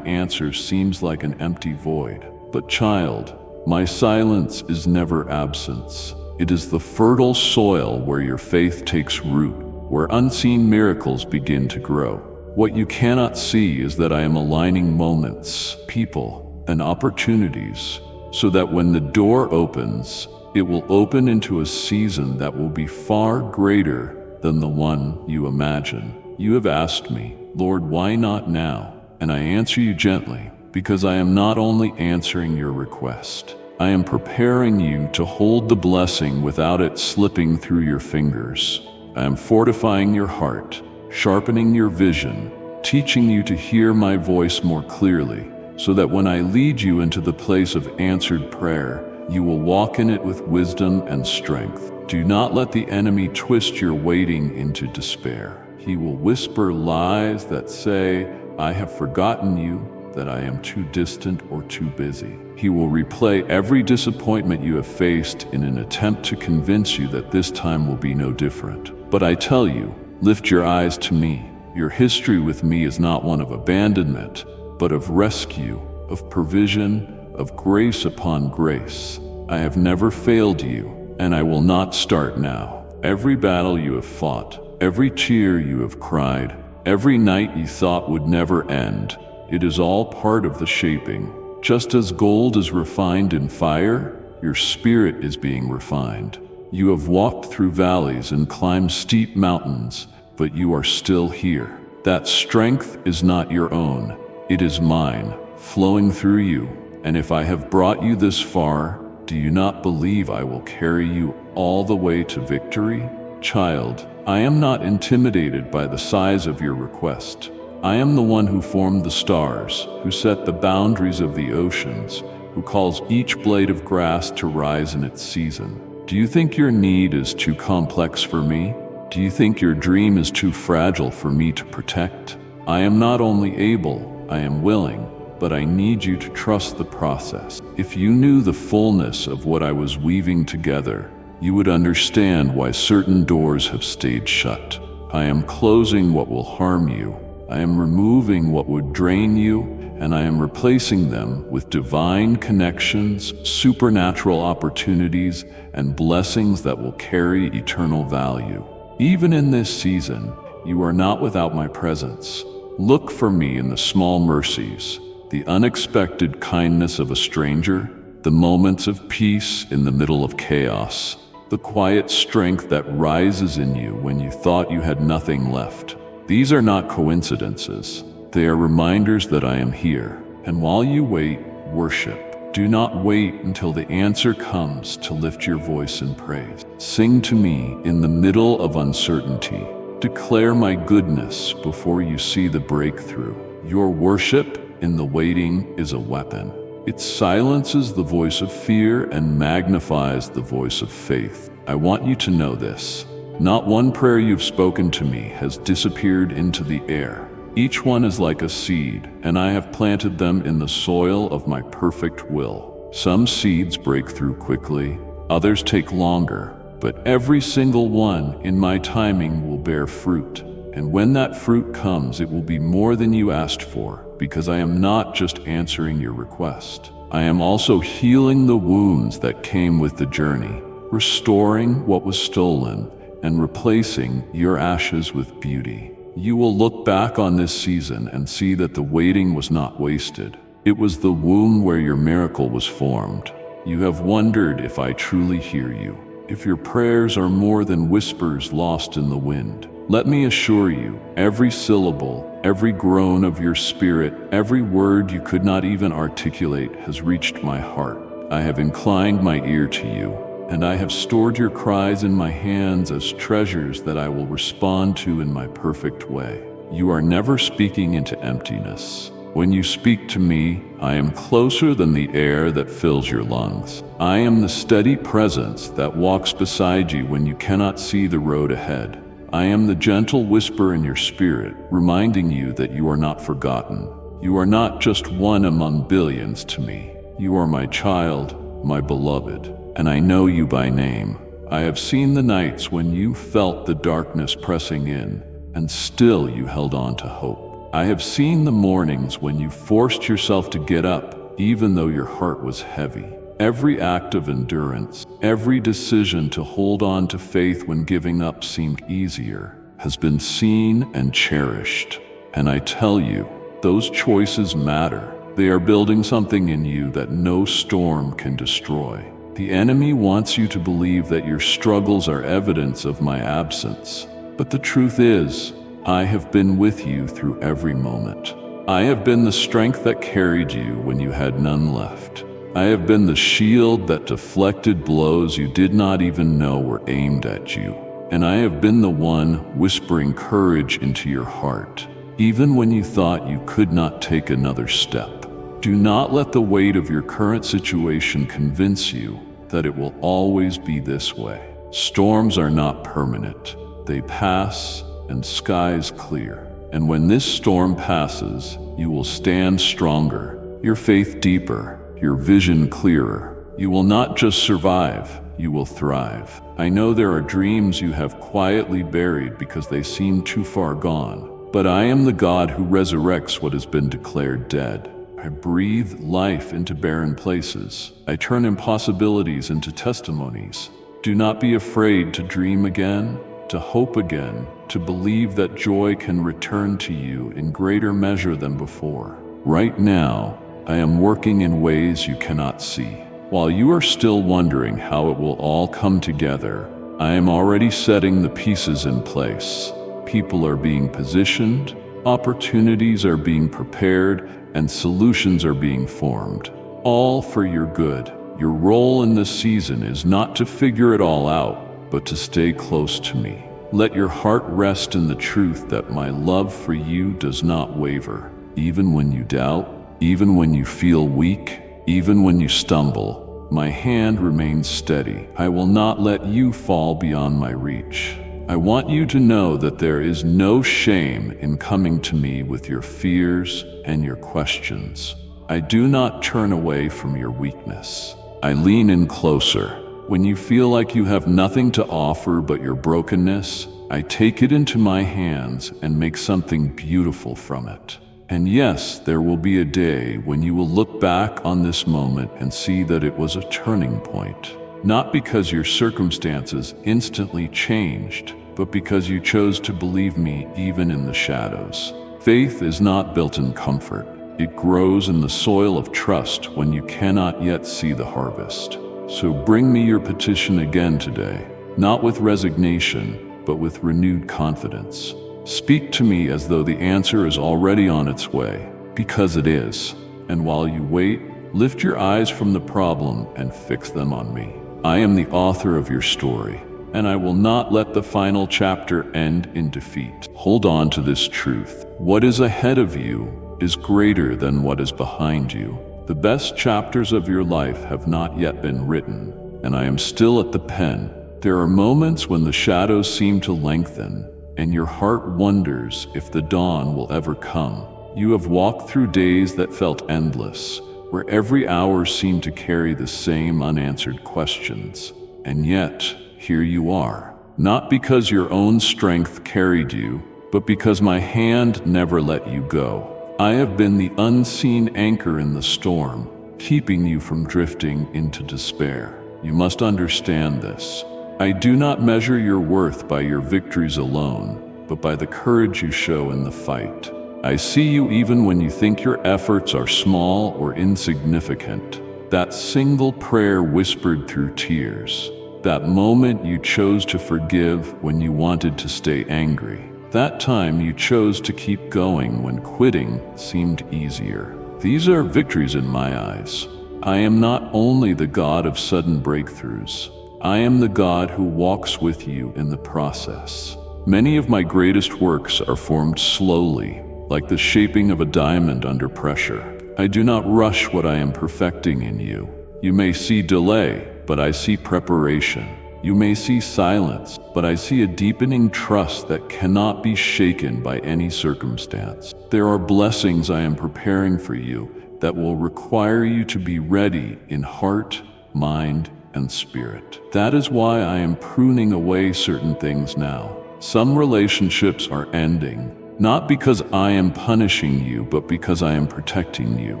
answer seems like an empty void. But child, my silence is never absence. It is the fertile soil where your faith takes root, where unseen miracles begin to grow. What you cannot see is that I am aligning moments, people, and opportunities so that when the door opens, it will open into a season that will be far greater than the one you imagine. You have asked me, Lord, why not now? And I answer you gently, because I am not only answering your request, I am preparing you to hold the blessing without it slipping through your fingers. I am fortifying your heart, sharpening your vision, teaching you to hear my voice more clearly, so that when I lead you into the place of answered prayer, you will walk in it with wisdom and strength. Do not let the enemy twist your waiting into despair. He will whisper lies that say, I have forgotten you, that I am too distant or too busy. He will replay every disappointment you have faced in an attempt to convince you that this time will be no different. But I tell you, lift your eyes to me. Your history with me is not one of abandonment, but of rescue, of provision, of grace upon grace. I have never failed you, and I will not start now. Every battle you have fought, every tear you have cried, every night you thought would never end, it is all part of the shaping. Just as gold is refined in fire, your spirit is being refined. You have walked through valleys and climbed steep mountains, but you are still here. That strength is not your own, it is mine, flowing through you. And if I have brought you this far, do you not believe I will carry you all the way to victory? Child, I am not intimidated by the size of your request. I am the one who formed the stars, who set the boundaries of the oceans, who calls each blade of grass to rise in its season. Do you think your need is too complex for me? Do you think your dream is too fragile for me to protect? I am not only able, I am willing, but I need you to trust the process. If you knew the fullness of what I was weaving together, you would understand why certain doors have stayed shut. I am closing what will harm you. I am removing what would drain you, and I am replacing them with divine connections, supernatural opportunities, and blessings that will carry eternal value. Even in this season, you are not without my presence. Look for me in the small mercies, the unexpected kindness of a stranger, the moments of peace in the middle of chaos, the quiet strength that rises in you when you thought you had nothing left. These are not coincidences. They are reminders that I am here. And while you wait, worship. Do not wait until the answer comes to lift your voice in praise. Sing to me in the middle of uncertainty. Declare my goodness before you see the breakthrough. Your worship in the waiting is a weapon. It silences the voice of fear and magnifies the voice of faith. I want you to know this. Not one prayer you've spoken to me has disappeared into the air. Each one is like a seed, and I have planted them in the soil of my perfect will. Some seeds break through quickly, others take longer, but every single one in my timing will bear fruit. And when that fruit comes, it will be more than you asked for, because I am not just answering your request. I am also healing the wounds that came with the journey, restoring what was stolen, and replacing your ashes with beauty. You will look back on this season and see that the waiting was not wasted. It was the womb where your miracle was formed. You have wondered if I truly hear you, if your prayers are more than whispers lost in the wind. Let me assure you, every syllable, every groan of your spirit, every word you could not even articulate has reached my heart. I have inclined my ear to you, and I have stored your cries in my hands as treasures that I will respond to in my perfect way. You are never speaking into emptiness. When you speak to me, I am closer than the air that fills your lungs. I am the steady presence that walks beside you when you cannot see the road ahead. I am the gentle whisper in your spirit, reminding you that you are not forgotten. You are not just one among billions to me. You are my child, my beloved, and I know you by name. I have seen the nights when you felt the darkness pressing in, and still you held on to hope. I have seen the mornings when you forced yourself to get up, even though your heart was heavy. Every act of endurance, every decision to hold on to faith when giving up seemed easier, has been seen and cherished. And I tell you, those choices matter. They are building something in you that no storm can destroy. The enemy wants you to believe that your struggles are evidence of my absence. But the truth is, I have been with you through every moment. I have been the strength that carried you when you had none left. I have been the shield that deflected blows you did not even know were aimed at you. And I have been the one whispering courage into your heart, even when you thought you could not take another step. Do not let the weight of your current situation convince you that it will always be this way. Storms are not permanent. They pass, and skies clear. And when this storm passes, you will stand stronger, your faith deeper, your vision clearer. You will not just survive, you will thrive. I know there are dreams you have quietly buried because they seem too far gone. But I am the God who resurrects what has been declared dead. I breathe life into barren places. I turn impossibilities into testimonies. Do not be afraid to dream again, to hope again, to believe that joy can return to you in greater measure than before. Right now, I am working in ways you cannot see. While you are still wondering how it will all come together, I am already setting the pieces in place. people are being positioned, opportunities are being prepared, and solutions are being formed, all for your good. Your role in this season is not to figure it all out, but to stay close to me. Let your heart rest in the truth that my love for you does not waver. Even when you doubt, even when you feel weak, even when you stumble, my hand remains steady. I will not let you fall beyond my reach. I want you to know that there is no shame in coming to me with your fears and your questions. I do not turn away from your weakness. I lean in closer. When you feel like you have nothing to offer but your brokenness, I take it into my hands and make something beautiful from it. And yes, there will be a day when you will look back on this moment and see that it was a turning point. Not because your circumstances instantly changed, but because you chose to believe me even in the shadows. Faith is not built in comfort. It grows in the soil of trust when you cannot yet see the harvest. So bring me your petition again today, not with resignation, but with renewed confidence. Speak to me as though the answer is already on its way, because it is. And while you wait, lift your eyes from the problem and fix them on me. I am the author of your story, and I will not let the final chapter end in defeat. Hold on to this truth. What is ahead of you is greater than what is behind you. The best chapters of your life have not yet been written, and I am still at the pen. There are moments when the shadows seem to lengthen, and your heart wonders if the dawn will ever come. You have walked through days that felt endless, where every hour seemed to carry the same unanswered questions. And yet, here you are. Not because your own strength carried you, but because my hand never let you go. I have been the unseen anchor in the storm, keeping you from drifting into despair. You must understand this. I do not measure your worth by your victories alone, but by the courage you show in the fight. I see you even when you think your efforts are small or insignificant. That single prayer whispered through tears. That moment you chose to forgive when you wanted to stay angry. That time you chose to keep going when quitting seemed easier. These are victories in my eyes. I am not only the God of sudden breakthroughs. I am the God who walks with you in the process. Many of my greatest works are formed slowly, like the shaping of a diamond under pressure. I do not rush what I am perfecting in you. You may see delay, but I see preparation. You may see silence, but I see a deepening trust that cannot be shaken by any circumstance. There are blessings I am preparing for you that will require you to be ready in heart, mind, and spirit. That is why I am pruning away certain things now. Some relationships are ending, not because I am punishing you, but because I am protecting you.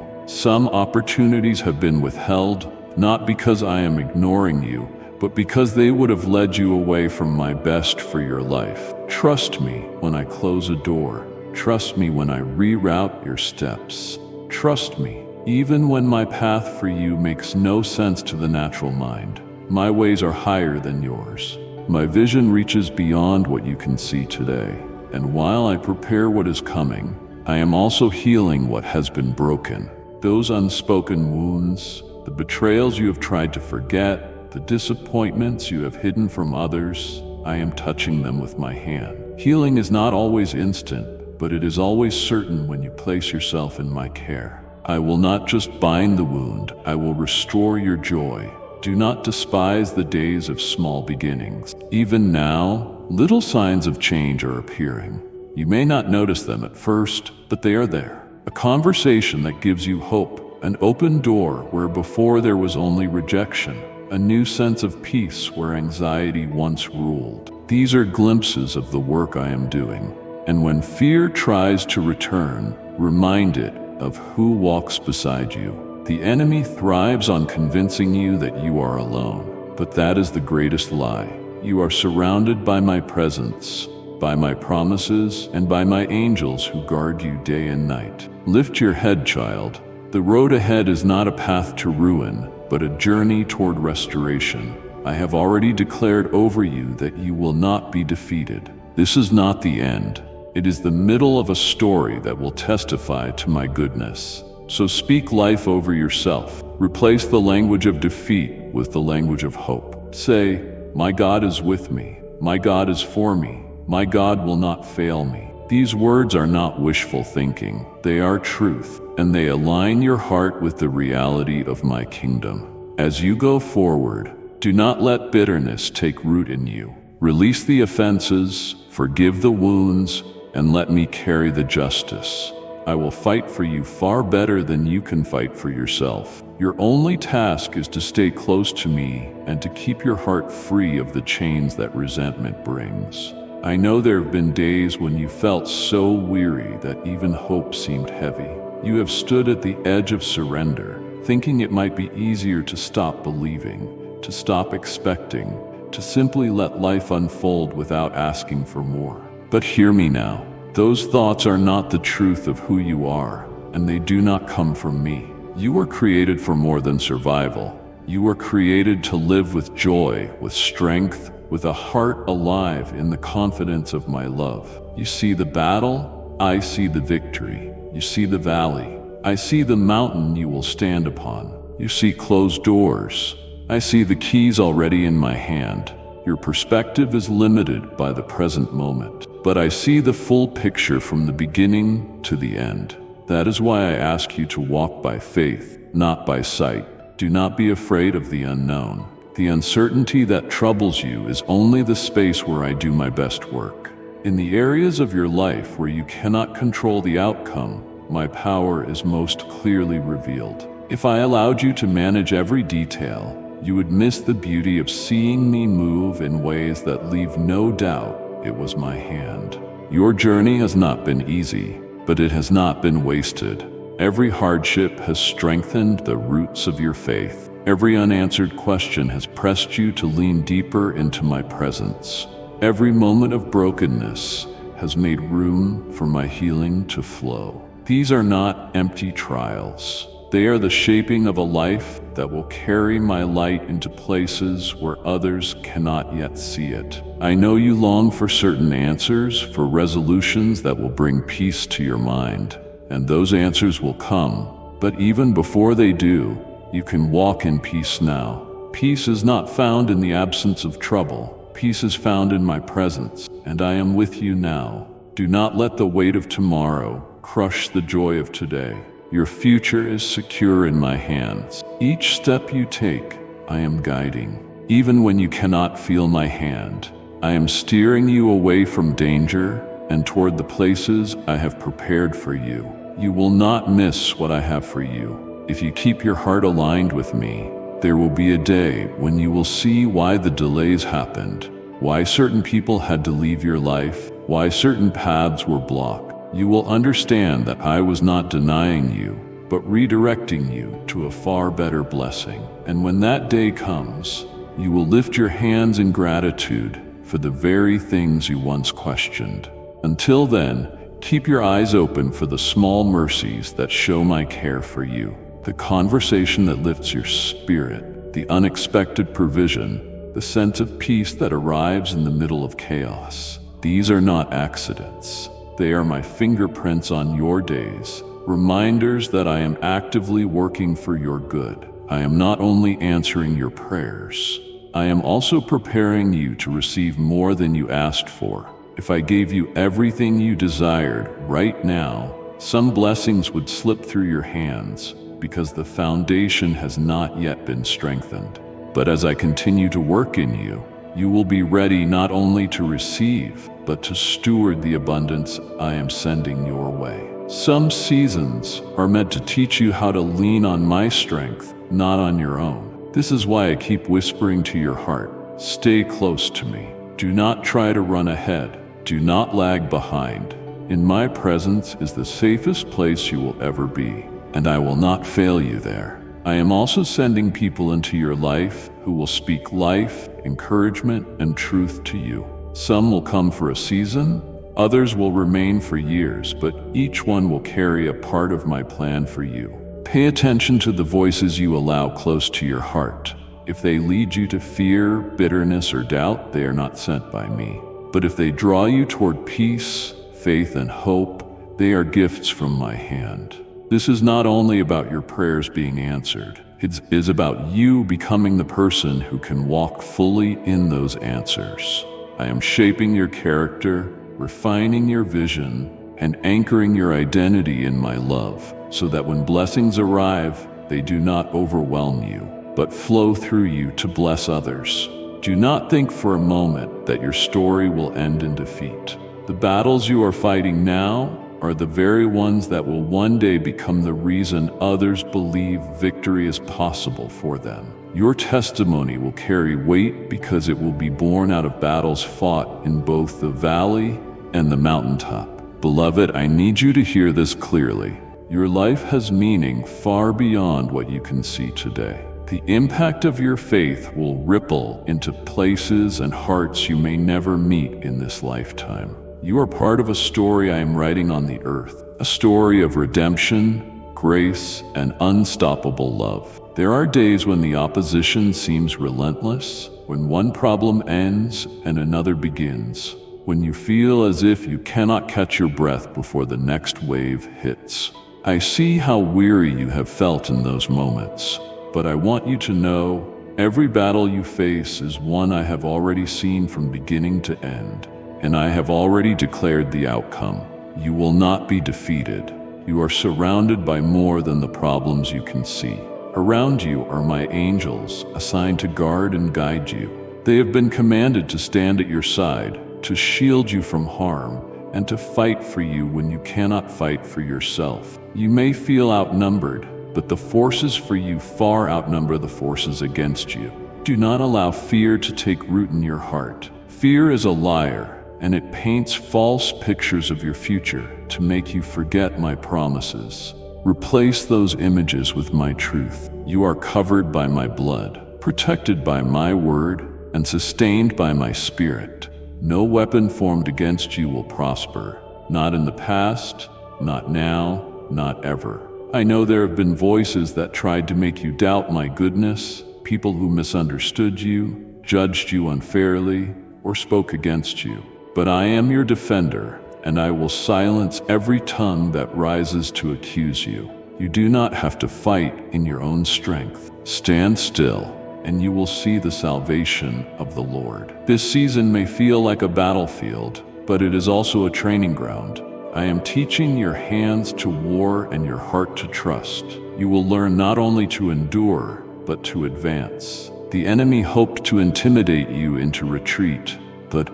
Some opportunities have been withheld, not because I am ignoring you, but because they would have led you away from my best for your life. Trust me when I close a door. Trust me when I reroute your steps. Trust me, even when my path for you makes no sense to the natural mind. My ways are higher than yours. My vision reaches beyond what you can see today. And while I prepare what is coming, I am also healing what has been broken. Those unspoken wounds, the betrayals you have tried to forget, the disappointments you have hidden from others, I am touching them with my hand. Healing is not always instant, but it is always certain when you place yourself in my care. I will not just bind the wound, I will restore your joy. Do not despise the days of small beginnings. Even now, little signs of change are appearing. You may not notice them at first, but they are there. A conversation that gives you hope, an open door where before there was only rejection, a new sense of peace where anxiety once ruled. These are glimpses of the work I am doing. And when fear tries to return, remind it of who walks beside you. The enemy thrives on convincing you that you are alone, but that is the greatest lie. You are surrounded by my presence, by my promises, and by my angels who guard you day and night. Lift your head, child. The road ahead is not a path to ruin, but a journey toward restoration. I have already declared over you that you will not be defeated. This is not the end. It is the middle of a story that will testify to my goodness. So speak life over yourself. Replace the language of defeat with the language of hope. Say, "My God is with me. My God is for me. My God will not fail me." These words are not wishful thinking. They are truth, and they align your heart with the reality of my kingdom. As you go forward, do not let bitterness take root in you. Release the offenses, forgive the wounds, and let me carry the justice. I will fight for you far better than you can fight for yourself. Your only task is to stay close to me and to keep your heart free of the chains that resentment brings. I know there have been days when you felt so weary that even hope seemed heavy. You have stood at the edge of surrender, thinking it might be easier to stop believing, to stop expecting, to simply let life unfold without asking for more. But hear me now. Those thoughts are not the truth of who you are, and they do not come from me. You were created for more than survival. You were created to live with joy, with strength, with a heart alive in the confidence of my love. You see the battle, I see the victory. You see the valley, I see the mountain you will stand upon. You see closed doors, I see the keys already in my hand. Your perspective is limited by the present moment, but I see the full picture from the beginning to the end. That is why I ask you to walk by faith, not by sight. Do not be afraid of the unknown. The uncertainty that troubles you is only the space where I do my best work. In the areas of your life where you cannot control the outcome, my power is most clearly revealed. If I allowed you to manage every detail, you would miss the beauty of seeing me move in ways that leave no doubt it was my hand. Your journey has not been easy, but it has not been wasted. Every hardship has strengthened the roots of your faith. Every unanswered question has pressed you to lean deeper into my presence. Every moment of brokenness has made room for my healing to flow. These are not empty trials. They are the shaping of a life that will carry my light into places where others cannot yet see it. I know you long for certain answers, for resolutions that will bring peace to your mind, and those answers will come. But even before they do, you can walk in peace now. Peace is not found in the absence of trouble. Peace is found in my presence, and I am with you now. Do not let the weight of tomorrow crush the joy of today. Your future is secure in my hands. Each step you take, I am guiding. Even when you cannot feel my hand, I am steering you away from danger and toward the places I have prepared for you. You will not miss what I have for you. If you keep your heart aligned with me, there will be a day when you will see why the delays happened, why certain people had to leave your life, why certain paths were blocked. You will understand that I was not denying you, but redirecting you to a far better blessing. And when that day comes, you will lift your hands in gratitude for the very things you once questioned. Until then, keep your eyes open for the small mercies that show my care for you. The conversation that lifts your spirit, the unexpected provision, the sense of peace that arrives in the middle of chaos. These are not accidents. They are my fingerprints on your days, reminders that I am actively working for your good. I am not only answering your prayers, I am also preparing you to receive more than you asked for. If I gave you everything you desired right now, some blessings would slip through your hands because the foundation has not yet been strengthened. But as I continue to work in you, you will be ready not only to receive, but to steward the abundance I am sending your way. Some seasons are meant to teach you how to lean on my strength, not on your own. This is why I keep whispering to your heart, stay close to me. Do not try to run ahead. Do not lag behind. In my presence is the safest place you will ever be, and I will not fail you there. I am also sending people into your life who will speak life, encouragement, and truth to you. Some will come for a season, others will remain for years, but each one will carry a part of my plan for you. Pay attention to the voices you allow close to your heart. If they lead you to fear, bitterness, or doubt, they are not sent by me. But if they draw you toward peace, faith, and hope, they are gifts from my hand. This is not only about your prayers being answered. It is about you becoming the person who can walk fully in those answers. I am shaping your character, refining your vision, and anchoring your identity in my love, so that when blessings arrive, they do not overwhelm you, but flow through you to bless others. Do not think for a moment that your story will end in defeat. The battles you are fighting now are the very ones that will one day become the reason others believe victory is possible for them. Your testimony will carry weight because it will be born out of battles fought in both the valley and the mountaintop. Beloved, I need you to hear this clearly. Your life has meaning far beyond what you can see today. The impact of your faith will ripple into places and hearts you may never meet in this lifetime. You are part of a story I am writing on the earth, a story of redemption, grace, and unstoppable love. There are days when the opposition seems relentless, when one problem ends and another begins, when you feel as if you cannot catch your breath before the next wave hits. I see how weary you have felt in those moments, but I want you to know every battle you face is one I have already seen from beginning to end, and I have already declared the outcome. You will not be defeated. You are surrounded by more than the problems you can see. Around you are my angels, assigned to guard and guide you. They have been commanded to stand at your side, to shield you from harm, and to fight for you when you cannot fight for yourself. You may feel outnumbered, but the forces for you far outnumber the forces against you. Do not allow fear to take root in your heart. Fear is a liar, and it paints false pictures of your future to make you forget my promises. Replace those images with my truth. You are covered by my blood, protected by my word, and sustained by my spirit. No weapon formed against you will prosper, not in the past, not now, not ever. I know there have been voices that tried to make you doubt my goodness, people who misunderstood you, judged you unfairly, or spoke against you. But I am your defender, and I will silence every tongue that rises to accuse you. You do not have to fight in your own strength. Stand still, and you will see the salvation of the Lord. This season may feel like a battlefield, but it is also a training ground. I am teaching your hands to war and your heart to trust. You will learn not only to endure, but to advance. The enemy hoped to intimidate you into retreat, but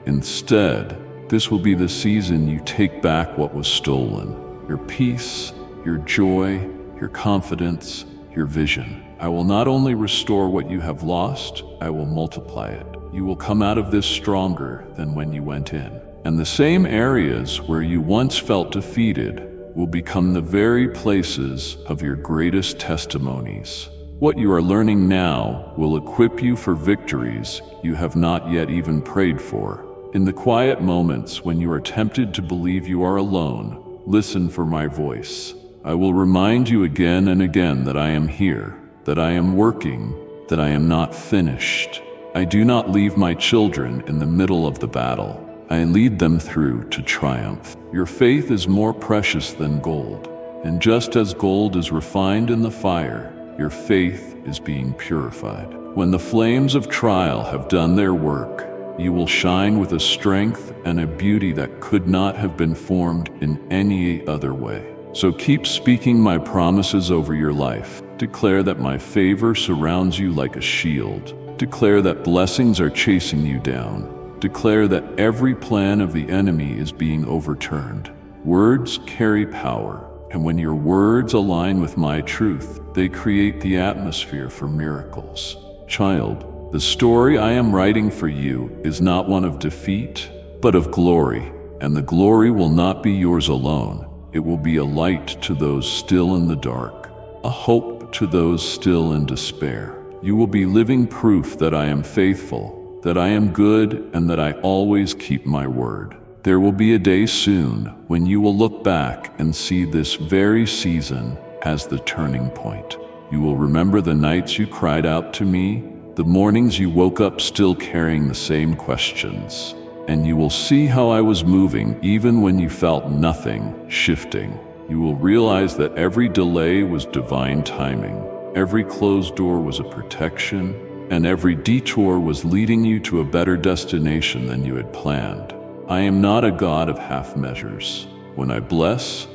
instead, this will be the season you take back what was stolen. Your peace, your joy, your confidence, your vision. I will not only restore what you have lost, I will multiply it. You will come out of this stronger than when you went in. And the same areas where you once felt defeated will become the very places of your greatest testimonies. What you are learning now will equip you for victories you have not yet even prayed for. In the quiet moments when you are tempted to believe you are alone, listen for my voice. I will remind you again and again that I am here, that I am working, that I am not finished. I do not leave my children in the middle of the battle. I lead them through to triumph. Your faith is more precious than gold, and just as gold is refined in the fire, your faith is being purified. When the flames of trial have done their work, you will shine with a strength and a beauty that could not have been formed in any other way. So keep speaking my promises over your life. Declare that my favor surrounds you like a shield. Declare that blessings are chasing you down. Declare that every plan of the enemy is being overturned. Words carry power, and when your words align with my truth, they create the atmosphere for miracles. Child, the story I am writing for you is not one of defeat, but of glory, and the glory will not be yours alone. It will be a light to those still in the dark, a hope to those still in despair. You will be living proof that I am faithful, that I am good, and that I always keep my word. There will be a day soon when you will look back and see this very season as the turning point. You will remember the nights you cried out to me, the mornings you woke up still carrying the same questions. and you will see how I was moving even when you felt nothing shifting. You will realize that every delay was divine timing, every closed door was a protection, and every detour was leading you to a better destination than you had planned. I am not a God of half measures. When I bless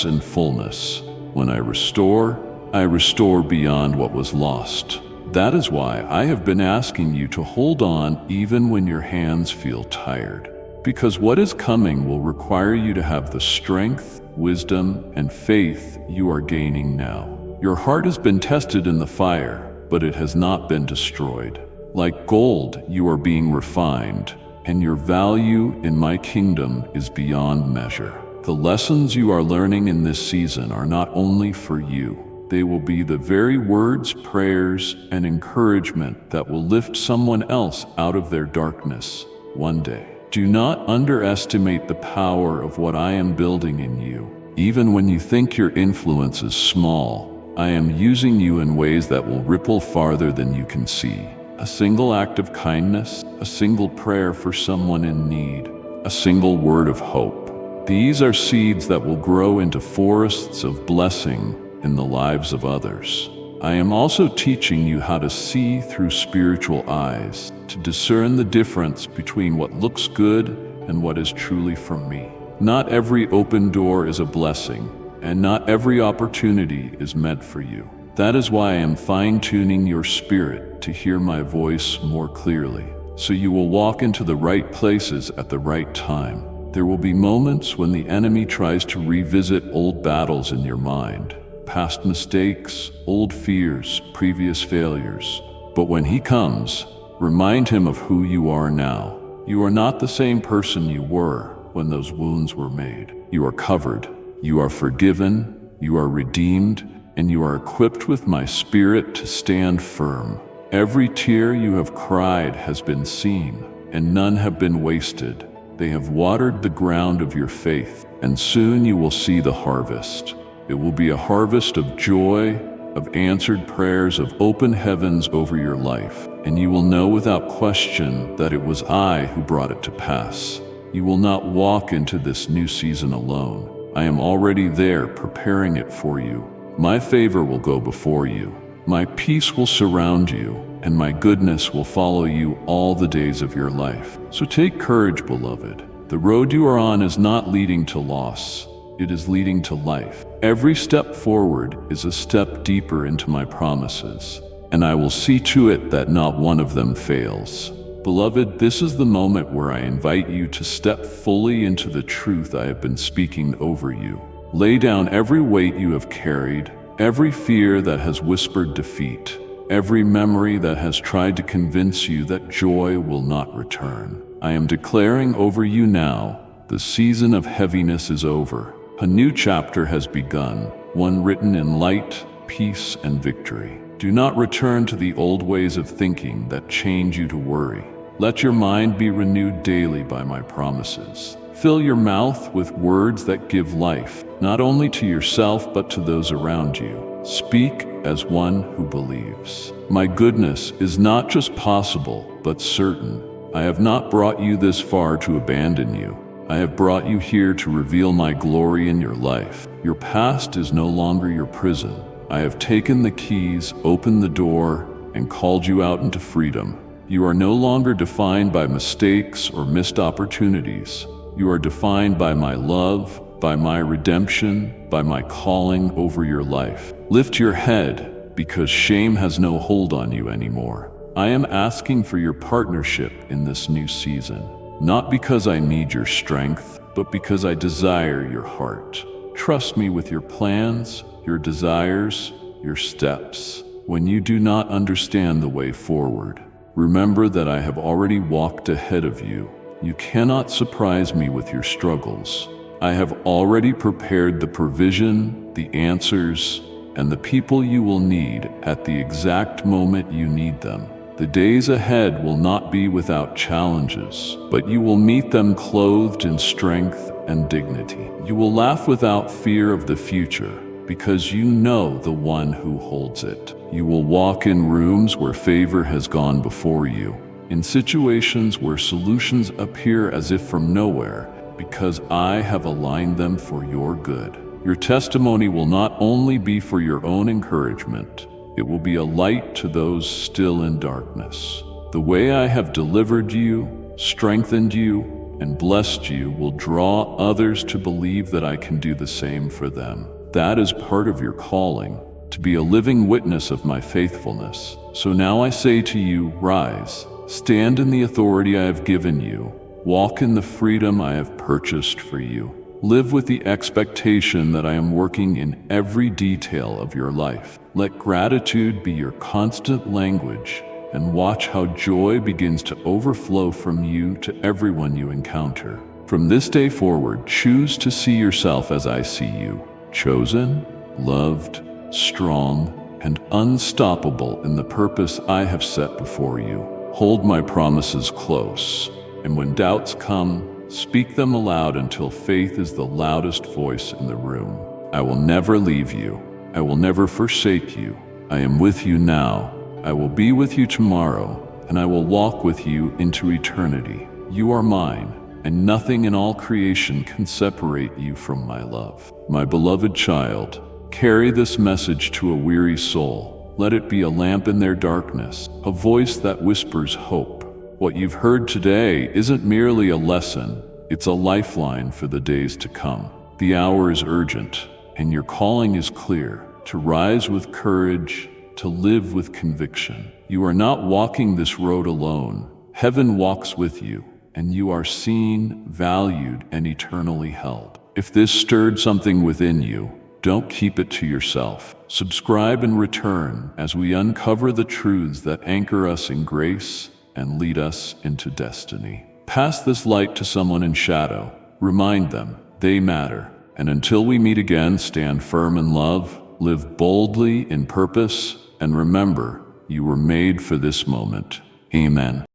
in fullness. When I restore beyond what was lost. That is why I have been asking you to hold on even when your hands feel tired. Because what is coming will require you to have the strength, wisdom, and faith you are gaining now. Your heart has been tested in the fire, but it has not been destroyed. Like gold, you are being refined, and your value in my kingdom is beyond measure. The lessons you are learning in this season are not only for you. They will be the very words, prayers, and encouragement that will lift someone else out of their darkness one day. Do not underestimate the power of what I am building in you. Even when you think your influence is small, I am using you in ways that will ripple farther than you can see. A single act of kindness, a single prayer for someone in need, a single word of hope. These are seeds that will grow into forests of blessing in the lives of others. I am also teaching you how to see through spiritual eyes, to discern the difference between what looks good and what is truly from me. Not every open door is a blessing, and not every opportunity is meant for you. That is why I am fine-tuning your spirit to hear my voice more clearly, so you will walk into the right places at the right time. There will be moments when the enemy tries to revisit old battles in your mind, past mistakes, old fears, previous failures. But when he comes, remind him of who you are now. You are not the same person you were when those wounds were made. You are covered. You are forgiven, you are redeemed, and you are equipped with my spirit to stand firm. Every tear you have cried has been seen, and none have been wasted. They have watered the ground of your faith, and soon you will see the harvest. It will be a harvest of joy, of answered prayers, of open heavens over your life, and you will know without question that it was I who brought it to pass. You will not walk into this new season alone. I am already there preparing it for you. My favor will go before you. My peace will surround you, and my goodness will follow you all the days of your life. So take courage, beloved. The road you are on is not leading to loss. It is leading to life. Every step forward is a step deeper into my promises, and I will see to it that not one of them fails. Beloved, this is the moment where I invite you to step fully into the truth I have been speaking over you. Lay down every weight you have carried, every fear that has whispered defeat, every memory that has tried to convince you that joy will not return. I am declaring over you now, the season of heaviness is over. A new chapter has begun, one written in light, peace, and victory. Do not return to the old ways of thinking that chained you to worry. Let your mind be renewed daily by my promises. Fill your mouth with words that give life, not only to yourself but to those around you. Speak as one who believes. My goodness is not just possible, but certain. I have not brought you this far to abandon you. I have brought you here to reveal my glory in your life. Your past is no longer your prison. I have taken the keys, opened the door, and called you out into freedom. You are no longer defined by mistakes or missed opportunities. You are defined by my love, by my redemption, by my calling over your life. Lift your head, because shame has no hold on you anymore. I am asking for your partnership in this new season, not because I need your strength, but because I desire your heart. Trust me with your plans, your desires, your steps. When you do not understand the way forward, remember that I have already walked ahead of you. You cannot surprise me with your struggles. I have already prepared the provision, the answers, and the people you will need at the exact moment you need them. The days ahead will not be without challenges, but you will meet them clothed in strength and dignity. You will laugh without fear of the future, because you know the one who holds it. You will walk in rooms where favor has gone before you, in situations where solutions appear as if from nowhere, because I have aligned them for your good. Your testimony will not only be for your own encouragement, it will be a light to those still in darkness. The way I have delivered you, strengthened you, and blessed you will draw others to believe that I can do the same for them. That is part of your calling, to be a living witness of my faithfulness. So now I say to you, rise, stand in the authority I have given you, walk in the freedom I have purchased for you. Live with the expectation that I am working in every detail of your life. Let gratitude be your constant language, and watch how joy begins to overflow from you to everyone you encounter. From this day forward, choose to see yourself as I see you, chosen, loved, strong, and unstoppable in the purpose I have set before you. Hold my promises close, and when doubts come, speak them aloud until faith is the loudest voice in the room. I will never leave you. I will never forsake you. I am with you now. I will be with you tomorrow, and I will walk with you into eternity. You are mine, and nothing in all creation can separate you from my love. My beloved child, carry this message to a weary soul. Let it be a lamp in their darkness, a voice that whispers hope. What you've heard today isn't merely a lesson, it's a lifeline for the days to come. The hour is urgent, and your calling is clear, to rise with courage, to live with conviction. You are not walking this road alone. Heaven walks with you, and you are seen, valued, and eternally held. If this stirred something within you, don't keep it to yourself. Subscribe and return as we uncover the truths that anchor us in grace and lead us into destiny. Pass this light to someone in shadow. Remind them they matter. And until we meet again, stand firm in love, live boldly in purpose, and remember, you were made for this moment. Amen.